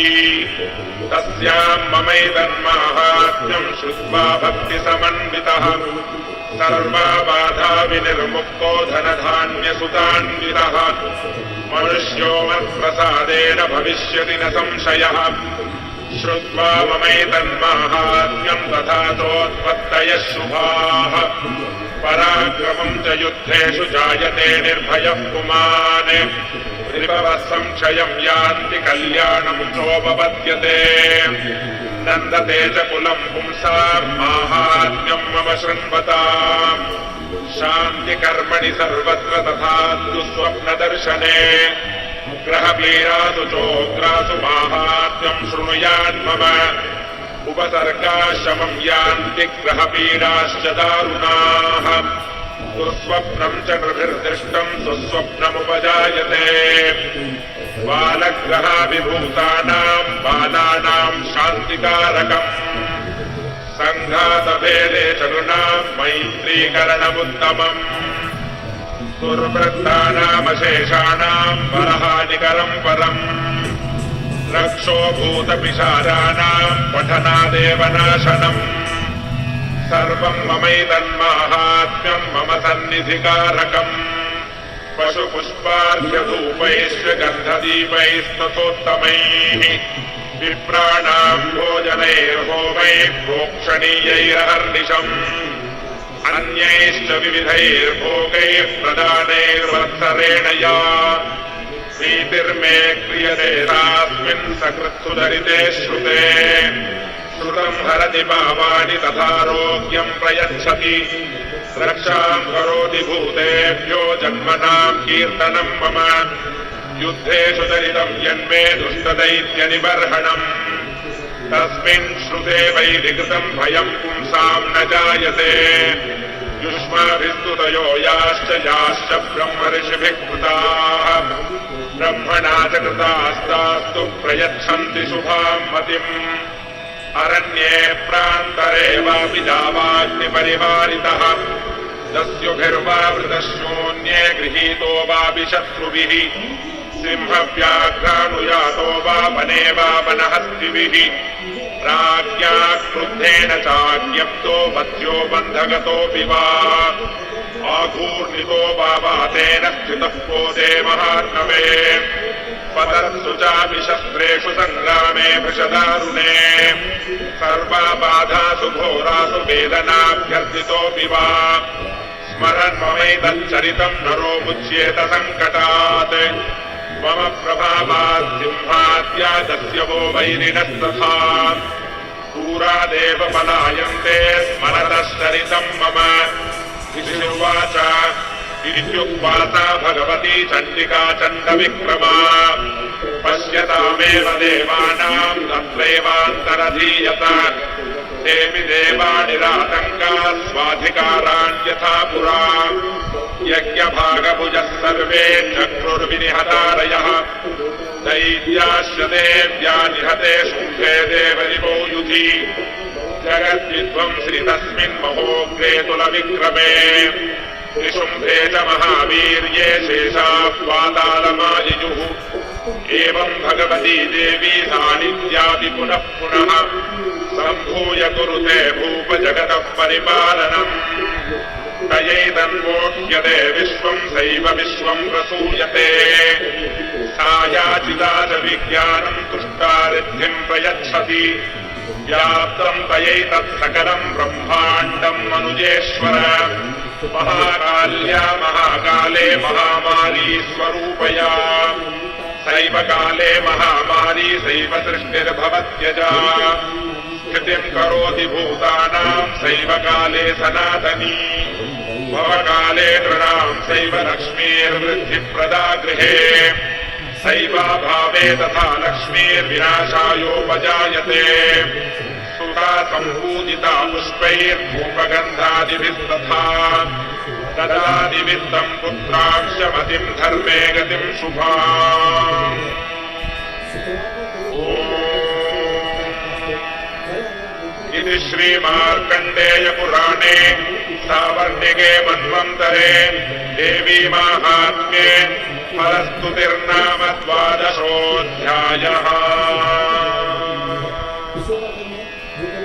तस्याम् ममैतन्माहात्म्यम् श्रुत्वा भक्तिसमन्वितः सर्वा बाधा विनिर्मुक्तो धनधान्यसुतान्वितः मनुष्यो मत्प्रसादेन भविष्यति न संशयः श्रुत्वा ममैतन्माहात्म्यम् तथा चोत्पत्तयः शुभाः पराक्रमम् च युद्धेषु जायते निर्भयः पुमान् रिपवः संशयम् यान्ति कल्याणम् चोपपद्यते नन्दते च कुलम् पुंसाम् माहात्म्यम् मम शृण्वताम् शान्तिकर्मणि सर्वत्र तथा दुःस्वप्नदर्शने ग्रहपीडासु चोग्रासु माहात्म्यम् शृणुयान्मम उपसर्गाशमम् यान्ति ग्रहपीडाश्च दारुणाः दुःस्वप्नम् च नृभिर्दृष्टम् सुस्वप्नमुपजायते बालग्रहाभिभूतानाम् बालानाम् शान्तिकारकम् सङ्घातभेदे च नृणाम् मैत्रीकरणमुत्तमम् दुर्वृत्तानामशेषाणाम् परहानिकरम् परम् रक्षो भूतपिशाचानाम् पठनादेव नाशनम् सर्वम् ममैतन्माहात्म्यम् मम सन्निधिकारकम् पशुपुष्पार्घ्यधूपैश्च गन्धदीपैस्तथोत्तमैः विप्राणाम् भोजनैर्होमैः प्रोक्षणीयैरहर्निशम् अन्यैश्च विविधैर्भोगैः प्रदानैर्वत्सरेण या प्रीतिर्मे क्रियते तास्मिन् सकृत्सुदरिते श्रुते श्रुतम् हरति पापानि तथारोग्यम् प्रयच्छति रक्षाम् करोति भूतेभ्यो जन्मनाम् कीर्तनम् मम युद्धेषु दरितम् यन्मे दुष्टदैत्यनिबर्हणम् तस्मिन् श्रुते वैधिकृतम् भयम् पुंसाम् न जायते युष्माभिस्तुतयो याश्च ब्रह्मऋषिभिः कृताः ब्रह्मणा च कृतास्तास्तु प्रयच्छन्ति शुभाम् मतिम् अरण्ये प्रान्तरे वापि जावाग्निपरिवारितः दस्युभिर्वावृतः शून्ये गृहीतो वापि शत्रुभिः सिंहव्याघ्रानुयातो वा वने वा वनहस्तिभिः राज्ञा क्रुद्धेन चाज्ञप्तो वध्यो बन्धगतोऽपि वा आघूर्णितो वा वातेन स्थितः पोते महार्णवे पतत्सु चापि शस्त्रेषु सङ्ग्रामे भृशदारुणे सर्वाबाधासु घोरासु वेदनाभ्यर्थितोऽपि वा स्मरन् ममैतच्चरितं नरो मुच्येत सङ्कटात् मम प्रभावात् सिंहाद्यादस्य वो वैरिणस्तथा दूरादेव पलायन्ते स्मरतश्चरितं मम ऋषिर्वाच इत्युक्त्वा सा भगवती चण्डिका चण्डविक्रमा पश्यतामेव देवानां तत्रैवान्तरधीयत तेऽपि देवानिरातङ्का स्वाधिकाराण्यथा पुरा यज्ञभागभुजः सर्वे चक्रुर्विनिहतारयः दैत्याश्च देव्या निहते शुम्भे देवरिवो युधि जगद्विध्वंसि तस्मिन् महोग्रे तुलविक्रमे निशुम्भे च महावीर्ये शेषाः पातालमाययुः एवं भगवती देवी सानिध्यापि पुनः पुनः सम्भूय कुरुते भूप जगतः परिपालनम् तयैतन्वोक्ष्यते विश्वं सैव विश्वं प्रसूयते सा याचिता च विज्ञानं तुष्टा रिद्धिं प्रयच्छति व्याप्तं तयैतत्सकलं ब्रह्माण्डं मनुजेश्वर महाकाल्या महाकाले महामारी स्वरूपया सैव काले महामारी सैव सृष्टिर्भवत्यजा स्थितिं करोति भूतानां सैव काले सनातनी भवकाले नृणां सैव लक्ष्मीर्वृद्धिप्रदा गृहे सैवाभावे तथा लक्ष्मीर्विनाशायोपजायते सुता सम्पूजिता पुष्पैर्धूपगन्धादिभिस्तथा ददादिवित्तं पुत्रांशमतिं धर्मे गतिं शुभाम् इति श्रीमार्कण्डेयपुराणे सावर्णिके मन्वन्तरे देवी माहात्म्ये फलस्तुतिर्नाम 12ोऽध्यायः।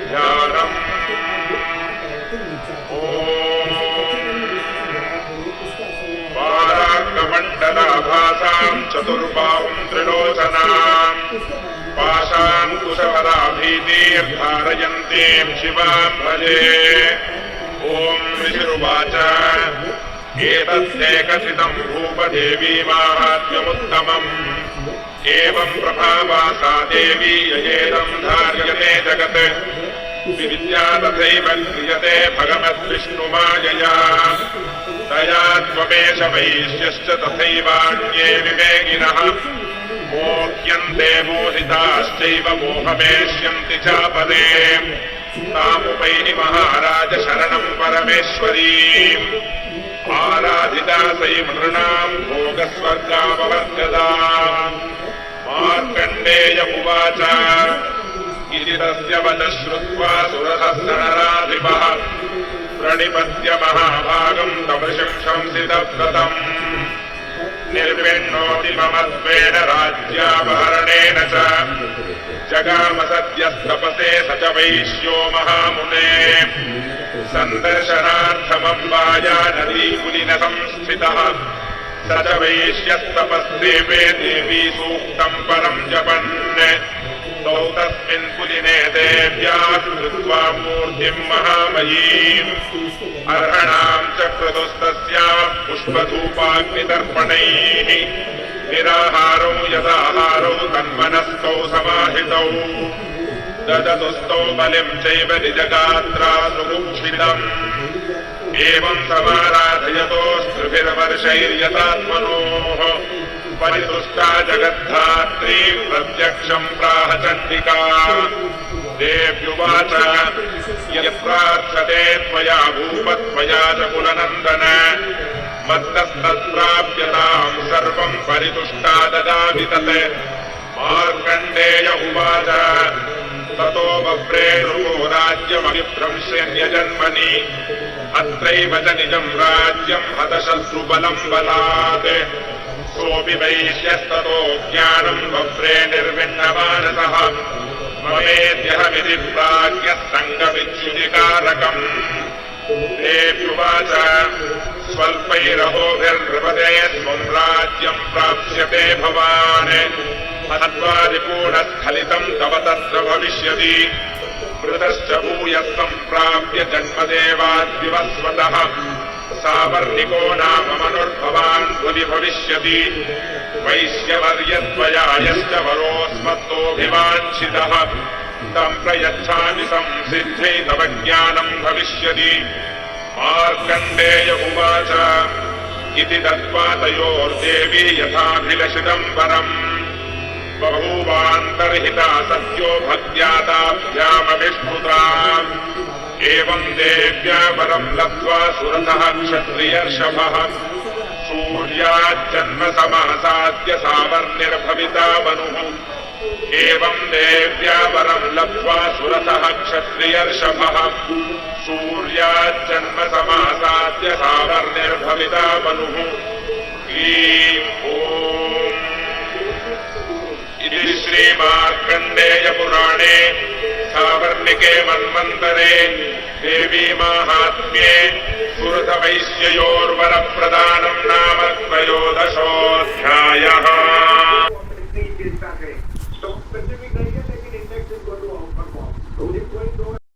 ध्यानम् पारार्कमण्डलाभासाम् चतुर्बाहुम् त्रिलोचनाम् पाशाङ्कुशफलाभीतिर्धारयन्तीम् शिवाम् भजे। ॐ ऋषिरुवाच एतस्ते कथितम् भूपदेवी माहात्म्यमुत्तमम् एवं प्रभावा सा देवी ययेदम् धार्यते जगत् विद्या तथैव क्रियते भगवद्विष्णुमायया तया त्वमेष वैश्यश्च तथैवान्ये विवेकिनः मोह्यन्ते मोहिताश्चैव मोहमेष्यन्ति चापदे तामुपैहि महाराज शरणम् परमेश्वरीम् आराधिता सैमृणाम् भोगस्वर्गापवर्गदा। मार्कण्डेय उवाच इति तस्य वचः श्रुत्वा सुरसहस्रनराधिपः प्रणिपत्य महाभागम् तव शंसितव्रतम् निर्विण्णोति ममत्वेन राज्यापहरणेन च जगाम सद्यस्तपसे स च वैश्यो महामुने सन्दर्शनार्थमम्बाया नदीकुलिन संस्थितः स च वैश्यस्तपस्देवे देवी सूक्तम् परम् जपन् तौ तस्मिन् कुलिने देव्याः कृत्वा मूर्तिम् महामयीम् अर्हणाम् च क्रतुस्तस्याः पुष्पधूपाग्निदर्पणैः निराहारौ यदाहारौ तन्मनस्थौ समाहितौ ददतुस्तौ बलिम् चैव निजगात्रा सुमुक्षितम् एवम् समाराधयतोऽस्त्रिभिर्वर्षैर्यतात्मनोः परितुष्टा जगद्धात्री प्रत्यक्षम् प्राह चण्डिका। देव्युवाच यत्प्रार्थते त्वया भूपत्वया च कुलनन्दन मत्तस्तत्प्राप्यताम् सर्वम् परितुष्टा ददामि तत्। मार्कण्डेय उवाच ततो बभ्रे नृपो राज्यमभिभ्रंश्यन्यजन्मनि अत्रैव च निजम् राज्यम् हतशत्रुबलम् बलात् सोऽपि वैश्यस्ततो ज्ञानम् बभ्रे निर्विण्णमानसः ममेद्यहमिति प्राज्ञः सङ्गमिच्युतिकारकम्। देव्युवाच स्वल्पैरहोभिर्नृपते स्वम् राज्यम् प्राप्स्यते भवान् हत्वादिपूर्णस्खलितम् तव तत्र भविष्यति मृतश्च भूयः सम्प्राप्य जन्मदेवाद्विवस्वतः सावर्णिको नाम मनुर्भवान् भुवि भविष्यति वैश्यवर्यत्वया यश्च वरोऽस्मत्तोऽभिवाञ्छितः तं प्रयच्छामि संसिद्धै तव ज्ञानं भविष्यति। मार्कण्डेय उवाच इति दत्त्वा तयोर्देवी यथाभिलषितं वरम् बभूवान्तर्हिता सत्यो भक्त्यादाभ्यामविष्णुता। एवं देव्या वरं लब्ध्वा सुरथः क्षत्रियर्षभः सूर्याज्जन्म समासाद्य सावर्णिर्भविता मनुः। एवं देव्या वरं लब्ध्वा सुरथः क्षत्रियर्षभः सूर्याज्जन्म समासाद्य सावर्णिर्भविता मनुः। ह्रीं ॐ इति श्रीमार्कण्डेय पुराणे सावर्णिके मन्वन्तरे देवी माहात्म्ये सुरथवैश्ययोर्वरप्रदानं नाम त्रयोदश।